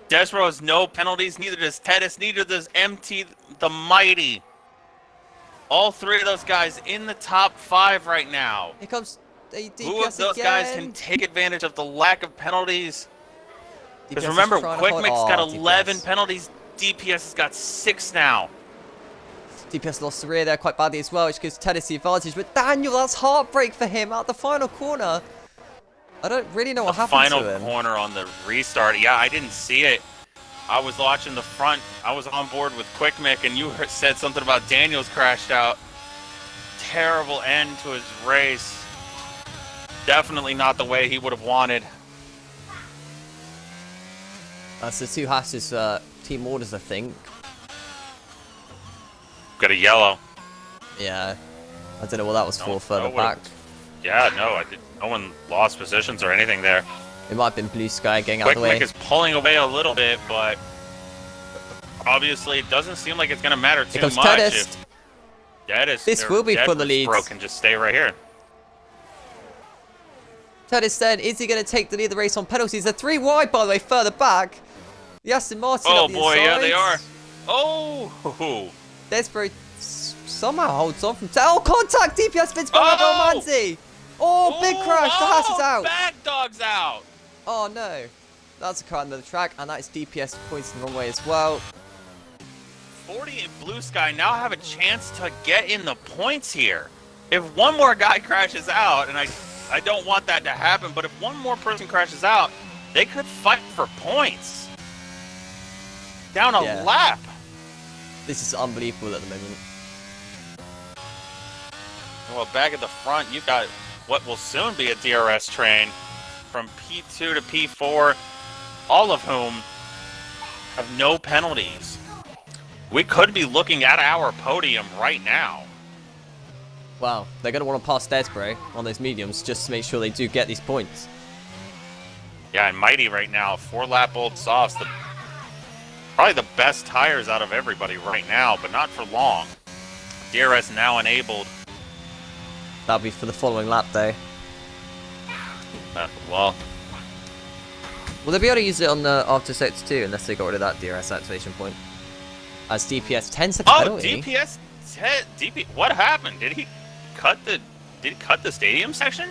Desro has no penalties, neither does Tedis, neither does MT the Mighty. All three of those guys in the top 5 right now. Here comes DPS Who of those again. guys can take advantage of the lack of penalties? Because DPS is remember, trying to Quick hold- Mix got oh, 11 DPS. penalties. DPS has got 6 now. DPS lost the rear there quite badly as well, which gives Tedis the advantage. But Daniel, that's heartbreak for him out the final corner. I don't really know what The happened final to him. corner on the restart. Yeah, I didn't see it. I was watching the front. I was on board with Quick Mick, and you said something about Daniels crashed out. Terrible end to his race. Definitely not the way he would have wanted. That's the two Haas's team orders, I think. Got a yellow. Yeah. I don't know what that was for further no, back. Yeah, no, I did. No one lost positions or anything there. It might have been Blue Sky getting out Quick of the way. Mick is pulling away a little bit, but obviously it doesn't seem like it's going to matter too comes much. Tedis. This will be for the leads. Bro can just stay right here. Tedis then, is he going to take the lead of the race on penalties? They're 3 wide, by the way, further back. The Aston Martin Oh up the boy, yeah, they are. inside. Oh, Despero somehow holds on from... Oh, contact! DPS spins by Oh! Manzi. Oh, big crash. The Haas is out. Back dog's out. Oh, no. That's a car under the track, and that is DPS pointing the wrong way as well. 40 and Blue Sky now have a chance to get in the points here. If one more guy crashes out, and I don't want that to happen, but if one more person crashes out, they could fight for points. Down a Yeah. lap. This is unbelievable at the moment. Well, back at the front, you've got what will soon be a DRS train from P2 to P4, all of whom have no penalties. We could be looking at our podium right now. Wow, they're going to want to pass Despero on those mediums just to make sure they do get these points. Yeah, and Mighty right now, 4-lap-old softs, probably the best tires out of everybody right now, but not for long. DRS now enabled. That'll be for the following lap, though. Well, Will they be able to use it on the after sector 2 unless they got rid of that DRS activation point? As DPS 10-second oh, penalty. DPS, what happened? Did he cut the stadium section?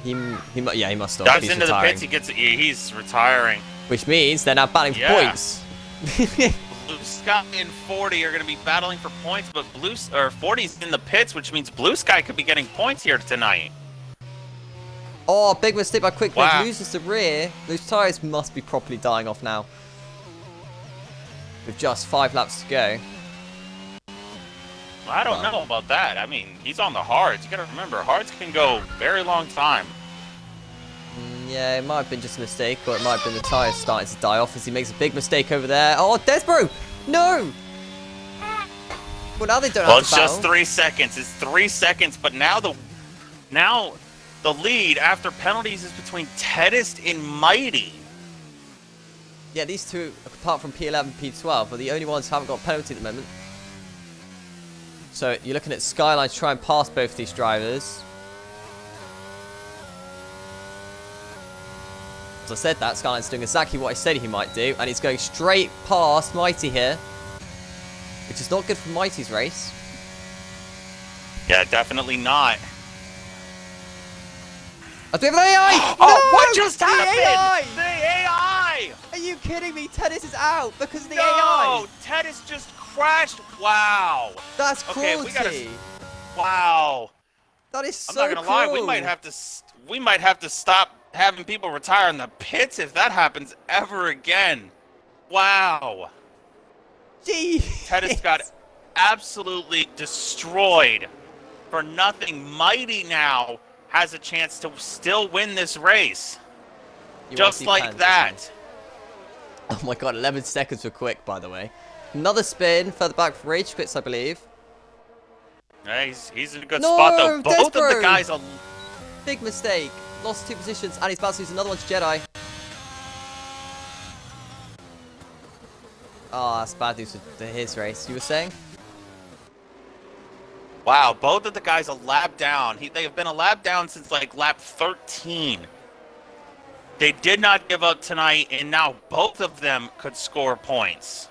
He must have. Dives He's into retiring. the pits, he's retiring. Which means they're now battling for Yeah. points. Blue Sky and 40 are going to be battling for points, but 40's in the pits, which means Blue Sky could be getting points here tonight. Oh, big mistake by Quick Wow. loses the rear. Those tyres must be properly dying off now. With just 5 laps to go. I don't know about that. I mean, he's on the hards. You got to remember, hards can go very long time. Yeah, it might have been just a mistake, or it might have been the tyres starting to die off as he makes a big mistake over there. Oh, Despero! No! Well, now they don't Well, have it's to battle. just 3 seconds. It's 3 seconds, but now the lead after penalties is between Tedist and Mighty. Yeah, these two, apart from P11 and P12, are the only ones who haven't got a penalty at the moment. So you're looking at Skyline to try and pass both these drivers. As I said that, Skyline's doing exactly what I said he might do, and he's going straight past Mighty here. Which is not good for Mighty's race. Yeah, definitely not. Oh, do we have an AI? Oh, No! what just The happened? AI! The AI! you kidding me? Tennis is out because of the No, AI. Tennis just crashed. Wow. That's Okay, cruelty. Wow. That is so I'm not gonna lie. We might have to stop having people retire in the pits if that happens ever again. Wow. Gee. Tennis got absolutely destroyed for nothing. Mighty now has a chance to still win this race. Just like that. Oh my god, 11 seconds for Quick, by the way. Another spin, further back for Rage Quits, I believe. Yeah, he's in a good spot, though. Both of the guys are... Big mistake. Lost 2 positions, and he's about to lose another one to Jedi. Oh, that's bad news for his race. You were saying? Wow, both of the guys a lap down. They have been a lap down since, like, lap 13. They did not give up tonight, and now both of them could score points.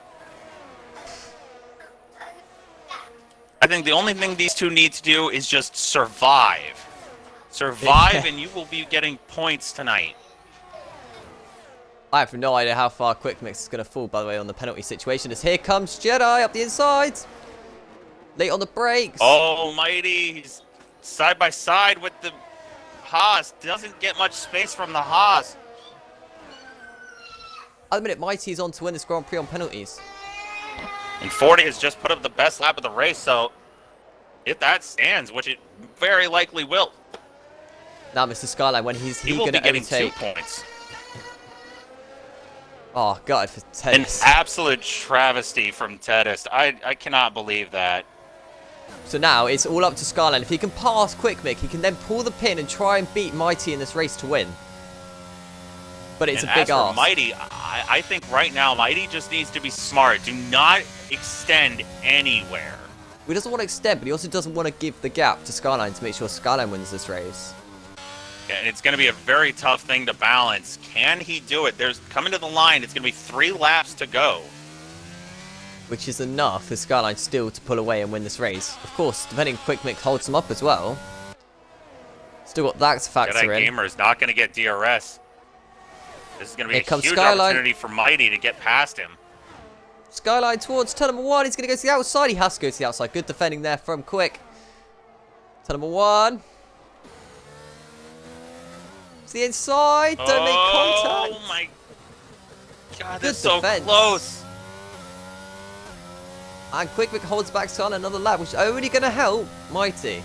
I think the only thing these two need to do is just survive. Survive, and you will be getting points tonight. I have no idea how far Quick Mix is going to fall, by the way, on the penalty situation. As here comes Jedi up the inside. Late on the brakes. Oh, Mighty. He's side by side with the Haas. Doesn't get much space from the Haas. At the minute, Mighty's on to win this Grand Prix on penalties. And 40 has just put up the best lap of the race, so if that stands, which it very likely will. Now, Mr. Skyline, when he will going be to getting overtake? 2 points. Oh, God, for Tennis. An absolute travesty from Tedis. I cannot believe that. So now it's all up to Skyline. If he can pass Quick Mick, he can then pull the pin and try and beat Mighty in this race to win. But it's a big ask. ask. Mighty, I think right now Mighty just needs to be smart. Do not extend anywhere. He doesn't want to extend, but he also doesn't want to give the gap to Skyline to make sure Skyline wins this race. And it's going to be a very tough thing to balance. Can he do it? There's coming to the line. It's going to be 3 laps to go. Which is enough for Skyline still to pull away and win this race. Of course, depending Quick Mick holds him up as well. Still got that to factor in. Gamer is not going to get DRS. This is going to be a huge Skyline. Opportunity for Mighty to get past him. Skyline towards turn number 1. He's going to go to the outside. He has to go to the outside. Good defending there from Quick. Turn number 1. To the inside. Don't make contact. Oh my God, Good that's so defense. close. And Quick Mick holds back Skyline another lap, which is only going to help Mighty.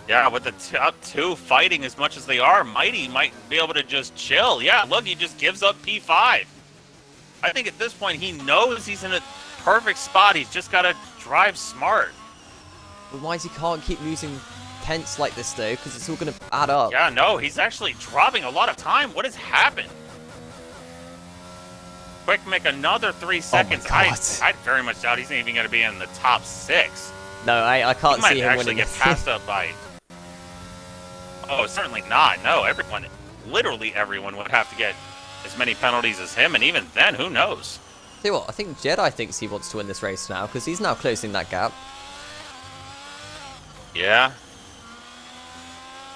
Yeah, with the top 2 fighting as much as they are, Mighty might be able to just chill. Yeah, look, he just gives up P5. I think at this point he knows he's in a perfect spot. He's just got to drive smart. But Mighty can't keep losing tenths like this, though, because it's all going to add up. Yeah, no, he's actually dropping a lot of time. What has happened? Quick Mick, another 3 seconds. Oh my God. I very much doubt he's even going to be in the top 6. No, I can't see him actually winning get this. passed up by... Oh, certainly not. No, everyone, literally everyone would have to get as many penalties as him, and even then, who knows? Tell you what, I think Jedi thinks he wants to win this race now, because he's now closing that gap. Yeah.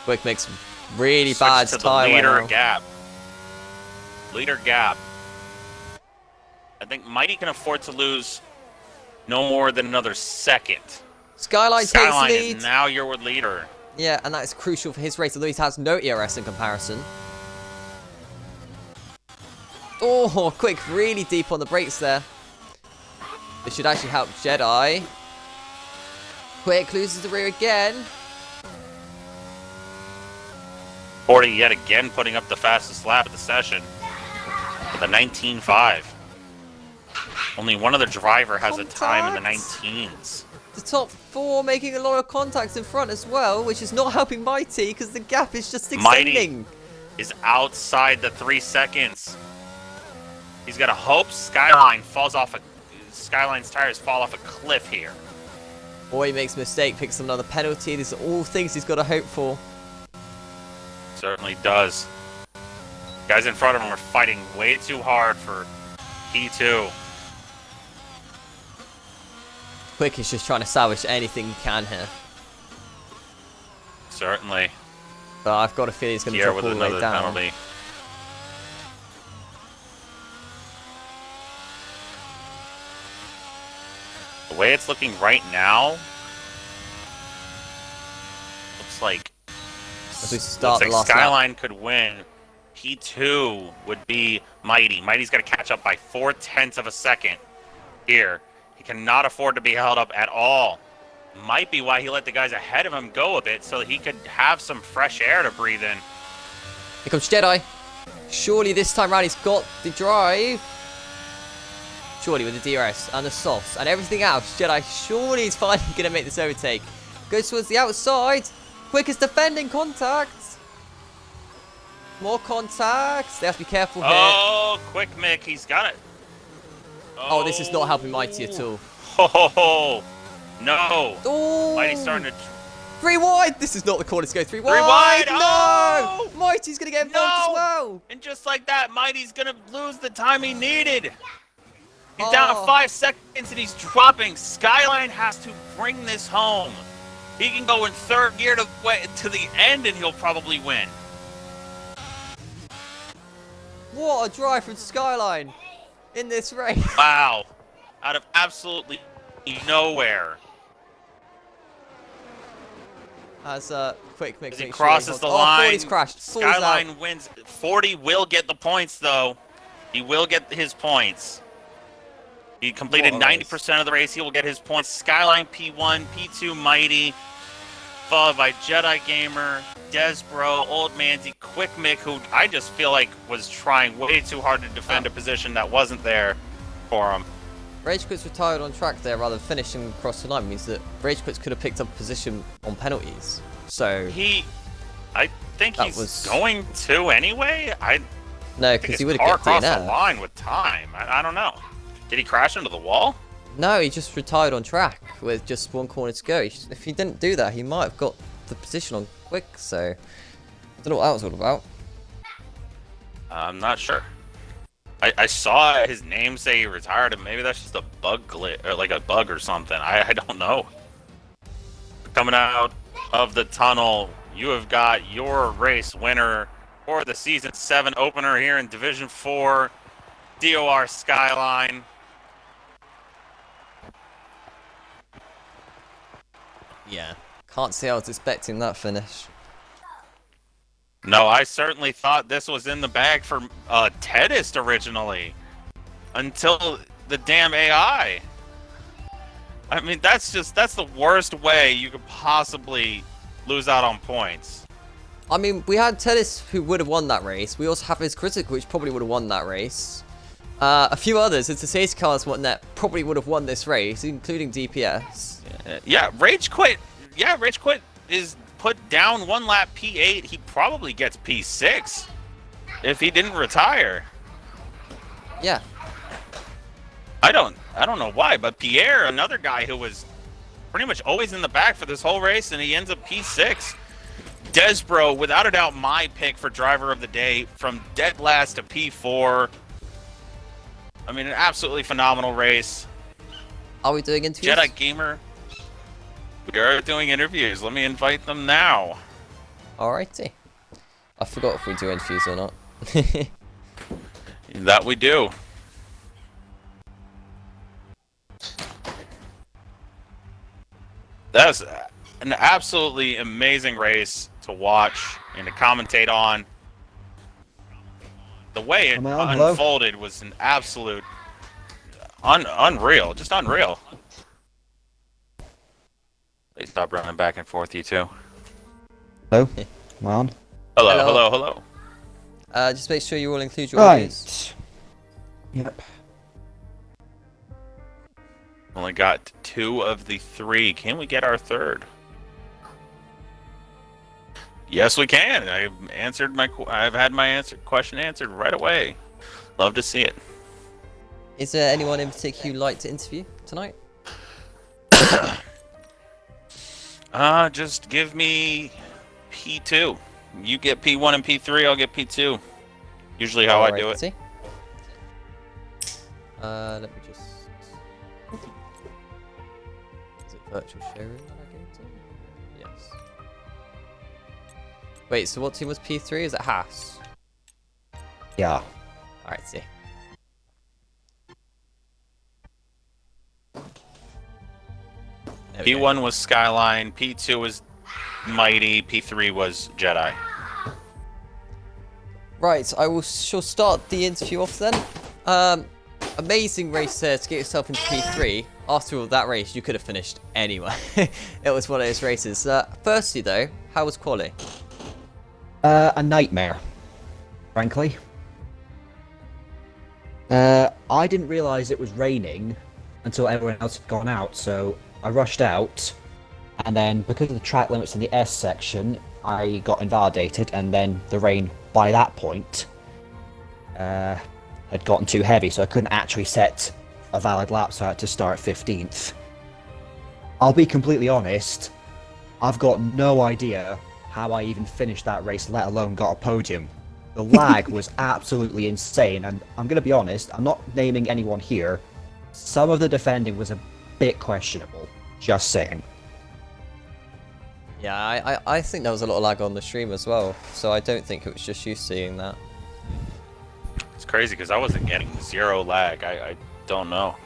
Quick makes really Switch bad to the tire wear leader now. gap. Leader gap. I think Mighty can afford to lose no more than another second. Skyline takes lead. Is now your leader. Yeah, and that is crucial for his race, although he has no ERS in comparison. Oh, Quick really deep on the brakes there. This should actually help Jedi. Quick loses the rear again. 40 yet again putting up the fastest lap of the session with a 19.5. Only one other driver has a time in the 19s. The top 4 making a lot of contacts in front as well, which is not helping Mighty because the gap is just extending. Mighty is outside the 3 seconds. He's got to hope Skyline's tires fall off a cliff here. Boy makes a mistake, picks another penalty. These are all things he's got to hope for. Certainly does. Guys in front of him are fighting way too hard for P2. Quick is just trying to salvage anything he can here. Certainly. But I've got a feeling he's going to Here drop with all the way another down. penalty. The way it's looking right now, looks like As we start the last Skyline lap. could win. P2 would be Mighty. Mighty's got to catch up by 0.4 of a second here. He cannot afford to be held up at all. Might be why he let the guys ahead of him go a bit so he could have some fresh air to breathe in. Here comes Jedi. Surely this time round he's got the drive. Surely with the DRS and the softs and everything else, Jedi surely he's finally going to make this overtake. Goes towards the outside. Quickest defending contact. More contacts. They have to be careful here. Oh, quick Mick. He's got it. Oh, this is not helping Mighty at all. Oh, no. Oh. Mighty's starting to... 3 wide. This is not the corner to go 3 wide. 3 wide. No. Oh. Mighty's going to get involved as well. And just like that, Mighty's going to lose the time he needed. He's down 5 seconds and he's dropping. Skyline has to bring this home. He can go in third gear to the end and he'll probably win. What a drive from Skyline in this race. Wow. Out of absolutely nowhere. As quick mix. As he crosses the line, Forty's crashed. Skyline wins. 40 will get the points, though. He will get his points. He completed 90% of the race. He will get his points. Skyline P1, P2 Mighty, followed by Jedi Gamer, Desbro, Old Manzi, Quick Mick, who I just feel like was trying way too hard to defend a position that wasn't there for him. Rage Quits retired on track there rather than finishing across the line means that Rage Quits could have picked up a position on penalties. So I think he's going to anyway. No, because he would have car kept crossed DNF. the line with time. I don't know. Did he crash into the wall? No, he just retired on track with just 1 corner to go. If he didn't do that, he might have got the position on quick. So I don't know what that was all about. I'm not sure. I saw his name say he retired, and maybe that's just a bug glitch, or like a bug or something. I don't know. Coming out of the tunnel, you have got your race winner for the Season 7 opener here in Division 4, DOR Skyline. Yeah, can't say I was expecting that finish. No, I certainly thought this was in the bag for Tedist originally, until the damn AI. I mean, that's the worst way you could possibly lose out on points. I mean, we had Tennis who would have won that race. We also have his Critic, which probably would have won that race. A few others, it's the safety cars that probably would have won this race, including DPS. Yeah, Rage Quit. Yeah, Rage Quit is put down 1 lap P8. He probably gets P6 if he didn't retire. Yeah. I don't know why, but Pierre, another guy who was pretty much always in the back for this whole race, and he ends up P6. Desbro, without a doubt, my pick for driver of the day, from dead last to P4. I mean, an absolutely phenomenal race. Are we doing interviews? Jedi Gamer, we are doing interviews. Let me invite them now. Alrighty. I forgot if we do interviews or not. That we do. That's an absolutely amazing race to watch and to commentate on. The way it unfolded was an absolute unreal, just unreal. They stop running back and forth, you two. Hello? Am I on? Hello. Just make sure you all include your audience. Yep. Only got 2 of the 3. Can we get our 3rd? Yes, we can. I've had my question answered right away. Love to see it. Is there anyone in particular you'd like to interview tonight? Just give me P2. You get P1 and P3, I'll get P2. Usually how I do it. Let me just... Is it virtual showroom that I go to? Yes. Wait, so what team was P3? Is it Haas? Yeah. Alright, see. There we go. P1 was Skyline, P2 was Mighty, P3 was Jedi. Right, shall start the interview off then. Amazing race there to get yourself into P3. After all, that race you could have finished anyway. It was one of those races. Firstly though, how was quali? A nightmare, frankly. I didn't realise it was raining until everyone else had gone out, so I rushed out, and then because of the track limits in the S section, I got invalidated, and then the rain, by that point, had gotten too heavy, so I couldn't actually set a valid lap, so I had to start 15th. I'll be completely honest, I've got no idea how I even finished that race, let alone got a podium. The lag was absolutely insane, and I'm going to be honest, I'm not naming anyone here. Some of the defending was a bit questionable, just saying. Yeah, I think there was a lot of lag on the stream as well, so I don't think it was just you seeing that. It's crazy because I wasn't getting zero lag. I don't know.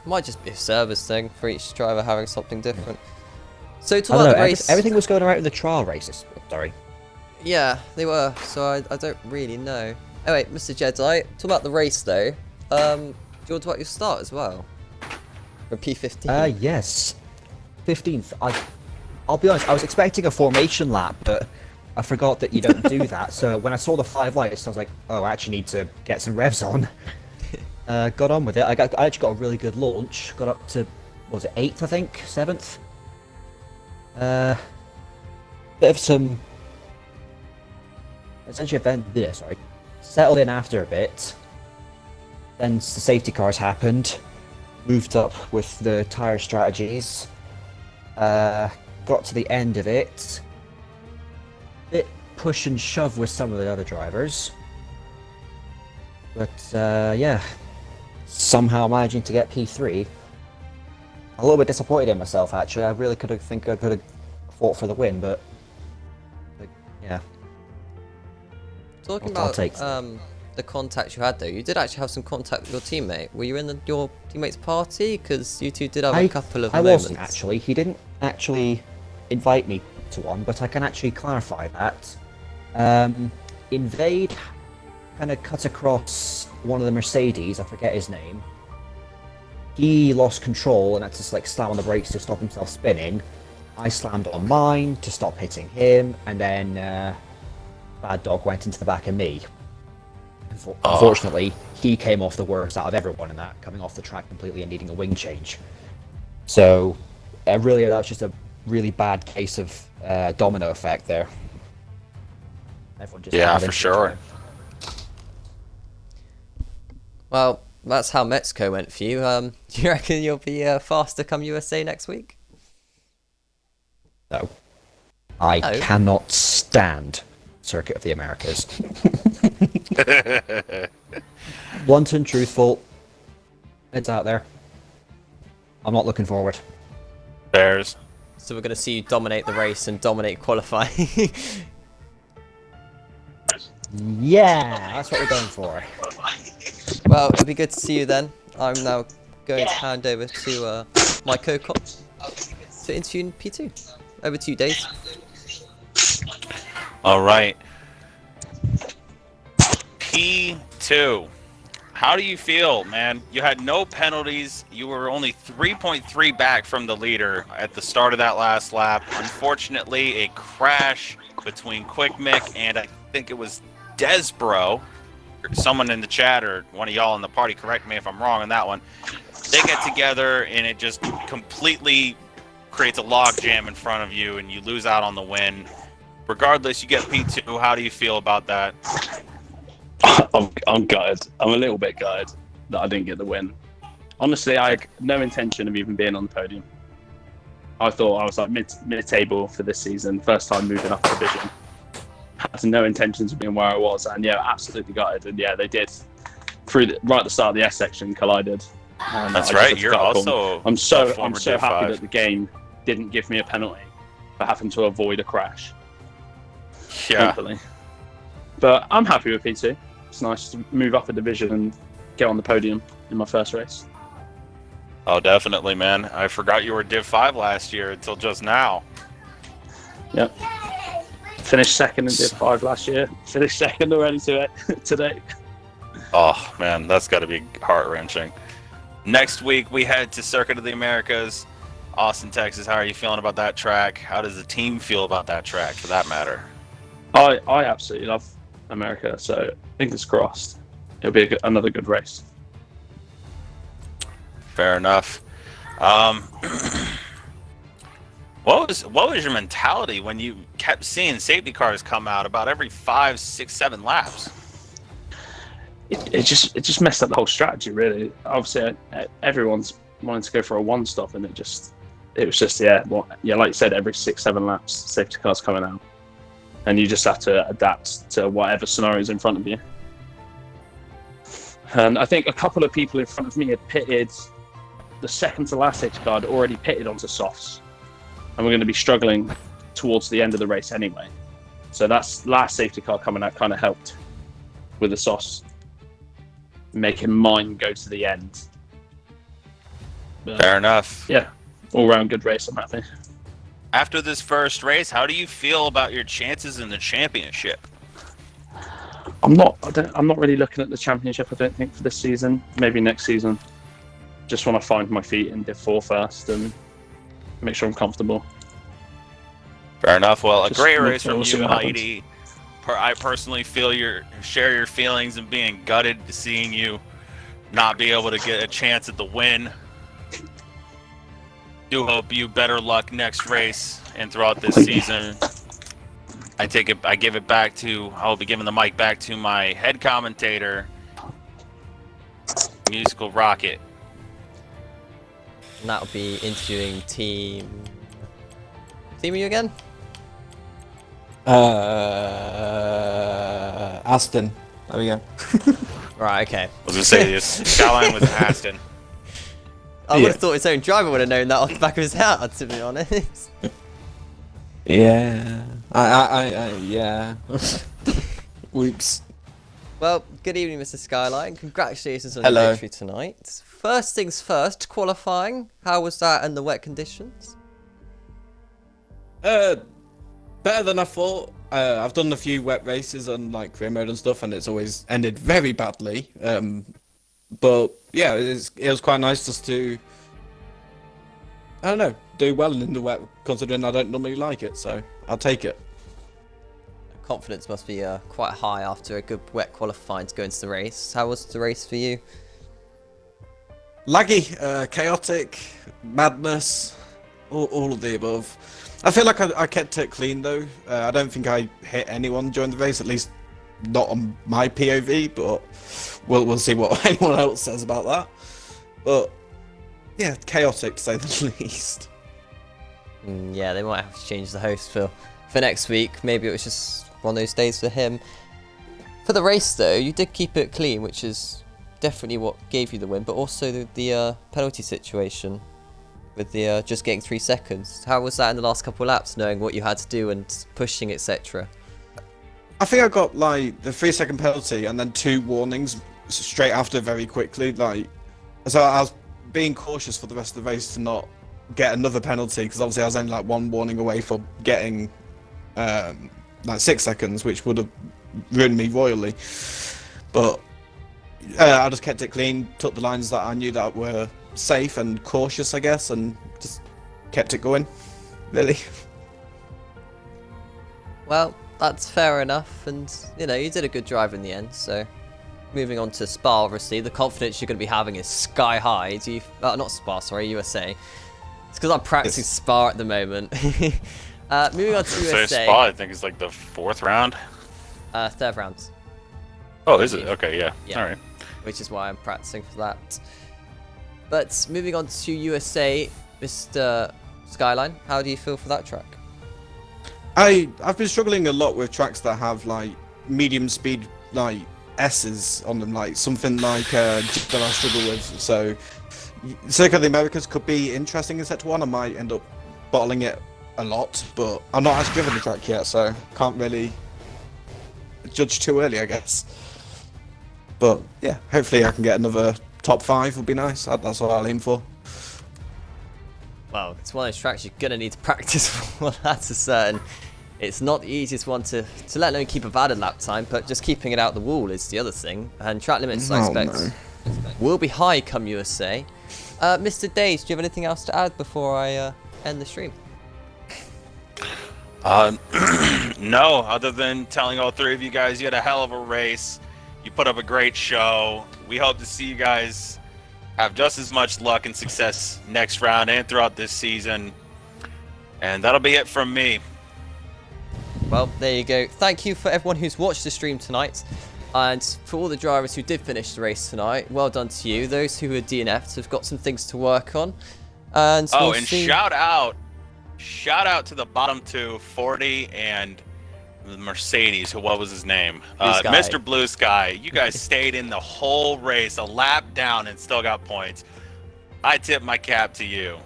Might just be a service thing for each driver having something different. So I talk don't about know, the race. everything was going alright in the trial races. Sorry. Yeah, they were. So I don't really know. Oh wait, Mr. Jedi, talk about the race though. Do you want to talk about your start as well? For P15. Yes. 15th. I'll be honest, I was expecting a formation lap, but I forgot that you don't do that. So when I saw the 5 lights, I was like, oh, I actually need to get some revs on. Got on with it. I actually got a really good launch. Got up to, what was it, 8th, I think? 7th? Bit of some... Essentially, sorry. Settled in after a bit. Then the safety cars happened. Moved up with the tyre strategies. Got to the end of it. Bit push and shove with some of the other drivers. But, yeah. Somehow managing to get P3. A little bit disappointed in myself, actually. I really think I could have fought for the win, but yeah. Talking I'll about take the contacts you had though, you did actually have some contact with your teammate. Were you in your teammate's party? Because you two did have a couple of moments. I wasn't actually. He didn't actually invite me to one, but I can actually clarify that. Invade kind of cut across one of the Mercedes, I forget his name. He lost control and had to like slam on the brakes to stop himself spinning. I slammed on mine to stop hitting him, and then Bad Dog went into the back of me. Unfortunately, he came off the worst out of everyone in that, coming off the track completely and needing a wing change. So, really, that was just a really bad case of domino effect there. Everyone just Yeah, for sure. Well, that's how Mexico went for you. Do you reckon you'll be faster come USA next week? No. I No. cannot stand Circuit of the Americas. Blunt and truthful. It's out there. I'm not looking forward. Bears. So we're going to see you dominate the race and dominate qualifying. Yeah, that's what we're going for. Well, it'll be good to see you then. I'm now going to hand over to my co-cop to interview in P2. Over to you, Dave. All right. P2. How do you feel, man? You had no penalties. You were only 3.3 back from the leader at the start of that last lap. Unfortunately, a crash between Quick Mick and I think it was Desbro. Someone in the chat or one of y'all in the party, correct me if I'm wrong on that one. They get together and it just completely creates a log jam in front of you and you lose out on the win. Regardless, you get P2. How do you feel about that? I'm gutted. I'm a little bit gutted that I didn't get the win. Honestly, I had no intention of even being on the podium. I thought I was like mid-table for this season, first time moving up a division. Had no intentions of being where I was, and yeah, absolutely gutted. And yeah, they did. Right at the start of the S section, collided. And That's I just right. had to You're cut also I'm so a former Div happy 5. that the game didn't give me a penalty for having to avoid a crash. Yeah. Thankfully. But I'm happy with P2. It's nice to move up a division and get on the podium in my first race. Oh, definitely, man. I forgot you were Div 5 last year until just now. Yep. Finished second in Div 5 last year. Finished second already today. Oh, man, that's got to be heart-wrenching. Next week, we head to Circuit of the Americas, Austin, Texas. How are you feeling about that track? How does the team feel about that track, for that matter? I absolutely love America, so fingers crossed. It'll be another good race. Fair enough. What was your mentality when you kept seeing safety cars come out about every 5, 6, 7 laps? It just messed up the whole strategy, really. Obviously, everyone's wanting to go for a one stop, and it was just like you said, every 6, 7 laps, safety cars coming out, and you just have to adapt to whatever scenario's in front of you. And I think a couple of people in front of me had pitted. The second to last safety car had already pitted onto softs, and we're going to be struggling towards the end of the race anyway. So that's last safety car coming out kind of helped with the softs, making mine go to the end. But, Fair enough. yeah, all round good race. I'm happy. After this first race, how do you feel about your chances in the championship? I'm not really looking at the championship. I don't think for this season. Maybe next season. Just want to find my feet in Div 4 first and make sure I'm comfortable. Fair enough. Well, a Just great look race to from see you, what happens. Mighty. I personally feel share your feelings and being gutted seeing you not be able to get a chance at the win. Do hope you better luck next race and throughout this season. I'll be giving the mic back to my head commentator, Musical Rocket. And that'll be interviewing team are you again? Aston. There we go. Right, okay. I was gonna say this. Skyline was Aston. I would Yeah. have thought his own driver would have known that off the back of his hat, to be honest. Yeah. Yeah. Whoops. Well, good evening, Mr. Skyline. Congratulations on Hello. your victory tonight. First things first, qualifying. How was that in the wet conditions? Better than I thought. I've done a few wet races on like career mode and stuff, and it's always ended very badly. But yeah, it was quite nice just to, I don't know, do well in the wet, considering I don't normally like it. So I'll take it. Confidence must be quite high after a good wet qualifying to go into the race. How was the race for you? Laggy, chaotic, madness, all of the above. I feel like I kept it clean though. I don't think I hit anyone during the race, at least not on my POV, but we'll see what anyone else says about that. But yeah, chaotic to say the least. Yeah, they might have to change the host for next week. Maybe it was just one of those days for him. For the race though, you did keep it clean, which is definitely what gave you the win, but also the penalty situation with the just getting 3 seconds. How was that in the last couple of laps, knowing what you had to do and pushing, etc.? I think I got like the 3-second penalty and then 2 warnings straight after very quickly. So I was being cautious for the rest of the race to not get another penalty, because obviously I was only like 1 warning away for getting like 6 seconds, which would have ruined me royally. But I just kept it clean, took the lines that I knew that were safe and cautious, I guess, and just kept it going, really. Well, that's fair enough, and you know, you did a good drive in the end. So moving on to Spa, obviously the confidence you're going to be having is sky high. Do you not Spa, sorry, USA. It's because I'm practicing Spa at the moment. Moving on to So USA. Spa, I think, is like the 4th round. 3rd round, Oh, is it? Okay, yeah. Yeah. All right. which is why I'm practicing for that. But moving on to USA, Mr. Skyline, how do you feel for that track? I've been struggling a lot with tracks that have like medium speed like S's on them, like something like that I struggle with. So Circuit of the Americas could be interesting in Sector 1. I might end up bottling it a lot, but I'm not actually driven the track yet, so can't really judge too early, I guess. But yeah, hopefully I can get another top 5 would be nice. That's what I'll aim for. Well, it's one of those tracks you're gonna need to practice for. That's a certain. It's not the easiest one to let alone keep a valid lap time, but just keeping it out the wall is the other thing. And track limits, I expect, will be high come USA. Mr. Days, do you have anything else to add before I end the stream? No, other than telling all 3 of you guys you had a hell of a race. You put up a great show. We hope to see you guys have just as much luck and success next round and throughout this season. And that'll be it from me. Well, there you go. Thank you for everyone who's watched the stream tonight. And for all the drivers who did finish the race tonight, well done to you. Those who are DNF'd have got some things to work on. And we'll see. shout out to the bottom 2, 40 and the Mercedes, what was his name? Mr. Blue Sky. You guys stayed in the whole race, a lap down, and still got points. I tip my cap to you.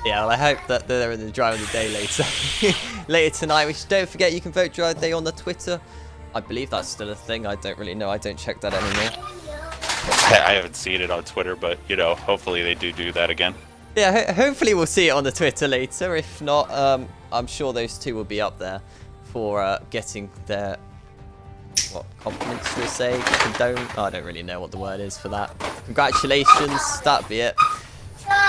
Yeah, well, I hope that they're in the drive of the day later tonight. Which don't forget, you can vote drive of the day on the Twitter. I believe that's still a thing. I don't really know. I don't check that anymore. I haven't seen it on Twitter, but you know, hopefully they do that again. Yeah, hopefully we'll see it on the Twitter later. If not, I'm sure those 2 will be up there for getting their compliments, should we say? Condone? I don't really know what the word is for that. Congratulations, that'd be it.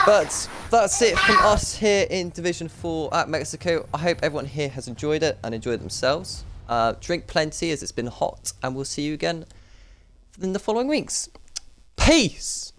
But that's it from us here in Division 4 at Mexico. I hope everyone here has enjoyed it and enjoyed themselves. Drink plenty as it's been hot, and we'll see you again in the following weeks. Peace!